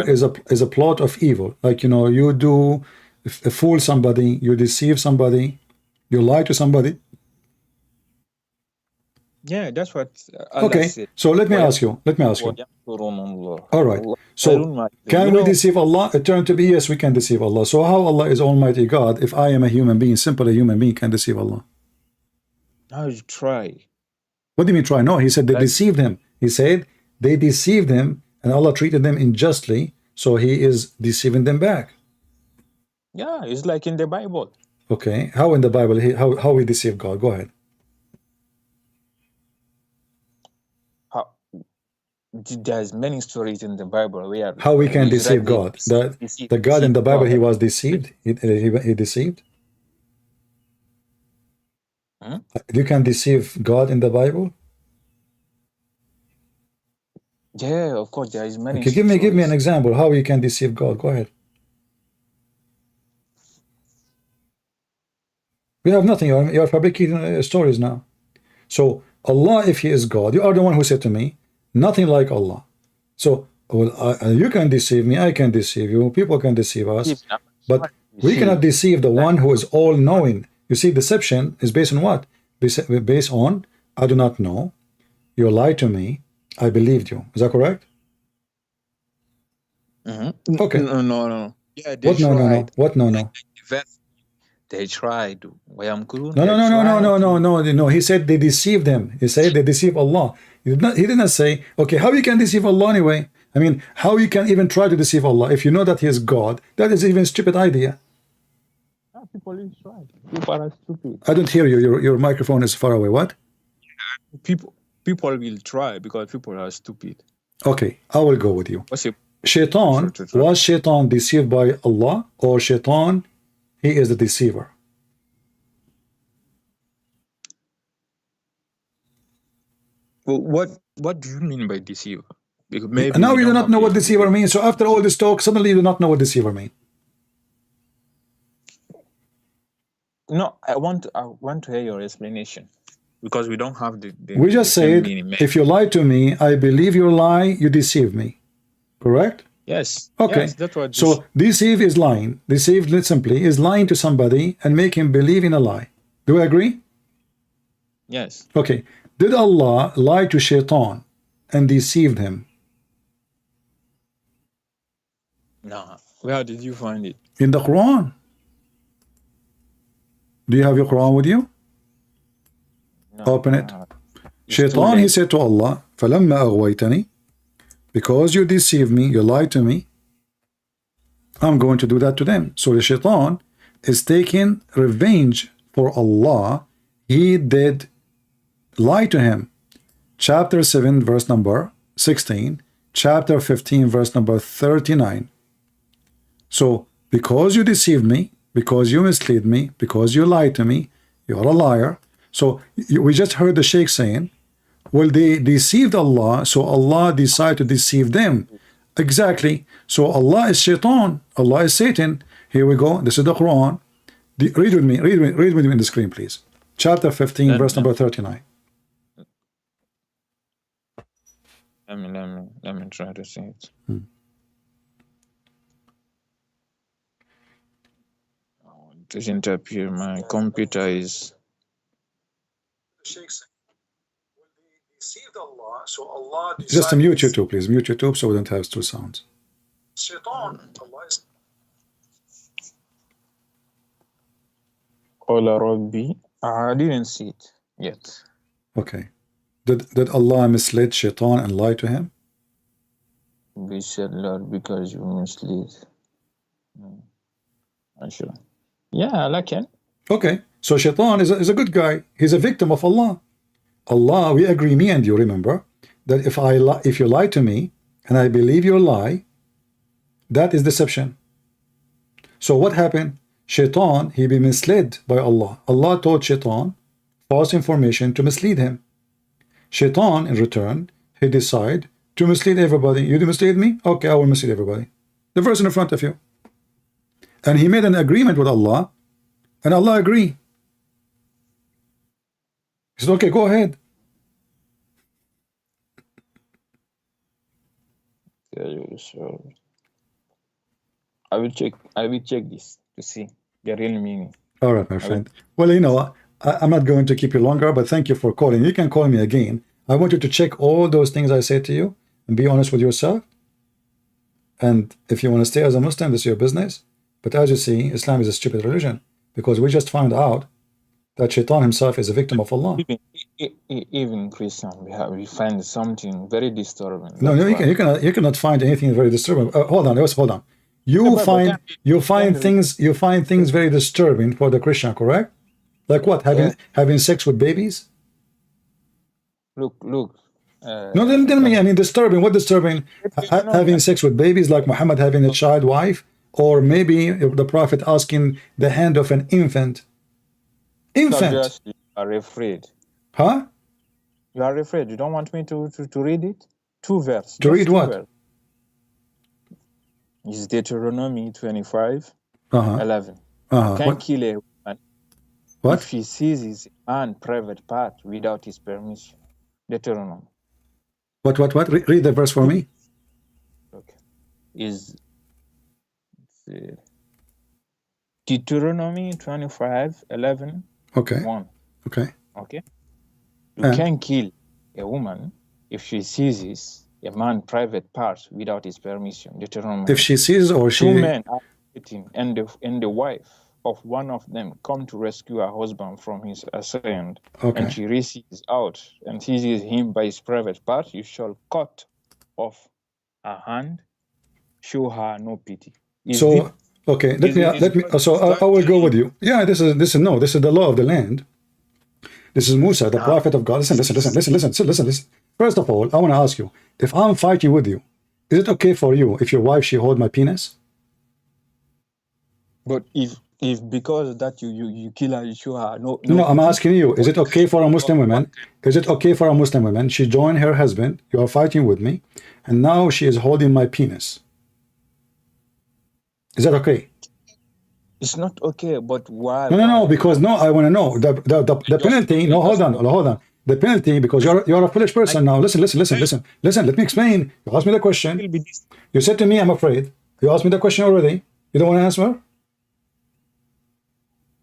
is a plot of evil. Like, you do fool somebody, you deceive somebody, you lie to somebody. Yeah, that's what Allah okay said. So let me ask you. All right, so can we deceive Allah? It turned to be yes, we can deceive Allah. So how Allah is Almighty God if I am a human being, simple a human being, can deceive Allah? Now you try. What do you mean try? No, He said they deceived Him. He said they deceived Him and Allah treated them unjustly, so He is deceiving them back. Yeah, it's like in the Bible. Okay, how in the Bible, how we deceive God? Go ahead. there's many stories in the Bible where How we can deceive God? The God in the Bible, he was deceived. He deceived. You can deceive God in the Bible. Yeah, of course, there is many. Okay, give me an example how you can deceive God. Go ahead. We have nothing. You are fabricating stories now. So Allah, if He is God, you are the one who said to me, nothing like Allah. So well, you can deceive me, I can deceive you, people can deceive us, but we cannot deceive the one who is all-knowing. You see, deception is based on what? Based on, I do not know, you lied to me, I believed you. Is that correct? Okay. No. Yeah, they what tried. No. What no? They tried. No. He said they deceived him. He said they deceive Allah. He did not say, okay, how you can deceive Allah anyway? I mean, how you can even try to deceive Allah if you know that He is God? That is even a stupid idea. People try. People are stupid. I don't hear you. Your microphone is far away. What? People will try because people are stupid. Okay, I will go with you. Shaitan, was Shaitan deceived by Allah, or Shaitan, he is the deceiver? Well, what do you mean by deceiver? Because maybe now you do not know what deceiver means. So after all this talk, suddenly you do not know what deceiver means. No, I want to hear your explanation because we don't have the we just said, if you lie to me, I believe your lie, you deceive me. Correct? Yes. Okay. Yes, that's what. So deceive is lying. Deceive simply is lying to somebody and make him believe in a lie. Do I agree? Yes. Okay. Did Allah lie to Shaitan and deceived him? No. Where did you find it? In the Quran. Do you have your Quran with you? No, Open it. Shaitan, he said to Allah, فَلَمَّا أَغْوَيْتَنِي, because you deceived me, you lied to me, I'm going to do that to them. So the Shaitan is taking revenge for Allah. He did lie to him. Chapter 7, verse number 16. Chapter 15, verse number 39. So, because you deceived me, because you misled me, because you lied to me, you're a liar. So, we just heard the Sheikh saying, well, they deceived Allah, so Allah decided to deceive them. Exactly. So Allah is Shaitan, Allah is Satan. Here we go. This is the Quran. Read with me. Read with me in the screen, please. Chapter 15, verse number 39. Let me try to see it. It doesn't appear. My computer is. Deceived Allah, so Allah just mute YouTube, please. Mute YouTube so we don't have two sounds. Shaitan, Allah is... Rabbi. I didn't see it yet. Okay. Did Allah mislead Shaitan and lie to him? We said, Lord, because you mislead. Sure. Yeah, I can. Okay. So Shaitan is a good guy. He's a victim of Allah. Allah, we agree, me and you, remember, that if you lie to me and I believe your lie, that is deception. So what happened? Shaitan, he be misled by Allah. Allah taught Shaitan false information to mislead him. Shaitan, in return, he decide to mislead everybody. You mislead me? Okay, I will mislead everybody. The verse in front of you. And he made an agreement with Allah, and Allah agreed. He said, okay, go ahead. So I will check this to see the real meaning. All right, my friend. Well, you know, I'm not going to keep you longer, but thank you for calling. You can call me again. I want you to check all those things I said to you and be honest with yourself. And if you want to stay as a Muslim, this is your business. But as you see, Islam is a stupid religion because we just found out that Shaitan himself is a victim of Allah. Even Christian, we find something very disturbing. No, you cannot find anything very disturbing. Hold on. You find things very disturbing for the Christian, correct? Like what? Having sex with babies? Look. No, then tell me, I mean, disturbing. What disturbing? Having sex with babies like Muhammad having a child wife, or maybe the Prophet asking the hand of an infant. Infant. You are afraid. Huh? You are afraid. You don't want me to read it? 2 verses. To read what? It's Deuteronomy 25, 11. Uh-huh. You can't kill a woman What? if she seizes a man's private part without his permission. Deuteronomy. What? Read the verse for me. Okay. Is Deuteronomy 25, 11, Okay. 1. Okay. Okay. You can kill a woman if she seizes a man's private parts without his permission. Deuteronomy. If she sees or she... 2 men are fighting, and the wife of one of them come to rescue her husband from his assailant, and she reaches out and seizes him by his private part, you shall cut off her hand, show her no pity. Okay, let me. So I will go with you. Yeah, this is the law of the land. This is Musa, the prophet of God. Listen. First of all, I want to ask you, if I'm fighting with you, is it okay for you if your wife she hold my penis? But if because that you kill her, you show her no. No, I'm asking you, is it okay for a Muslim woman? Is it okay for a Muslim woman? She joined her husband. You are fighting with me, and now she is holding my penis. Is that okay? It's not okay, but why? No, because I want to know the penalty. No, hold on. The penalty, because you're a foolish person now. Listen. Let me explain. You asked me the question. You said to me, I'm afraid. You asked me the question already. You don't want to answer?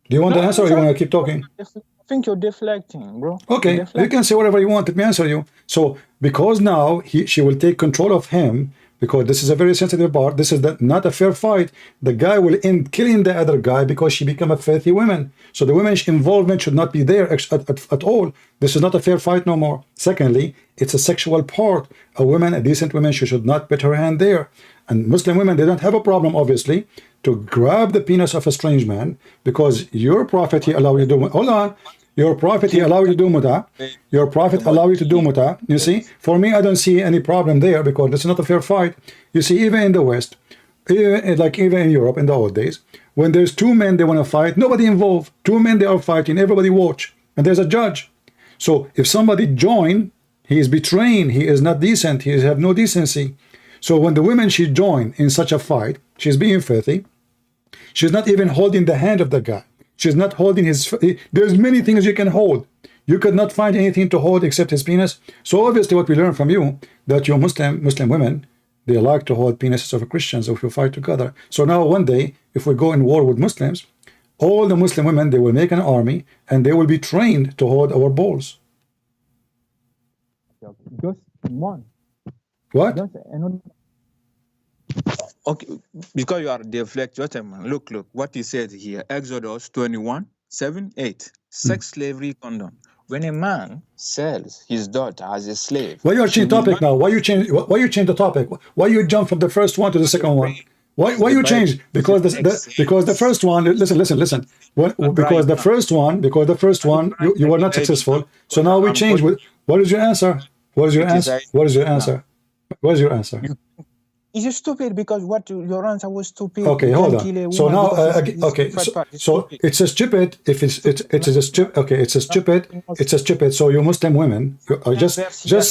Do you want to answer, or you want to keep talking? I think you're deflecting, bro. Okay, you can say whatever you want. Let me answer you. So, because now she will take control of him, because this is a very sensitive part. This is not a fair fight. The guy will end killing the other guy because she become a filthy woman. So the women's involvement should not be there at all. This is not a fair fight no more. Secondly, it's a sexual part. A decent woman, she should not put her hand there. And Muslim women, they don't have a problem, obviously, to grab the penis of a strange man, because your prophet, he allowed you to do... Hold on. Your prophet, he allowed you to do muta. Your prophet allowed you to do muta. You see, for me, I don't see any problem there, because it's not a fair fight. You see, even in the West, even in Europe in the old days, when there's 2 men, they want to fight, nobody involved. 2 men, they are fighting, everybody watch, and there's a judge. So if somebody join, he is betraying, he is not decent, he have no decency. So when the women, she join in such a fight, she's being filthy. She's not even holding the hand of the guy. She's not holding his... There's many things you can hold. You could not find anything to hold except his penis. So obviously what we learn from you, that your Muslim women, they like to hold penises of Christians if we fight together. So now one day, if we go in war with Muslims, all the Muslim women, they will make an army, and they will be trained to hold our balls. Just one. What? Just another. Okay, because you are deflecting. Look, what he said here. Exodus 21, 7, 8. Sex slavery condom. When a man sells his daughter as a slave... Why you change topic now? Why you change the topic? Why you jump from the first one to the second one? Why you change? Because the first one... Listen. Because the first one, you were not successful. So now we change. What is your answer? What is your answer? It's stupid, because your answer was stupid. Okay, hold on. So now, so it's a stupid. If it's a stupid. Okay, it's a stupid. So you Muslim women, just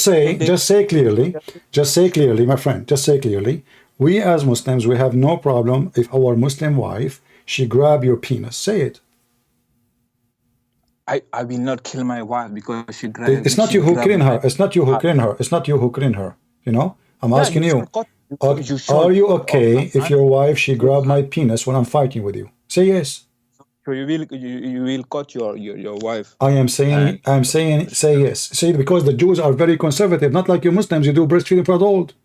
say clearly, my friend. Just say clearly. We as Muslims, we have no problem if our Muslim wife, she grab your penis. Say it. I will not kill my wife because she grabbed. It's not you who killing her. It's not you who killing her. You know. I'm asking you. Are you okay if your wife, she grabbed my penis when I'm fighting with you? Say yes. So you will cut your wife. I am saying say yes. See, because the Jews are very conservative, not like you Muslims. You do breastfeeding for adult.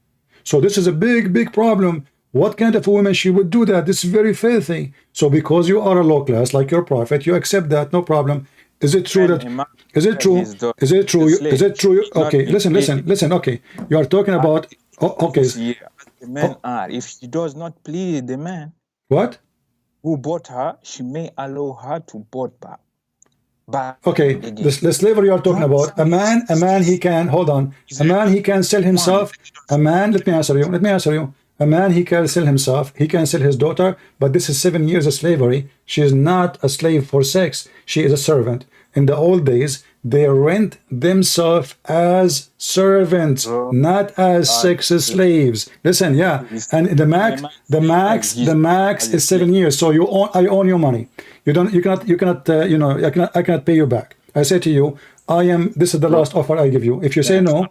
So this is a big problem. What kind of a woman she would do that? This is very filthy. So because you are a low class like your prophet, you accept that, no problem. Is it true that? Is it true? Is it true? Is it true? Okay, listen. Okay, you are talking about. Okay. The men are. If she does not please the man, what? Who bought her, she may allow her to board back. But Okay, the slavery you are talking about, a man he can, hold on, a man he can sell himself, a man, let me answer you, a man he can sell himself, he can sell his daughter, but this is 7 years of slavery. She is not a slave for sex, she is a servant. In the old days, they rent themselves as servants, not as sex slaves. Listen, yeah, and the max is 7 years. So I own your money. You cannot, I cannot pay you back. I say to you, this is the last offer I give you. If you say no,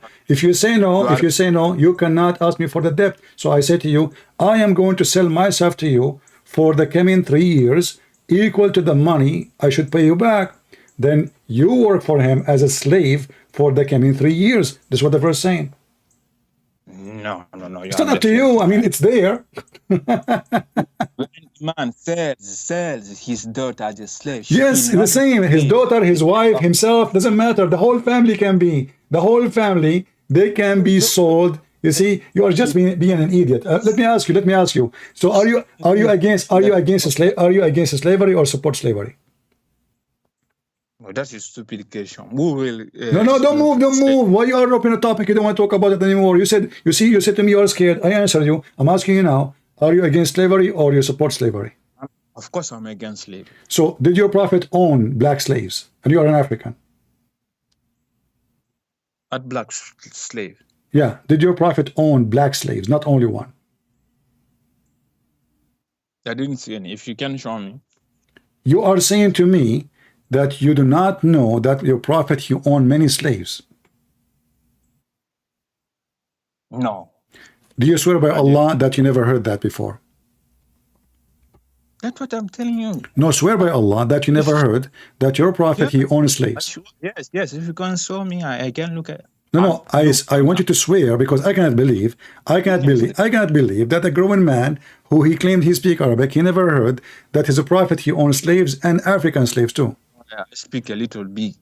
you cannot ask me for the debt. So I say to you, I am going to sell myself to you for the coming 3 years, equal to the money I should pay you back. Then you work for him as a slave for the coming 3 years. This is what the verse is saying. No. It's not up to you. I mean, it's there. Man sells his daughter as a slave. Yes, the same. His daughter, his wife, himself, doesn't matter. The whole family can be. The whole family, they can be sold. You see, you are just being an idiot. Let me ask you. So are you against slavery or support slavery? Well, that's a stupid question. Who will? No, don't move. Why you are opening a topic? You don't want to talk about it anymore. You said to me you are scared. I answered you. I'm asking you now. Are you against slavery or you support slavery? Of course, I'm against slavery. So, did your prophet own black slaves? And you are an African. A black slave. Yeah. Did your prophet own black slaves? Not only one. I didn't see any. If you can show me. You are saying to me that you do not know that your prophet he owned many slaves. No. Do you swear by Allah that you never heard that before? That's what I'm telling you. No, swear by Allah that you never heard that your prophet he owned slaves. Yes. If you can show me, I can look at. No. I want you to swear because I cannot believe that a grown man who he claimed he speak Arabic, he never heard that his prophet he owned slaves and African slaves too. I speak a little bit.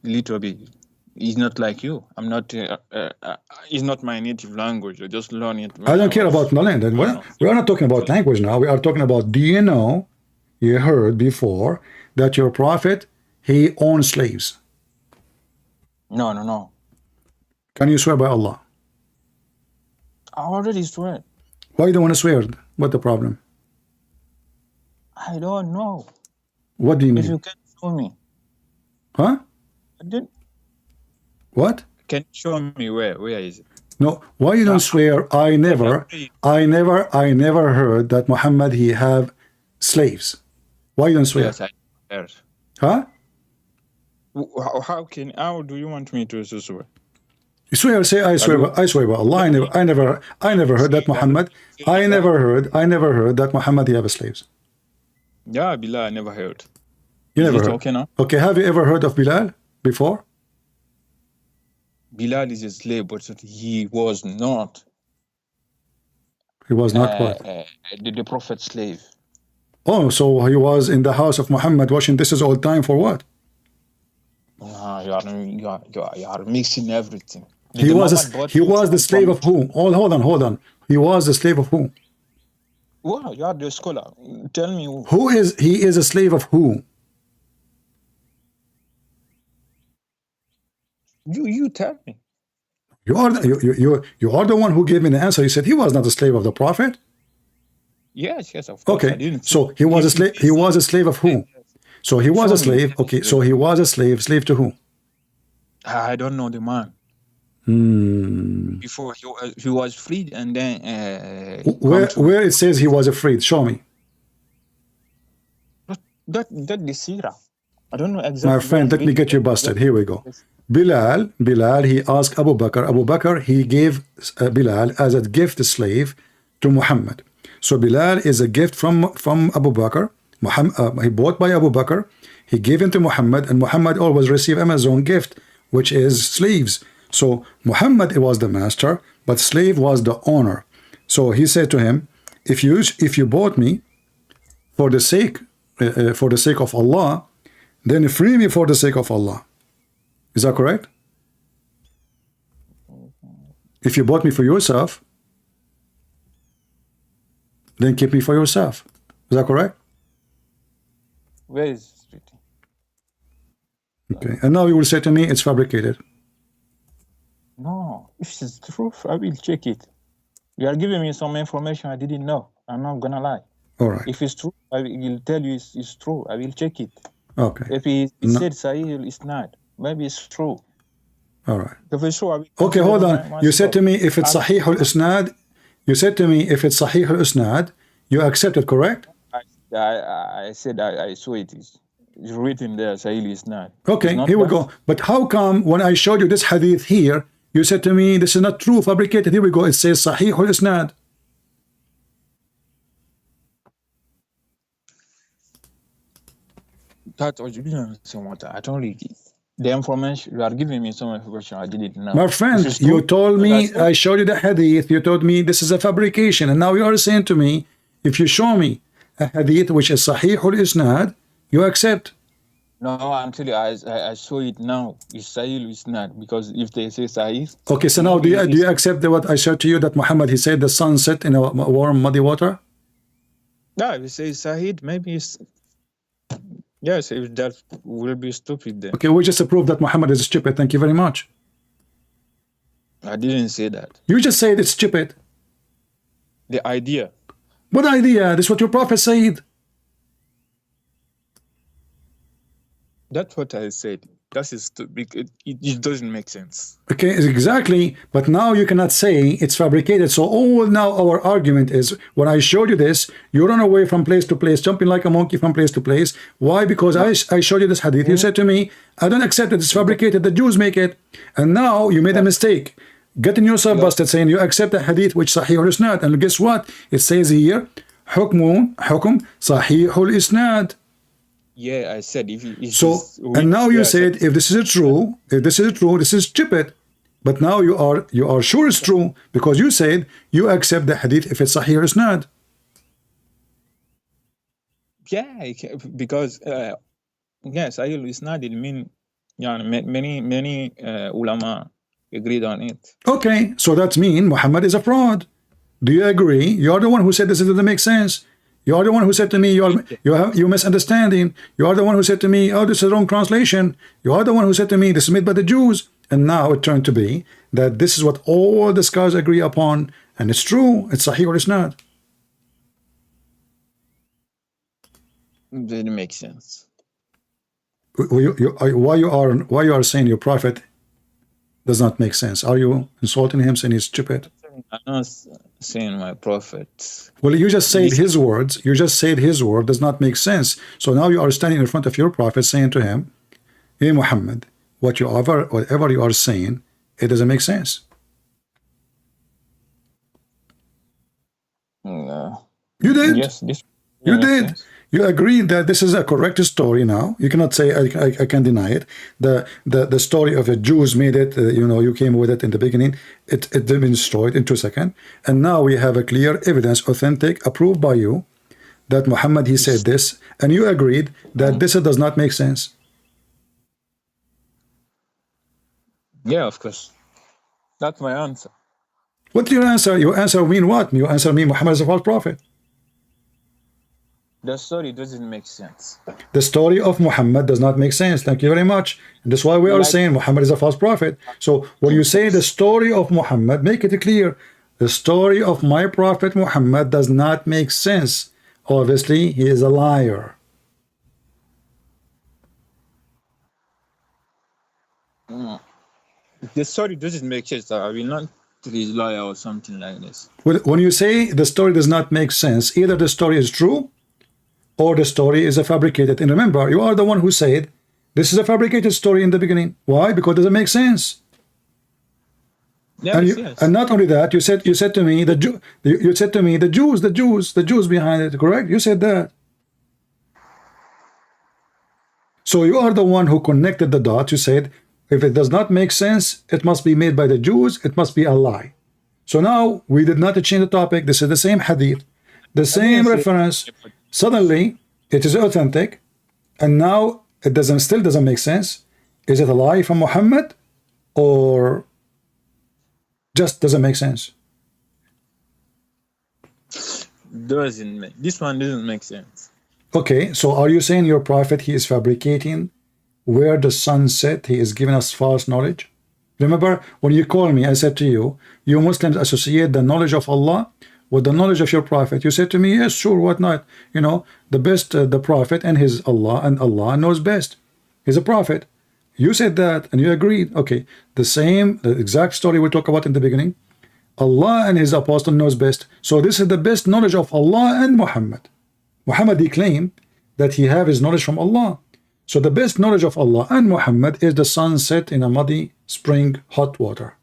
It's not like you. I'm not. It's not my native language. I just learn it. I don't care about language. We are not talking about language now. We are talking about. Do you know? You heard before that your prophet he owned slaves. No. Can you swear by Allah? I already swear. Why you don't want to swear? What the problem? I don't know. What do you mean? If you can show me. Huh? I didn't. What? Can you show me where is it? No, why you don't swear? I never heard that Muhammad he have slaves. Why you don't swear? Yes, I heard. Huh? How do you want me to swear? You swear, say I swear by Allah. I never heard that Muhammad. I never heard that Muhammad he have slaves. Yeah, Bilal, I never heard. You never heard. Okay, now? Okay, have you ever heard of Bilal before? Bilal is a slave, but he was not. He was not what? The prophet's slave. Oh, so he was in the house of Muhammad washing dishes all the time for what? You are mixing everything. He was the slave of who? Hold on. He was the slave of who? Well, you are the scholar. Tell me who. He is a slave of who? You tell me. You are the one who gave me the answer. You said he was not a slave of the prophet. Yes, of course. Okay, so he was a slave. He was a slave of who? So he was a slave. Okay, so he was a slave. Slave to who? I don't know the man. Before he was freed, and then where it says he was freed? Show me. That the Sirah. I don't know exactly. My friend, let me get you busted. Here we go. Bilal, he asked Abu Bakr. Abu Bakr, he gave Bilal as a gift slave to Muhammad. So Bilal is a gift from Abu Bakr. He bought by Abu Bakr. He gave him to Muhammad, and Muhammad always received him as his own gift, which is slaves. So Muhammad was the master, but slave was the owner. So he said to him, if you bought me for the sake of Allah, then free me for the sake of Allah. Is that correct? If you bought me for yourself, then keep me for yourself. Is that correct? Where is it? Okay, and now you will say to me it's fabricated. No, if it's true, I will check it. You are giving me some information I didn't know. I'm not gonna lie. All right. If it's true, I will tell you it's true. I will check it. Okay. If he No. said Sahih, it's not. Maybe it's true. All right. If it's true, I will Okay, hold on. You said to me if it's Sahih al-Isnad, you said to me if it's Sahih al-Isnad, you accept it, correct? I said I saw it. It's written there, Sahih is not. Okay, not here we bad. go. But how come when I showed you this hadith here, you said to me this is not true, fabricated? Here we go. It says Sahih al-Isnad. That was I don't really. The information you are giving me some information I didn't know. My If friend, it's you true, told me, that's it. I showed you the hadith, you told me this is a fabrication, and now you are saying to me, if you show me a hadith which is Sahih al-Isnad, you accept. No, until I saw it now. It's Sahih, it's not. Because if they say Sahih. Okay, so now do you accept what I said to you that Muhammad, he said the sun set in a warm, muddy water? No, if it says Sahih, maybe it's. Yes, if that will be stupid then. Okay, we just proved that Muhammad is stupid. Thank you very much. I didn't say that. You just said it's stupid. The idea. What idea? This is what your prophet said. That's what I said. That is stupid. It doesn't make sense. Okay, exactly. But now you cannot say it's fabricated. So all now our argument is when I showed you this, you run away from place to place, jumping like a monkey from place to place. Why? Because I showed you this hadith. You said to me, I don't accept it. It's fabricated. The Jews make it. And now you made a mistake. Getting yourself busted saying you accept the hadith which Sahih al-Isnad. And guess what? It says here, حكم صحيح الإسناد. Yeah, I said if so and now you said if this is true, this is stupid. But now you are sure it's true because you said you accept the hadith if it's Sahih or Isnad. Yeah, because yes, Sahih Isnad it mean many ulama agreed on it. Okay, so that means Muhammad is a fraud. Do you agree? You are the one who said this doesn't make sense. You are the one who said to me, you're misunderstanding. You are the one who said to me, oh, this is wrong translation. You are the one who said to me, this is made by the Jews. And now it turned to be that this is what all the scholars agree upon. And it's true. It's Sahih or it's not. It didn't make sense. Why you are saying your prophet does not make sense? Are you insulting him, saying he's stupid? I'm not saying my prophet. Well, you just said his words. You just said his word does not make sense. So now you are standing in front of your prophet saying to him, hey, Muhammad, whatever you are saying, it doesn't make sense. No. You did. Yes, you did. Sense. You agreed that this is a correct story now. You cannot say I can deny it. The story of the Jews made it, you came with it in the beginning. It been destroyed in 2 seconds. And now we have a clear evidence, authentic, approved by you, that Muhammad, he said this. And you agreed that this does not make sense. Yeah, of course. That's my answer. What's your answer? Your answer mean what? Your answer mean Muhammad is a false prophet. The story doesn't make sense. The story of Muhammad does not make sense. Thank you very much. And that's why we are saying Muhammad is a false prophet. So when you say the story of Muhammad, make it clear. The story of my prophet Muhammad does not make sense. Obviously, he is a liar. The story doesn't make sense. I will not please liar or something like this. When you say the story does not make sense, either the story is true or the story is a fabricated. And remember, you are the one who said this is a fabricated story in the beginning. Why? Because it doesn't make sense. Yes, and not only that, you said to me the Jews behind it. Correct? You said that. So you are the one who connected the dots. You said if it does not make sense, it must be made by the Jews. It must be a lie. So now we did not change the topic. This is the same hadith, the same reference. Suddenly, it is authentic, and now it still doesn't make sense. Is it a lie from Muhammad, or just doesn't make sense? This one doesn't make sense. Okay, so are you saying your prophet, he is fabricating where the sun set, he is giving us false knowledge? Remember, when you called me, I said to you, you Muslims associate the knowledge of Allah with the knowledge of your prophet. You said to me, yes, sure, what not? You know, the best, the prophet and his Allah, and Allah knows best. He's a prophet. You said that, and you agreed. Okay, the exact story we talked about in the beginning. Allah and his apostle knows best. So this is the best knowledge of Allah and Muhammad. Muhammad, he claimed that he have his knowledge from Allah. So the best knowledge of Allah and Muhammad is the sun set in a muddy spring hot water.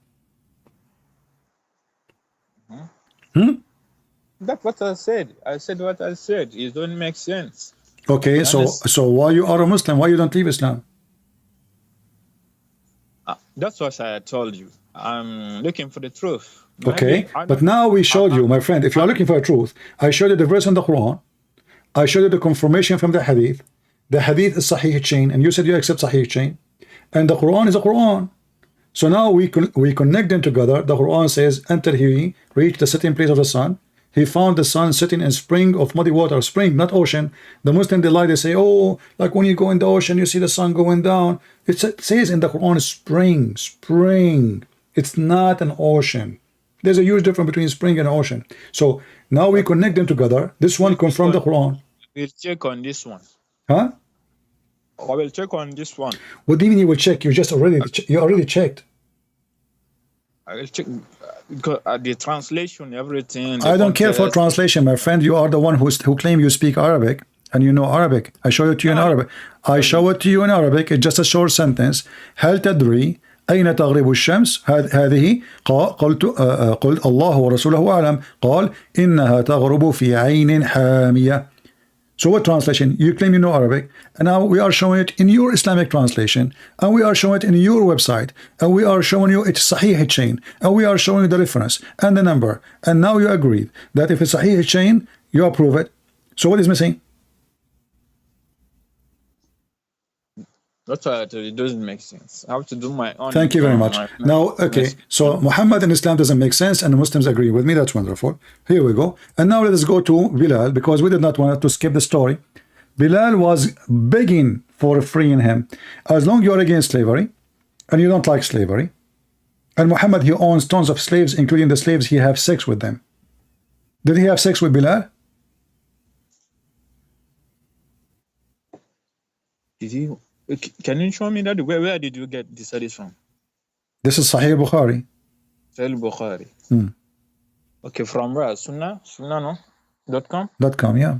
That's what I said. I said what I said. It don't make sense. Okay, so why you are a Muslim? Why you don't leave Islam? That's what I told you. I'm looking for the truth. Okay, but now we showed you, my friend, if you are looking for a truth, I showed you the verse in the Quran. I showed you the confirmation from the Hadith. The Hadith is Sahih chain, and you said you accept Sahih chain. And the Quran is a Quran. So now we connect them together. The Quran says, until he reached the setting place of the sun, he found the sun sitting in spring of muddy water. Spring, not ocean. The Muslim, they lie, they say, oh, like when you go in the ocean, you see the sun going down. It says in the Quran, spring. It's not an ocean. There's a huge difference between spring and ocean. So now we connect them together. This one confirmed the Quran. We'll check on this one. Huh? I will check on this one. What do you mean you will check? You already checked. I will check because the translation, everything. I don't care for translation, my friend. You are the one who claim you speak Arabic and you know Arabic. I show it to you in Arabic. I show it to you in Arabic. It's just a short sentence. هل تدري أين تغرب الشمس؟ هذه قلت الله ورسوله أعلم. قال إنها تغرب في عين حامية. So what translation? You claim you know Arabic, and now we are showing it in your Islamic translation, and we are showing it in your website, and we are showing you it's Sahih chain, and we are showing you the reference and the number, and now you agreed that if it's Sahih chain, you approve it. So what is missing? That's why it doesn't make sense. I have to do my own. Thank you very much. Now, okay, so Muhammad and Islam doesn't make sense, and the Muslims agree with me. That's wonderful. Here we go. And now let us go to Bilal, because we did not want to skip the story. Bilal was begging for freeing him. As long as you're against slavery, and you don't like slavery, and Muhammad, he owns tons of slaves, including the slaves, he have sex with them. Did he have sex with Bilal? Did he? Can you show me that? Where did you get this hadith from? This is Sahih Bukhari. Sahih Bukhari. Okay, from where? Sunnah no? .com? .com, yeah.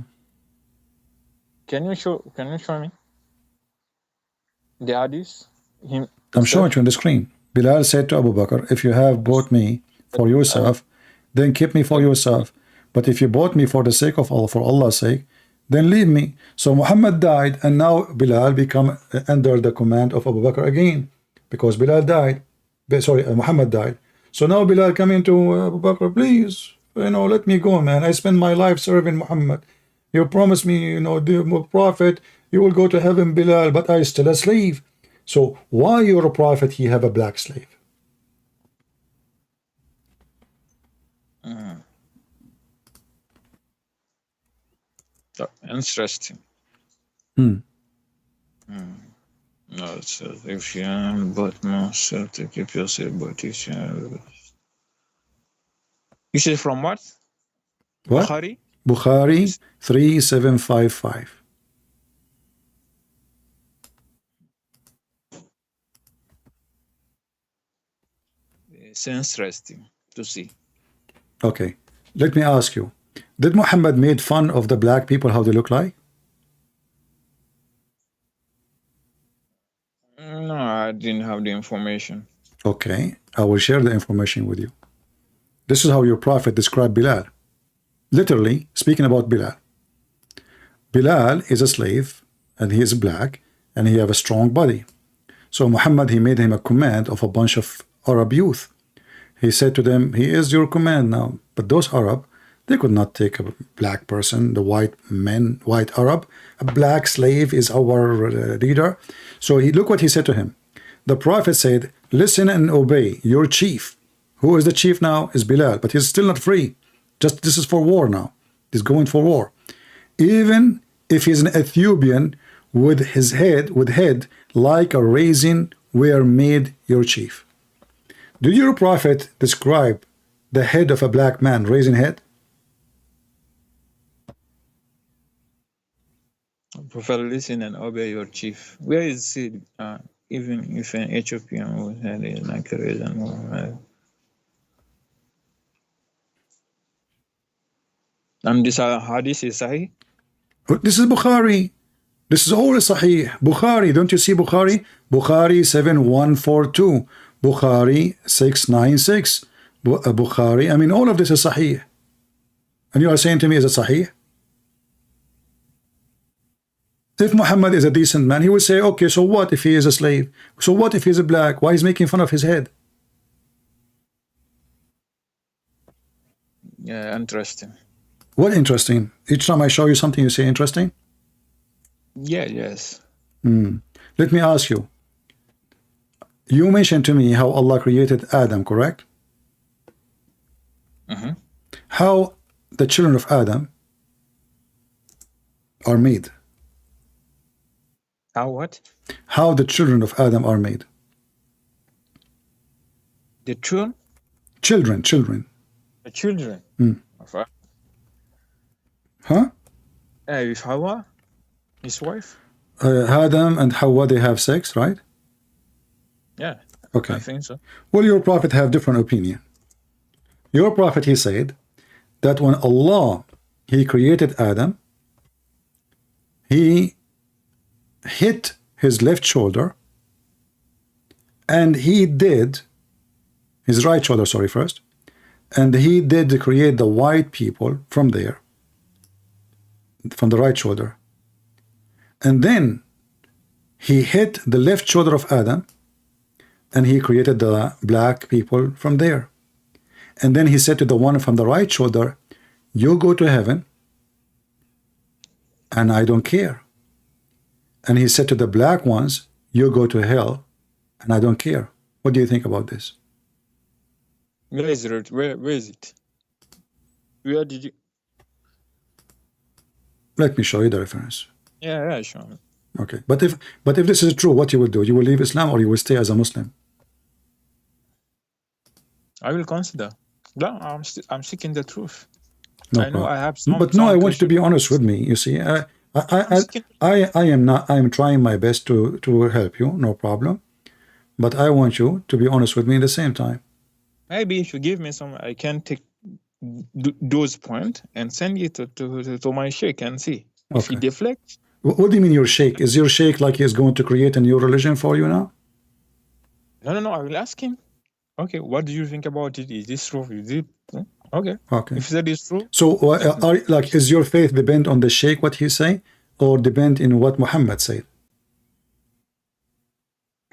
Can you show me the hadith? I'm showing you on the screen. Bilal said to Abu Bakr, if you have bought me for yourself, then keep me for yourself. But if you bought me for the sake of Allah, for Allah's sake, then leave me. So Muhammad died, and now Bilal become under the command of Abu Bakr again, because Bilal died. Muhammad died. So now Bilal coming to Abu Bakr, please, let me go, man. I spent my life serving Muhammad. You promised me, the prophet, you will go to heaven, Bilal, but I still a slave. So why you're a prophet, he have a black slave? Interesting. No, it says if you but myself to keep yourself, but if you say from what? What? Bukhari 3755. It's interesting to see. Okay, let me ask you. Did Muhammad made fun of the black people, how they look like? No, I didn't have the information. Okay, I will share the information with you. This is how your prophet described Bilal. Literally, speaking about Bilal. Bilal is a slave, and he is black, and he have a strong body. So Muhammad, he made him a command of a bunch of Arab youth. He said to them, he is your command now. But those Arab, they could not take a black person, the white Arab. A black slave is our leader. So look what he said to him. The prophet said, listen and obey your chief. Who is the chief now? Is Bilal, but he's still not free. Just this is for war now. He's going for war. Even if he's an Ethiopian with head like a raisin were made your chief. Did your prophet describe the head of a black man, raisin head? Prophet, listen and obey your chief. Where is it? Even if an Ethiopian would have it like a reason. And this hadith is Sahih? This is Bukhari. This is all Sahih. Bukhari, don't you see Bukhari? Bukhari 7142. Bukhari 696. Bukhari, I mean, all of this is Sahih. And you are saying to me, is it Sahih? If Muhammad is a decent man, he would say, okay, so what if he is a slave? So what if he's a black? Why is he making fun of his head? Yeah, interesting. What interesting? Each time I show you something, you say interesting? Yeah, yes. Let me ask you. You mentioned to me how Allah created Adam, correct? How the children of Adam are made. How what? How the children of Adam are made. The children? Children. The children. Huh? With Hawa, his wife? Adam and Hawa, they have sex, right? Yeah. Okay. I think so. Well, your prophet have different opinion. Your prophet, he said that when Allah, he created Adam, he hit his left shoulder and he did his right shoulder, sorry, first, and he did create the white people from there, from the right shoulder, and then he hit the left shoulder of Adam and he created the black people from there. And then he said to the one from the right shoulder, you go to heaven and I don't care. And he said to the black ones, you go to hell and I don't care. What do you think about this? Where is it? Where is it? Where did you? Let me show you the reference. Yeah, sure. Okay, but if this is true, what you will do? You will leave Islam or you will stay as a Muslim? I will consider. No, I'm seeking the truth. No I know problem. I have some. But no, I want you to be honest with me. You see, I am trying my best to help you. No problem. But I want you to be honest with me at the same time. Maybe if you give me some, I can take those points and send it to my sheikh and see if he deflects. What do you mean your sheikh? Is your sheikh like he is going to create a new religion for you now? No. I will ask him. Okay, what do you think about it? Is this true? Is it okay? If that is true. So, is your faith depend on the sheikh what he say, or depend in what Muhammad said?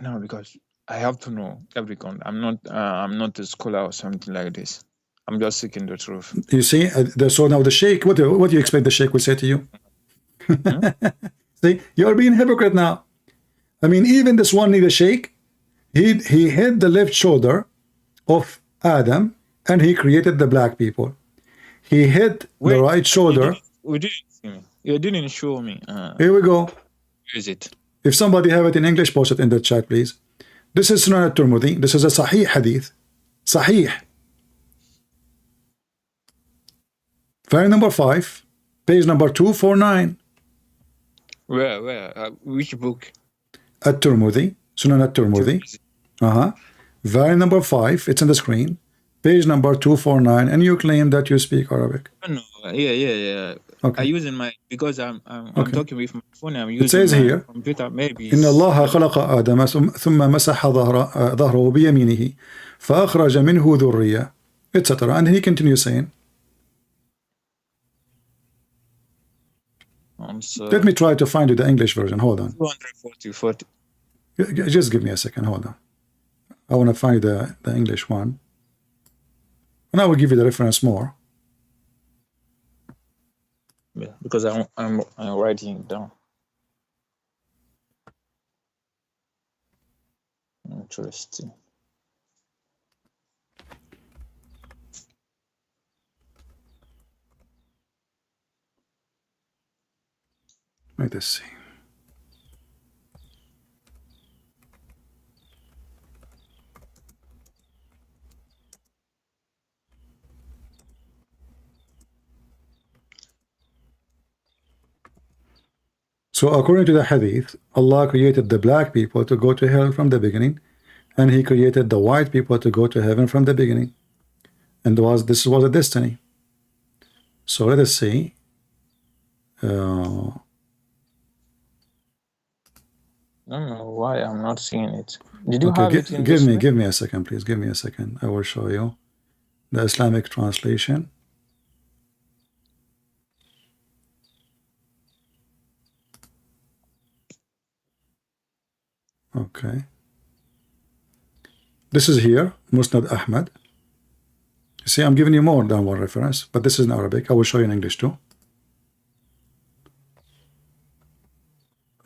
No, because I have to know everything. I'm not a scholar or something like this. I'm just seeking the truth. You see, so now the sheikh, what do you expect the sheikh will say to you? See, you're being hypocrite now. I mean, even this one the sheikh, he hit the left shoulder of Adam and he created the black people. He hit the right shoulder. You didn't show me. Here we go. Where is it? If somebody have it in English, post it in the chat, please. This is Sunan al-Tirmidhi. This is a Sahih hadith. Sahih. File number 5, page number 249. Where? Which book? At-Tirmidhi. Sunan al-Tirmidhi. Volume number 5, it's on the screen, page number 249, and you claim that you speak Arabic. No, yeah. Okay. I use because I'm talking with my phone. I'm using it says here, computer. Maybe. إن الله خلق آدم ثم مسح ظهره بيمينه فأخرج منه ذرية, etc. And he continues saying. Let me try to find you the English version. Hold on. 240. Just give me a second. Hold on. I want to find the English one. And I will give you the reference more. Yeah, because I'm writing it down. Interesting. Let us see. So according to the hadith, Allah created the black people to go to hell from the beginning, and He created the white people to go to heaven from the beginning. And this was a destiny. So let us see. I don't know why I'm not seeing it. Did you have it in give me a second, please. Give me a second. I will show you the Islamic translation. Okay. This is here, Musnad Ahmad. You see, I'm giving you more than one reference, but this is in Arabic. I will show you in English too.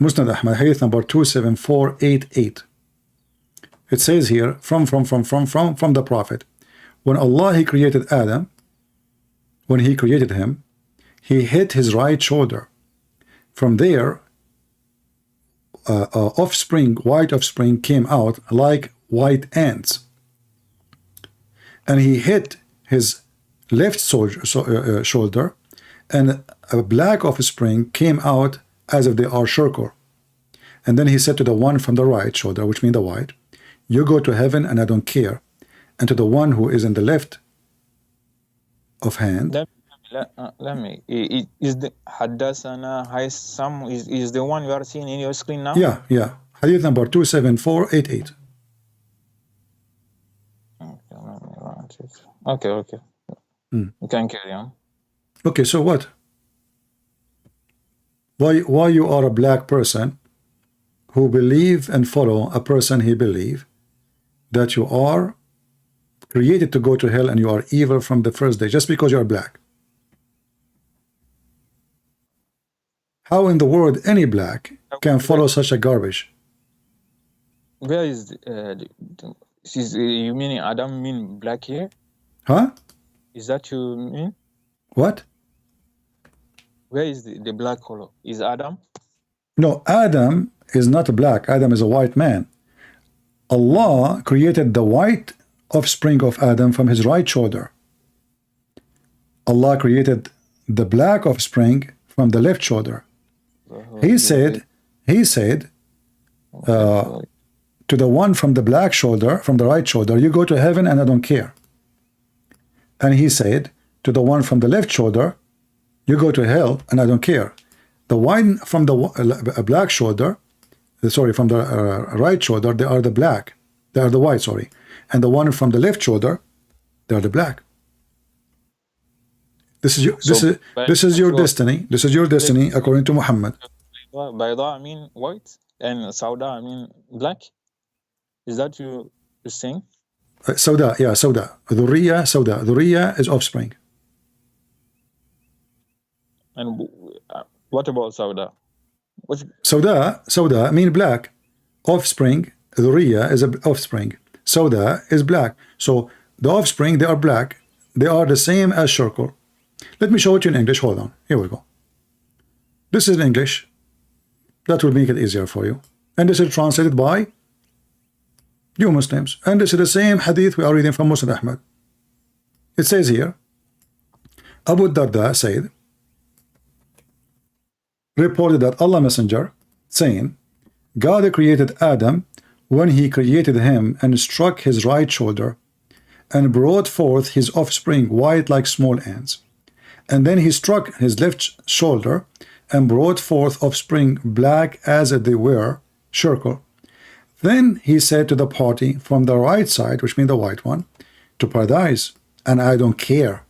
Musnad Ahmad, hadith number 27488. It says here, from the Prophet, when Allah He created Adam, when He created him, He hit his right shoulder. From there, white offspring came out like white ants, and He hit his left shoulder, and a black offspring came out as if they are circle. And then He said to the one from the right shoulder, which means the white, you go to heaven and I don't care. And to the one who is in the left of hand, let me. Is the Haddathana Haysam is the one you are seeing in your screen now? Yeah. Hadith number 27488. Okay. You can carry on. Okay, so what? Why you are a black person who believe and follow a person he believe that you are created to go to hell and you are evil from the first day just because you are black? How in the world any black can follow such a garbage? Where is you meaning Adam mean black here? Huh? Is that you mean? What? Where is the black color? Is Adam? No, Adam is not black. Adam is a white man. Allah created the white offspring of Adam from his right shoulder. Allah created the black offspring from the left shoulder. He said to the one from the black shoulder, from the right shoulder, you go to heaven and I don't care. And He said to the one from the left shoulder, you go to hell and I don't care. The one from the black shoulder, from the right shoulder, they are the black. They are the white, sorry. And the one from the left shoulder, they are the black. This is your destiny. This is your destiny according to Muhammad. Bayda I mean white and Sauda I mean black. Is that you saying? Sauda. Dhurriya, Sauda. Dhurriya is offspring. And what about Sauda? Sauda mean black. Offspring. Dhurriya is an offspring. Sauda is black. So the offspring, they are black. They are the same as circle. Let me show it to you in English. Hold on. Here we go. This is in English. That will make it easier for you. And this is translated by you Muslims. And this is the same hadith we are reading from Musnad Ahmad. It says here, Abu Darda said, reported that Allah Messenger, saying, God created Adam when He created him and struck his right shoulder and brought forth his offspring white like small ants. And then He struck his left shoulder and brought forth offspring black as they were, circle. Then He said to the party from the right side, which means the white one, to paradise, and I don't care.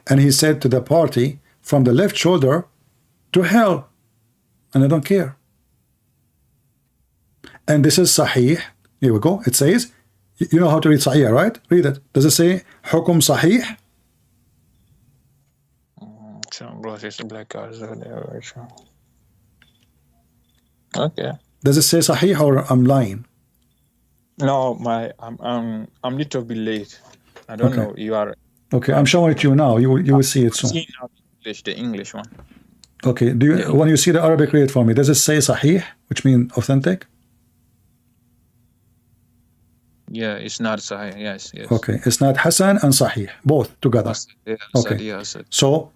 And He said to the party from the left shoulder, to hell, and I don't care. And this is Sahih. Here we go. It says, you know how to read Sahih, right? Read it. Does it say Hukum Sahih? Okay. Does it say Sahih or I'm lying? No, I'm little bit late. I don't know. You are okay. I'm showing it to you now. You will see it soon. The English one. Okay. Do you when you see the Arabic, read it for me? Does it say Sahih, which means authentic? Yeah, it's not Sahih. Yes. Okay, it's not Hasan and Sahih, both together. Okay. So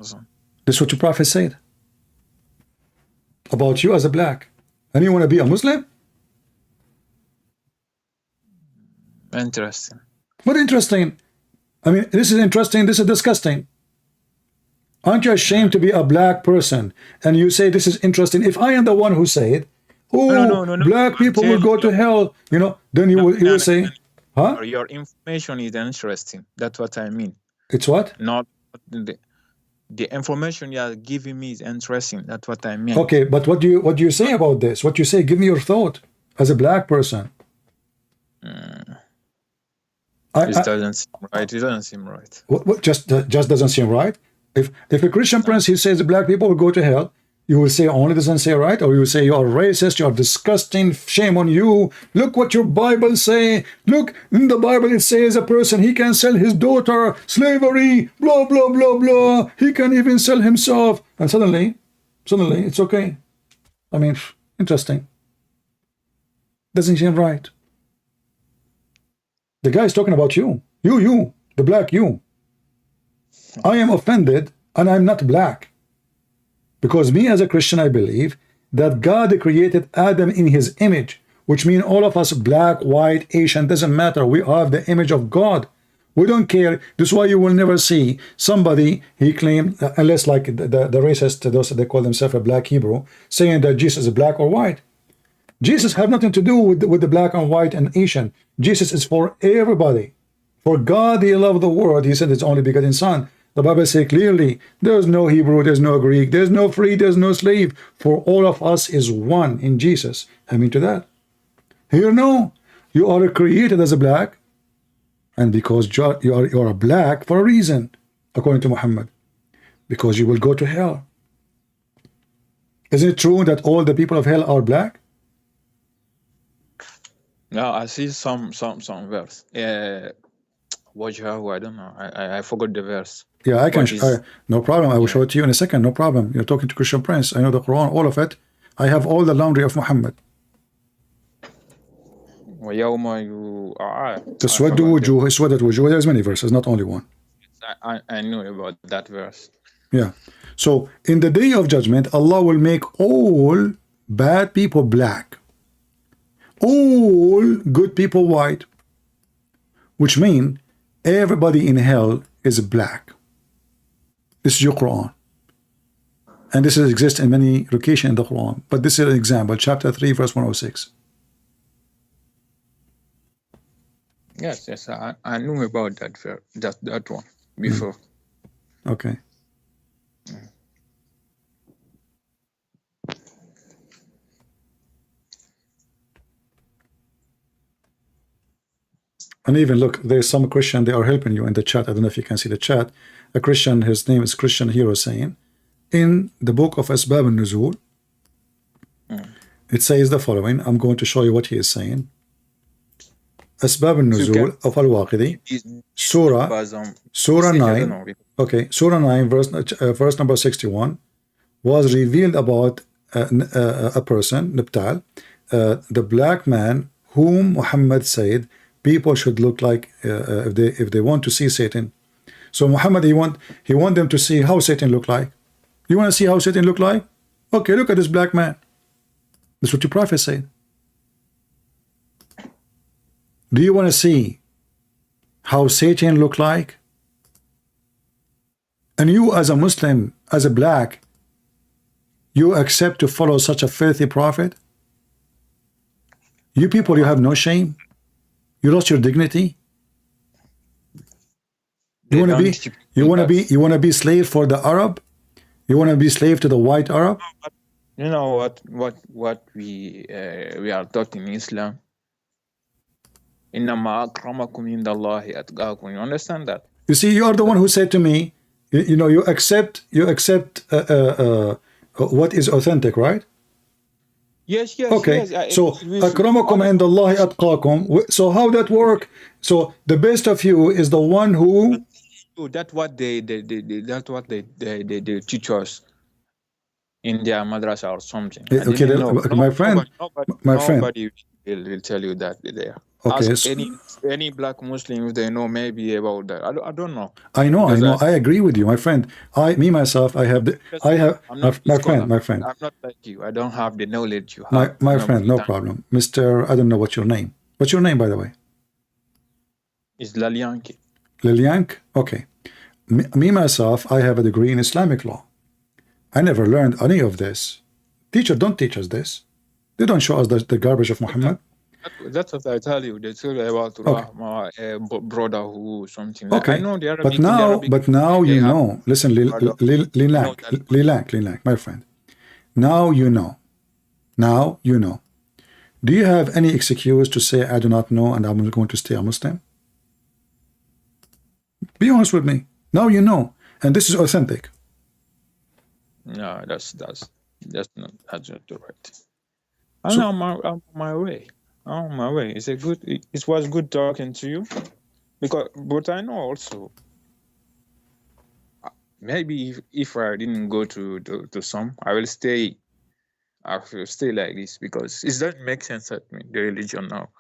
this is what your Prophet said. about you as a black, and you want to be a Muslim? Interesting. What interesting? I mean, this is interesting. This is disgusting. Aren't you ashamed to be a black person and you say this is interesting? If I am the one who said, oh, No. black people will go to hell, you know, then you will say, huh? Your information is interesting. That's what I mean. It's what? Not the information you are giving me is interesting. That's what I mean. Okay, but what do you say about this? What you say? Give me your thought as a black person. It doesn't seem right. It doesn't seem right. What just doesn't seem right? If a Christian prince, he says black people will go to hell, you will say only doesn't say right, or you will say you are racist, you are disgusting, shame on you. Look what your Bible say. Look, in the Bible it says a person, he can sell his daughter, slavery, blah, blah, blah, blah. He can even sell himself. And suddenly, it's okay. I mean, interesting. Doesn't seem right. The guy is talking about you. You, the black you. I am offended, and I'm not black. Because me as a Christian, I believe that God created Adam in his image, which means all of us, black, white, Asian, doesn't matter. We have the image of God. We don't care. This is why you will never see somebody, he claimed, unless like the racist, those they call themselves a black Hebrew, saying that Jesus is black or white. Jesus have nothing to do with the black and white and Asian. Jesus is for everybody. For God, he loved the world. He said his only begotten son. The Bible says clearly, there's no Hebrew, there's no Greek, there's no free, there's no slave. For all of us is one in Jesus. Amen to that. Here, no. You are created as a black. And because you are a black for a reason, according to Muhammad. Because you will go to hell. Isn't it true that all the people of hell are black? No, I see some verse. I don't know. I forgot the verse. Yeah, I can. No problem. I will show it to you in a second. No problem. You're talking to Christian Prince. I know the Quran, all of it. I have all the laundry of Muhammad. There's many verses, not only one. I knew about that verse. Yeah. So in the day of judgment, Allah will make all bad people black, all good people white, which means everybody in hell is black. This is your Quran. And this exists in many locations in the Quran. But this is an example, chapter 3, verse 106. Yes, I knew about that one before. Okay. And even look, there's some Christian, they are helping you in the chat. I don't know if you can see the chat. A Christian, his name is Christian Hero, saying, in the book of Asbab al-Nuzul, it says the following. I'm going to show you what he is saying. Asbab al-Nuzul of Al-Waqidi, Surah 9, okay, Surah 9, verse number 61, was revealed about a person, Nabtal, the black man whom Muhammad said people should look like if they want to see Satan. So Muhammad, he want them to see how Satan look like. You want to see how Satan look like? Okay, look at this black man. That's what your prophet said. Do you want to see how Satan look like? And you as a Muslim, as a black, you accept to follow such a filthy prophet? You people, you have no shame? You lost your dignity? You want to be slave for the Arab? You want to be slave to the white Arab? You know what we are taught in Islam? إِنَّمَا أَكْرَمَكُمْ عِنْدَ اللَّهِ أَتْقَاكُمْ. You understand that? You see, you are the one who said to me, you accept what is authentic, right? Yes. Okay, yes. So أَكْرَمَكُمْ عِنْدَ اللَّهِ أَتْقَاكُمْ. So how that work? So the best of you is the one who. That's what they teach us in their madrasa or something. Okay, my friend, nobody will tell you that there. Okay, Ask any black Muslim if they know maybe about that. I don't know. I know, Because I agree with you, my friend. Myself, I have I'm not a scholar. my friend, I'm not like you. I don't have the knowledge you have. my friend, no problem, Mr. I don't know what's your name. What's your name, by the way? It's Lalianki. Liliank. Okay. Myself, I have a degree in Islamic law. I never learned any of this. Teacher don't teach us this. They don't show us the garbage of Muhammad. That's what I tell you. They tell you about Rahma, brother who something. Okay. I know the Arabic. But now you know. Listen, Lilank, my friend. Now you know. Now you know. Do you have any excuse to say I do not know and I'm going to stay a Muslim? Be honest with me. Now you know, and this is authentic. No, that's not the right. I'm on my way. I'm on my way. It was good talking to you, but I know also maybe if I didn't go to some, I will stay. I will stay like this because it doesn't make sense at me. The religion now.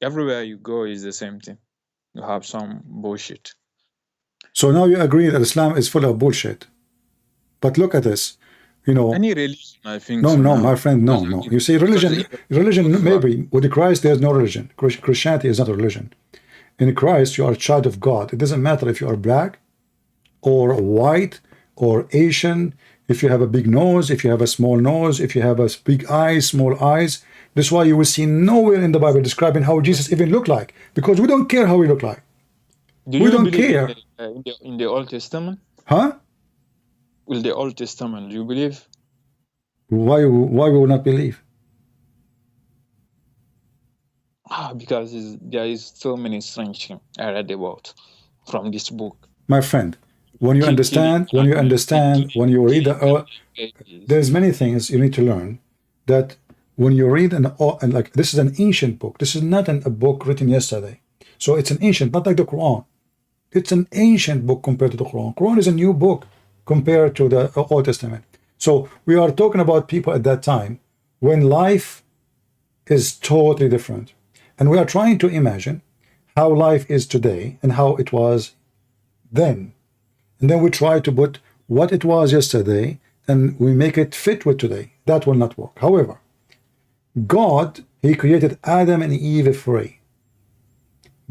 Everywhere you go is the same thing. You have some bullshit. So now you agree that Islam is full of bullshit. But look at this. You know, any religion, I think. No, so no, now. my friend, no. You see, religion, maybe with Christ there's no religion. Christianity is not a religion. In Christ, you are a child of God. It doesn't matter if you are black or white or Asian, if you have a big nose, if you have a small nose, if you have a big eyes, small eyes. That's why you will see nowhere in the Bible describing how Jesus even looked like, because we don't care how he looked like. We don't care. In the Old Testament? Huh? Will the Old Testament, do you believe? Why we will not believe? Because there is so many strange things I read about from this book. My friend, when you understand, when you read, there's many things you need to learn. That when you read and like this is an ancient book. This is not a book written yesterday. So it's an ancient, not like the Quran. It's an ancient book compared to the Quran. Quran is a new book compared to the Old Testament. So we are talking about people at that time when life is totally different. And we are trying to imagine how life is today and how it was then. And then we try to put what it was yesterday and we make it fit with today. That will not work. However, God, he created Adam and Eve free.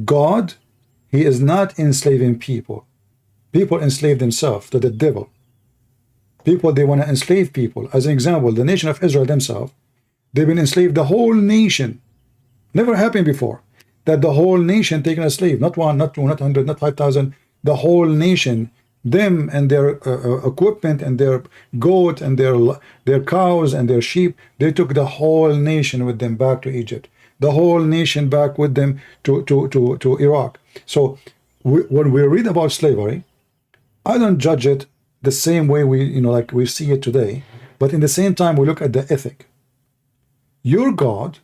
God, he is not enslaving people. People enslave themselves to the devil. People, they want to enslave people. As an example, the nation of Israel themselves, they've been enslaved, the whole nation. Never happened before that the whole nation taken a slave. Not one, not two, not 100, not 5,000. The whole nation, them and their equipment and their goat and their cows and their sheep, they took the whole nation with them back to Egypt. The whole nation back with them to Iraq. So when we read about slavery, I don't judge it the same way we see it today, but in the same time we look at the ethic. Your God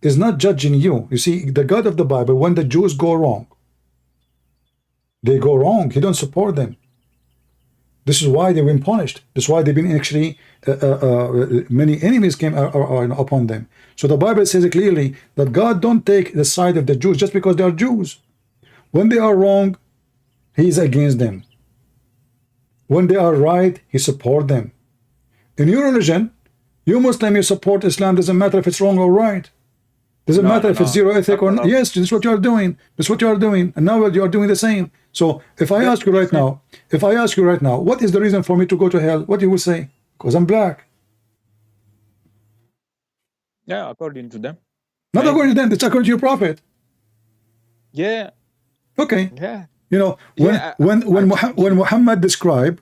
is not judging you. You see, the God of the Bible, when the Jews go wrong, they go wrong. He don't support them. This is why they've been punished. This is why they've been actually many enemies came upon them. So the Bible says clearly that God don't take the side of the Jews just because they are Jews. When they are wrong, he is against them. When they are right, he support them. In your religion, you Muslim, you support Islam. Doesn't matter if it's wrong or right. Doesn't matter if it's zero ethic or not. Yes, this is what you are doing. This is what you are doing. And now you are doing the same. So if I ask you right now, what is the reason for me to go to hell? What you will say? Because I'm black. Yeah, according to them. Not according to them. It's according to your prophet. Yeah. Okay. Yeah. You know, when Muhammad described,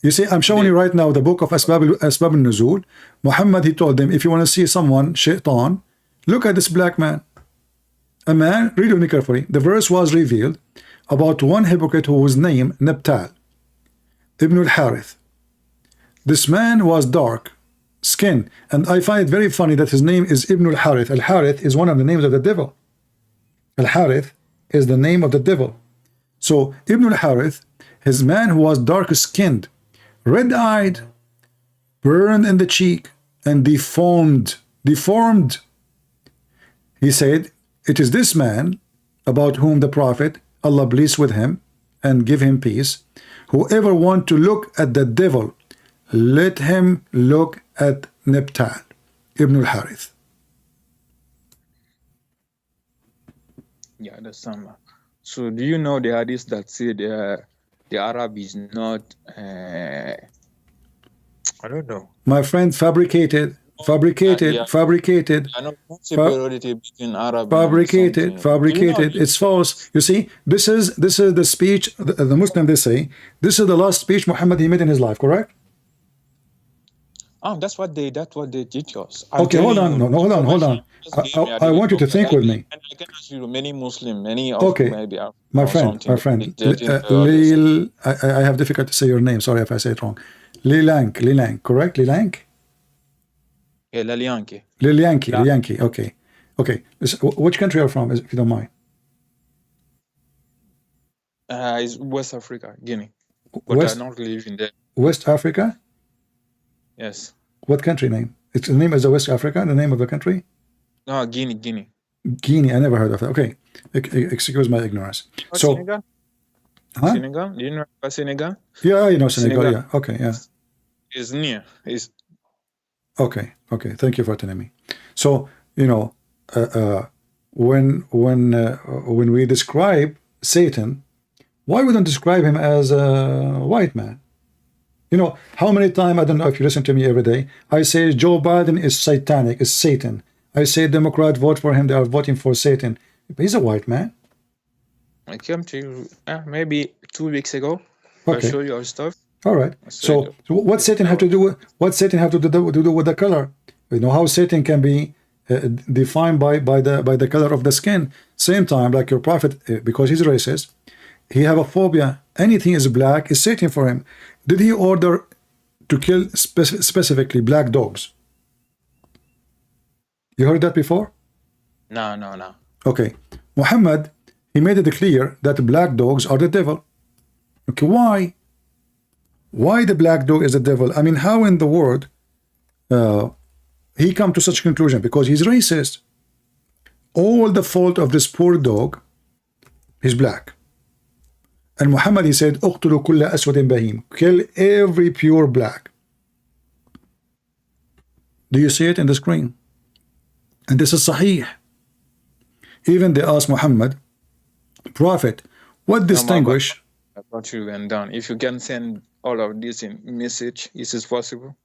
you see, I'm showing you right now the book of Asbab al-Nuzul. Muhammad, he told them, if you want to see someone, shaitan, look at this black man. A man, read with me carefully. The verse was revealed about one hypocrite who was named Nabtal, Ibn al-Harith. This man was dark skin, and I find it very funny that his name is Ibn al-Harith. Al-Harith is one of the names of the devil. Al-Harith is the name of the devil. So Ibn al-Harith, his man who was dark-skinned, red-eyed, burned in the cheek, and deformed He said, it is this man about whom the Prophet, Allah bless with him and give him peace, whoever want to look at the devil, let him look at Nabtal ibn al-Harith. Yeah, that's some. So do you know the hadith that said the Arab is not? I don't know. My friend, fabricated. Yeah, no superiority between Arab fabricated. and something. Do you know It's false. You see, this is the speech the Muslim, they say this is the last speech Muhammad he made in his life, correct? That's what they teach us. Okay, hold on. Hold on. I want you to think with me. I can ask you many Muslim, many of maybe my friend. I have difficulty to say your name. Sorry if I say it wrong. Lilank, correct? Lilank? Yeah, Lilianki. Okay. Which country are you from, if you don't mind? It's West Africa, Guinea. But I don't live in there. West Africa? Yes. What country name? Its name is West Africa, the name of the country? No, Guinea. Guinea, I never heard of that. Okay. Excuse my ignorance. So, Senegal? Huh? Senegal? Do you know about Senegal? Yeah, you know Senegal. Yeah. Okay, yeah. It's near. It's okay. Thank you for telling me. So, you know, when we describe Satan, why we don't describe him as a white man? You know, how many times, I don't know if you listen to me every day, I say Joe Biden is satanic, is Satan. I say Democrat vote for him, they are voting for Satan. But he's a white man. I came to you maybe 2 weeks ago. Okay. I show you our stuff. All right. So what Satan have to do with with the color? You know how Satan can be defined by the color of the skin. Same time, like your prophet, because he's racist, he have a phobia. Anything is black is Satan for him. Did he order to kill specifically black dogs? You heard that before? No. Okay. Muhammad, he made it clear that black dogs are the devil. Okay, why? Why the black dog is the devil? I mean, how in the world he come to such conclusion? Because he's racist. All the fault of this poor dog is black. And Muhammad, he said, "Uqtulu kulla aswadin bahim." Kill every pure black. Do you see it in the screen? And this is Sahih. Even they asked Muhammad, Prophet, what distinguish? I thought you went down. If you can send all of this in message, is this possible?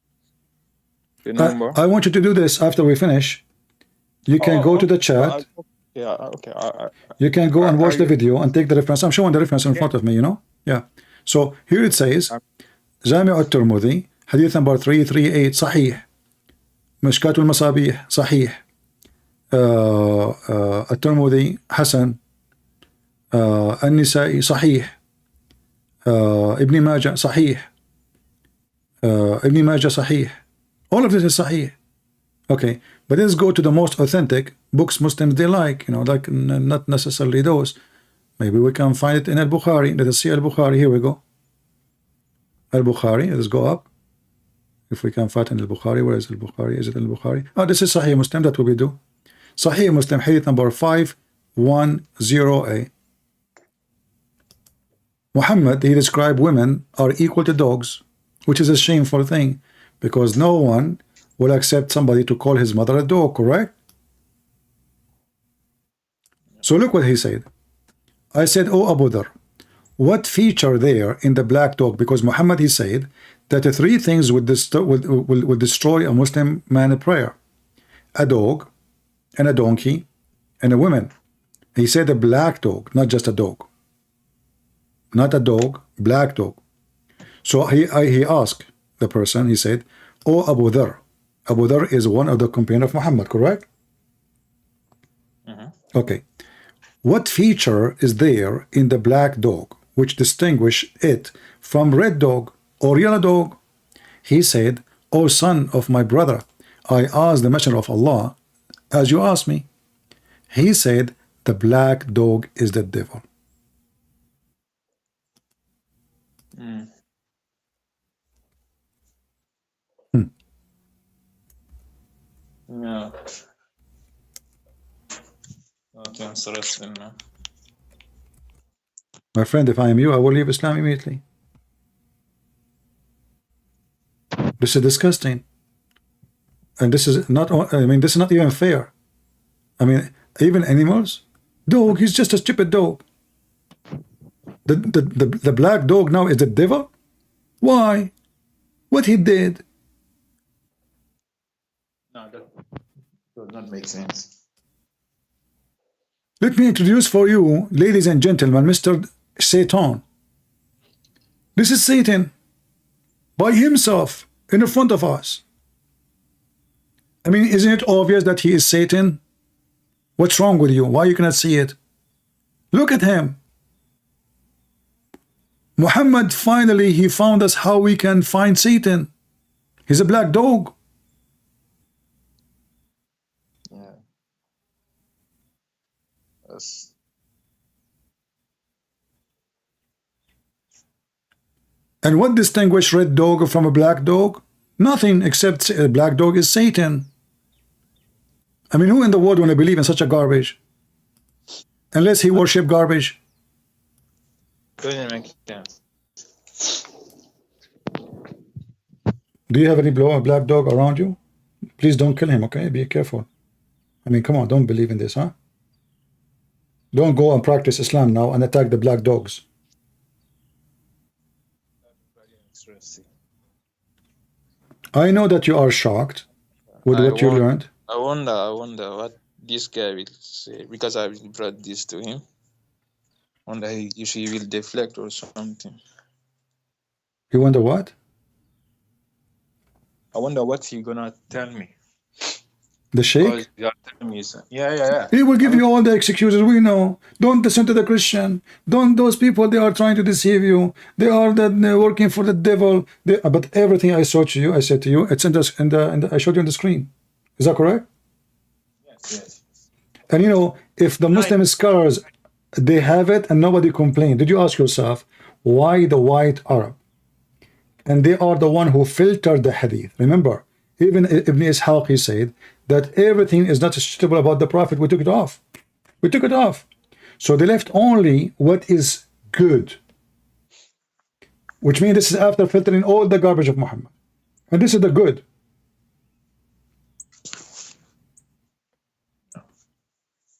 The number. I want you to do this after we finish. You can go to the chat. Okay. You can go and watch the video and take the reference. I'm showing the reference in front of me, you know? Yeah. So here it says, Jami' al-Tirmidhi, hadith number 338, Sahih. Mishkat al-Masabih, Sahih. Al-Tirmidhi, Hasan. Al-Nisa'i, Sahih. Ibn Majah, Sahih. Ibn Majah, Sahih. All of this is Sahih. Okay, but let's go to the most authentic books Muslims they like, you know, like not necessarily those. Maybe we can find it in Al-Bukhari. Let us see Al-Bukhari. Here we go. Al-Bukhari. Let's go up. If we can find in Al-Bukhari. Where is Al-Bukhari? Is it Al-Bukhari? Oh, this is Sahih Muslim. That's what we do. Sahih Muslim, hadith number 510a. Muhammad, he described women are equal to dogs, which is a shameful thing, because no one will accept somebody to call his mother a dog, correct? So look what he said. I said, "Oh Abu Dhar, what feature there in the black dog?" Because Muhammad, he said that the three things will destroy a Muslim man in prayer: a dog, and a donkey, and a woman. He said a black dog, not just a dog. Not a dog, black dog. So he asked the person, he said, "Oh Abu Dhar." Abu Dhar is one of the companions of Muhammad, correct? Okay. What feature is there in the black dog which distinguish it from red dog or yellow dog? He said, "O son of my brother, I asked the Messenger of Allah, as you asked me." He said, "The black dog is the devil." No. not interested, man. My friend, if I am you, I will leave Islam immediately. This is disgusting. And this is not, I mean, this is not even fair. I mean, even animals, dog, he's just a stupid dog. The black dog now is the devil? Why? What he did? No, that does not make sense. Let me introduce for you, ladies and gentlemen, Mr. Satan. This is Satan by himself in front of us. I mean, isn't it obvious that he is Satan? What's wrong with you? Why you cannot see it? Look at him. Muhammad, finally, he found us how we can find Satan. He's a black dog. Yeah. That's... And what distinguishes red dog from a black dog? Nothing, except a black dog is Satan. I mean, who in the world want to believe in such a garbage? Unless he worship garbage. Doesn't make sense. Do you have any black dog around you? Please don't kill him, okay? Be careful. I mean, come on, don't believe in this, huh? Don't go and practice Islam now and attack the black dogs. I know that you are shocked with what you learned. I wonder what this guy will say, because I brought this to him. Wonder if he will deflect or something. You wonder what? I wonder what he gonna tell me. The sheikh? Yeah. He will give you all the excuses. We know. Don't listen to the Christian. Don't, those people, they are trying to deceive you. They are working for the devil. But everything I said to you, it's in the I showed you on the screen. Is that correct? Yes. And you know, if the Muslim scholars, they have it and nobody complained, did you ask yourself why the white Arab? And they are the one who filtered the hadith. Remember, even Ibn Ishaq, he said that everything is not suitable about the Prophet. We took it off. We took it off. So they left only what is good, which means this is after filtering all the garbage of Muhammad. And this is the good.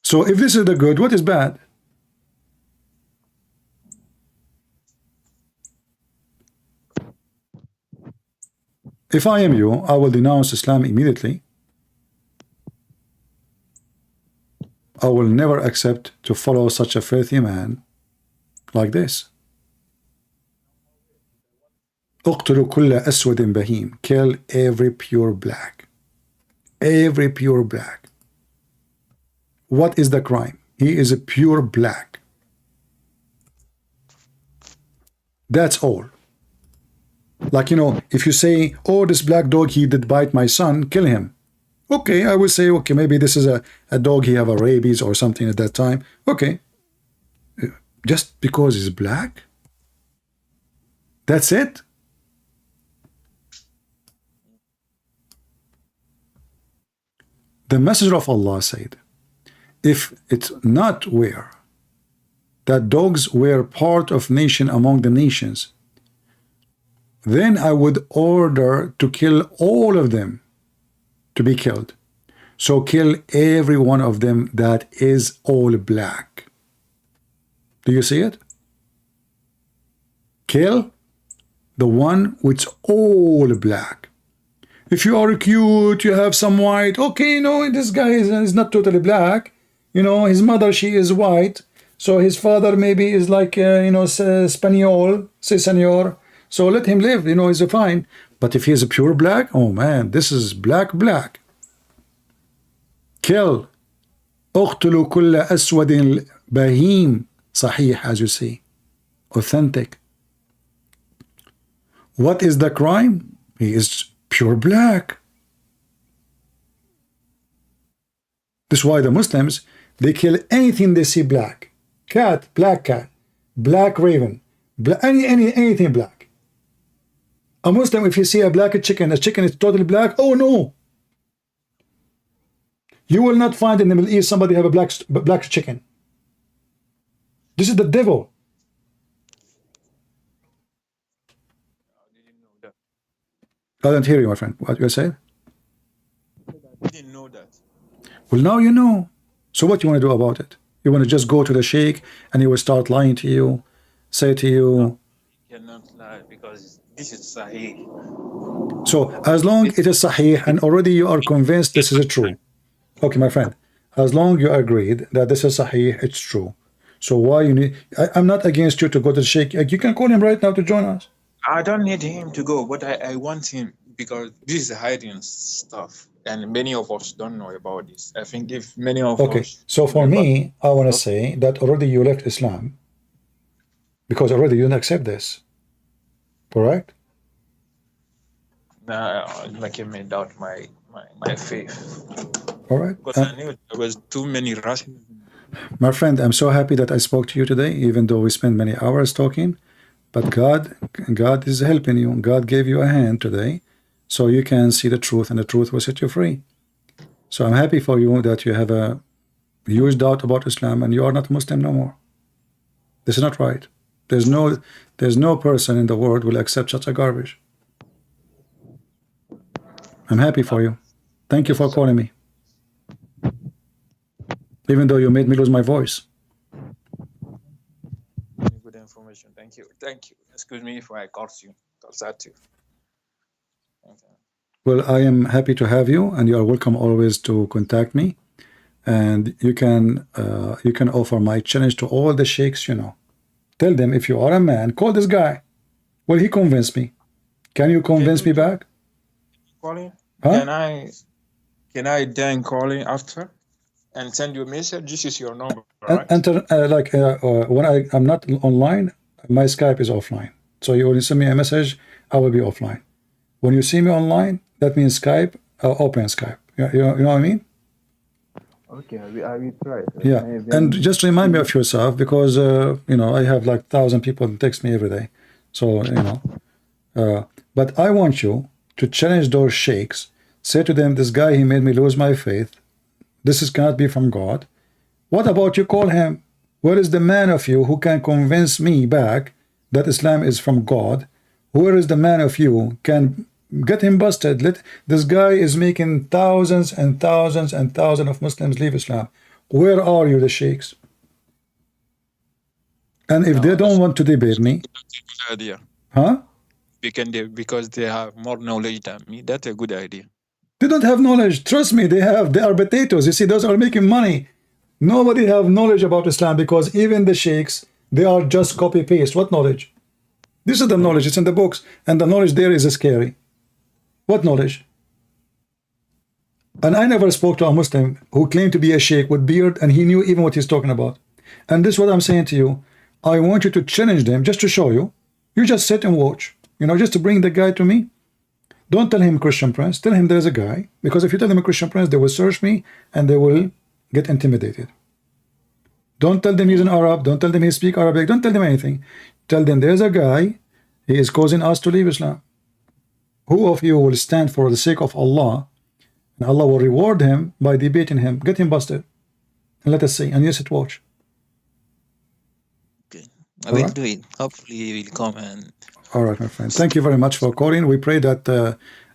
So if this is the good, what is bad? If I am you, I will denounce Islam immediately. I will never accept to follow such a filthy man like this. اقتلوا كل أسود بهيم. Kill every pure black. Every pure black. What is the crime? He is a pure black. That's all. Like, you know, if you say, oh, this black dog, he did bite my son, kill him. Okay, I will say, okay, maybe this is a dog, he have a rabies or something at that time. Okay. Just because he's black? That's it? The Messenger of Allah said, if it's not where that dogs were part of nation among the nations, then I would order to kill all of them to be killed. So kill every one of them that is all black. Do you see it? Kill the one which all black. If you are cute, you have some white, okay, you know, this guy is not totally black. You know, his mother, she is white. So his father maybe is like, you know, Spaniel, c'est senor. So let him live, you know, he's fine. But if he is a pure black, oh man, this is black. Kill. اقتلوا كل أسود بهيم. صحيح, as you see. Authentic. What is the crime? He is pure black. This is why the Muslims, they kill anything they see black. Cat, black raven, anything black. A Muslim, if you see a black chicken, a chicken is totally black, oh no. You will not find in the Middle East somebody have a black chicken. This is the devil. I don't hear you, my friend. What you saying? I didn't know that. Well, now you know. So what you want to do about it? You want to just go to the sheikh and he will start lying to you, say to you. You cannot lie because this is Sahih. So as long it is sahih and already you are convinced this is true. Okay, my friend. As long you agreed that this is sahih, it's true. So why you need? I'm not against you to go to the sheikh. You can call him right now to join us. I don't need him to go, but I want him because this is hiding stuff, and many of us don't know about this. I think if many of Okay, us. so for me, I want to say that already you left Islam because already you don't accept this. Correct? Like it made doubt my faith. All right. Because I knew there was too many Russians. My friend, I'm so happy that I spoke to you today, even though we spent many hours talking. But God is helping you. God gave you a hand today, so you can see the truth, and the truth will set you free. So I'm happy for you that you have a huge doubt about Islam, and you are not Muslim no more. This is not right. There's no person in the world will accept such a garbage. I'm happy for you. Thank you for calling me. Even though you made me lose my voice. Good information. Thank you. Thank you. Excuse me if I curse you. Curse at you. Thank you. Well, I am happy to have you, and you are welcome always to contact me. And you can offer my challenge to all the sheikhs you know. Tell them, if you are a man, call this guy. Well, he convinced me. Can you convince me back? Calling? Huh? Can I then call in after and send you a message? This is your number, right? Enter when I'm not online, my Skype is offline. So when you send me a message, I will be offline. When you see me online, that means Skype. Open Skype. You know what I mean? Okay, I will try. Yeah, and just remind me of yourself because I have like 1,000 people that text me every day. So but I want you to challenge those sheikhs. Say to them, this guy, he made me lose my faith. This cannot be from God. What about you call him? Where is the man of you who can convince me back that Islam is from God? Where is the man of you can get him busted? This guy is making thousands and thousands and thousands of Muslims leave Islam. Where are you, the sheikhs? And if they don't want to debate me, good idea. huh? Because they have more knowledge than me. That's a good idea. They don't have knowledge. Trust me, they are potatoes. You see, those are making money. Nobody have knowledge about Islam because even the sheikhs, they are just copy paste. What knowledge? This is the knowledge. It's in the books, and the knowledge there is scary. What knowledge? And I never spoke to a Muslim who claimed to be a sheikh with beard, and he knew even what he's talking about. And this is what I'm saying to you. I want you to challenge them just to show you. You just sit and watch. Just to bring the guy to me. Don't tell him Christian Prince. Tell him there's a guy. Because if you tell them a Christian Prince, they will search me and they will get intimidated. Don't tell them he's an Arab. Don't tell them he speaks Arabic. Don't tell them anything. Tell them there's a guy. He is causing us to leave Islam. Who of you will stand for the sake of Allah? And Allah will reward him by debating him. Get him busted. And let us see. And yes, it watch. Okay. I will do it. Hopefully he will come and... All right, my friend. Thank you very much for calling. We pray that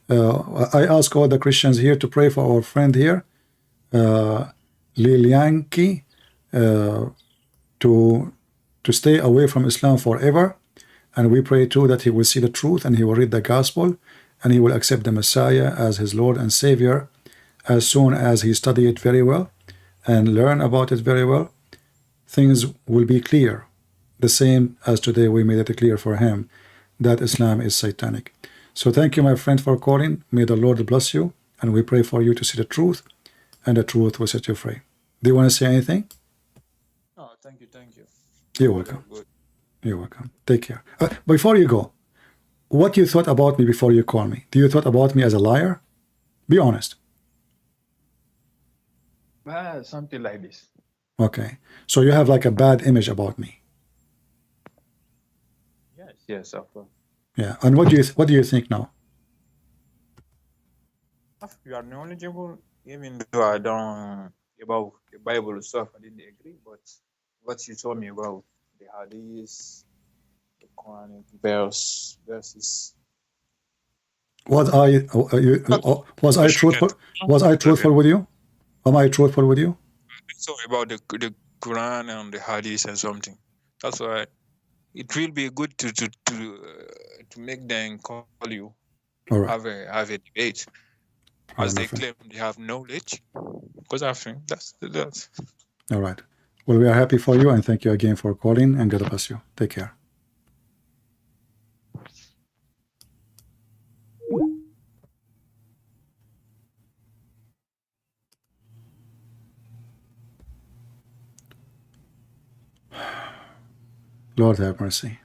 I ask all the Christians here to pray for our friend here, Lilianki, to stay away from Islam forever. And we pray too that he will see the truth and he will read the gospel and he will accept the Messiah as his Lord and Savior as soon as he study it very well and learn about it very well. Things will be clear, the same as today we made it clear for him that Islam is satanic. So thank you, my friend, for calling. May the Lord bless you, and we pray for you to see the truth, and the truth will set you free. Do you want to say anything? Oh, thank you. You're welcome. You're welcome. Take care. Before you go, what you thought about me before you call me? Do you thought about me as a liar? Be honest. Something like this. Okay. So you have like a bad image about me. Yes, of course. Yeah. And what do you think now? You are knowledgeable. Even though I don't about the Bible stuff, I didn't agree, but what you told me about the hadiths, the Quranic verses. Was I was I truthful? Was I truthful with you? Am I truthful with you? So about the Quran and the hadith and something. That's why it will be good to make them call you. All right. Have a debate, as they claim they have knowledge. Because I think that's. All right. Well, we are happy for you, and thank you again for calling, and God bless you. Take care. Lord have mercy.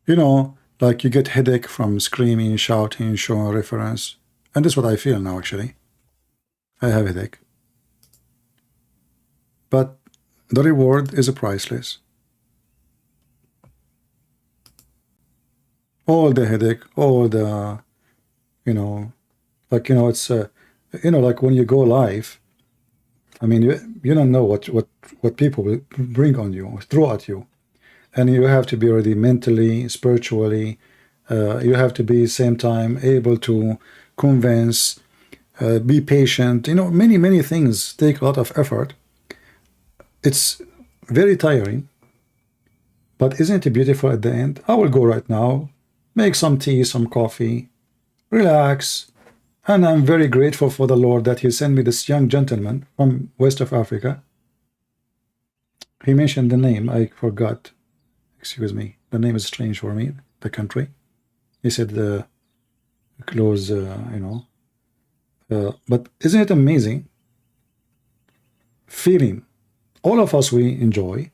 You know, like you get headache from screaming, shouting, showing reference. And this is what I feel now, actually. I have headache. But the reward is priceless. All the headache, all the, you know, like, you know, it's, you know, like when you go live, I mean, you don't know what people will bring on you, throw at you. And you have to be ready mentally, spiritually. You have to be same time able to convince, be patient. You know, many things take a lot of effort. It's very tiring, but isn't it beautiful at the end? I will go right now, make some tea, some coffee, relax, and I'm very grateful for the Lord that He sent me this young gentleman from West of Africa. He mentioned the name, I forgot. Excuse me, the name is strange for me, the country. He said the close, you know. But isn't it amazing feeling? All of us, we enjoy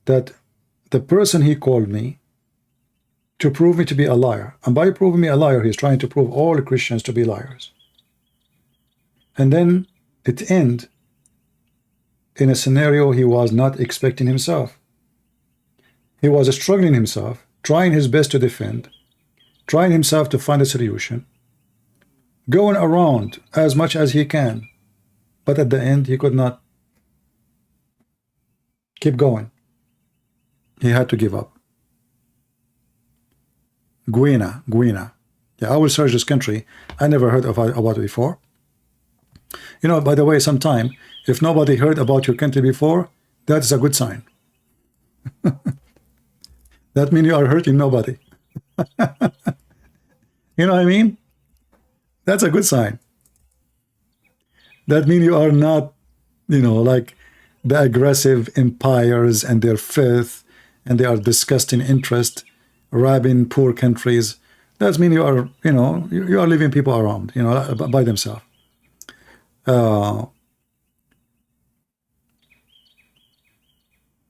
that the person he called me to prove me to be a liar. And by proving me a liar, he's trying to prove all Christians to be liars. And then it ends in a scenario he was not expecting himself. He was struggling himself, trying his best to defend, trying himself to find a solution, going around as much as he can, but at the end he could not keep going. He had to give up. Guinea. Yeah, I will search this country. I never heard about it before. You know, by the way, sometime, if nobody heard about your country before, that is a good sign. That means you are hurting nobody. You know what I mean? That's a good sign. That means you are not, you know, like the aggressive empires and their filth and their disgusting interest robbing poor countries. That means you are, you know, you are leaving people around, you know, by themselves.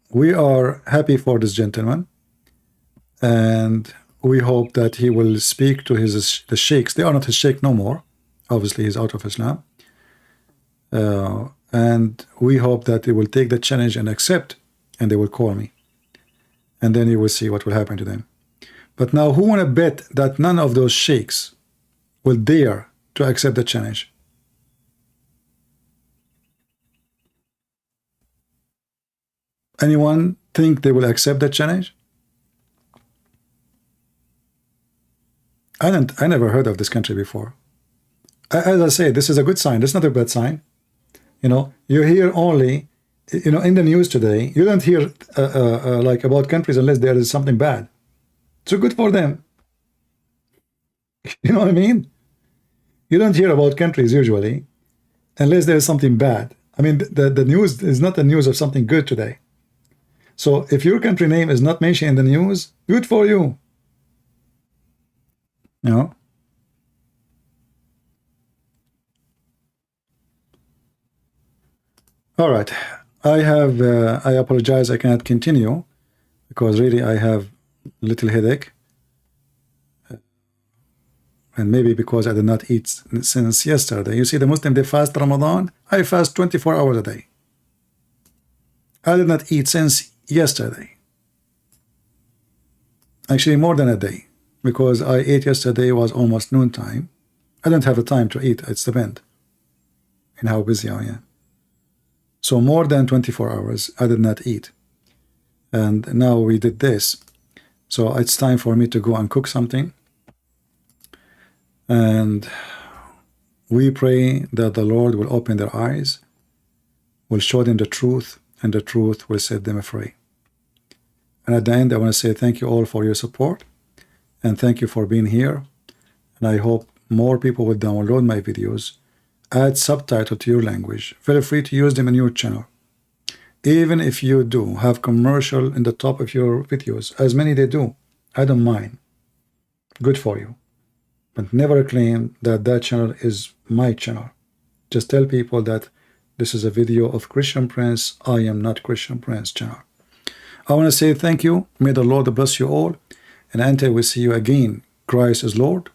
We are happy for this gentleman, and we hope that he will speak to the sheiks. They are not his sheikh no more. Obviously, he's out of Islam. And we hope that they will take the challenge and accept, and they will call me. And then you will see what will happen to them. But now, who want to bet that none of those sheiks will dare to accept the challenge? Anyone think they will accept that challenge? I never heard of this country before. As I say, this is a good sign. This is not a bad sign. You know, you hear only, you know, in the news today, you don't hear like about countries unless there is something bad. So good for them. You know what I mean? You don't hear about countries usually unless there is something bad. I mean, the news is not the news of something good today. So if your country name is not mentioned in the news, good for you. You know? All right. I apologize, I cannot continue because really I have little headache. And maybe because I did not eat since yesterday. You see, the Muslim, they fast Ramadan. I fast 24 hours a day. I did not eat since yesterday. Actually, more than a day. Because I ate yesterday was almost noontime. I don't have the time to eat. It's depend in how busy I am. So more than 24 hours I did not eat. And now we did this. So it's time for me to go and cook something. And we pray that the Lord will open their eyes, will show them the truth, and the truth will set them free. And at the end, I want to say thank you all for your support, and thank you for being here. And I hope more people will download my videos, add subtitle to your language. Feel free to use them in your channel. Even if you do have commercial in the top of your videos, as many they do, I don't mind. Good for you. But never claim that that channel is my channel. Just tell people that this is a video of Christian Prince. I am not Christian Prince channel. I want to say thank you. May the Lord bless you all. And until we see you again, Christ is Lord,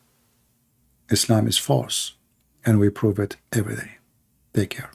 Islam is false, and we prove it every day. Take care.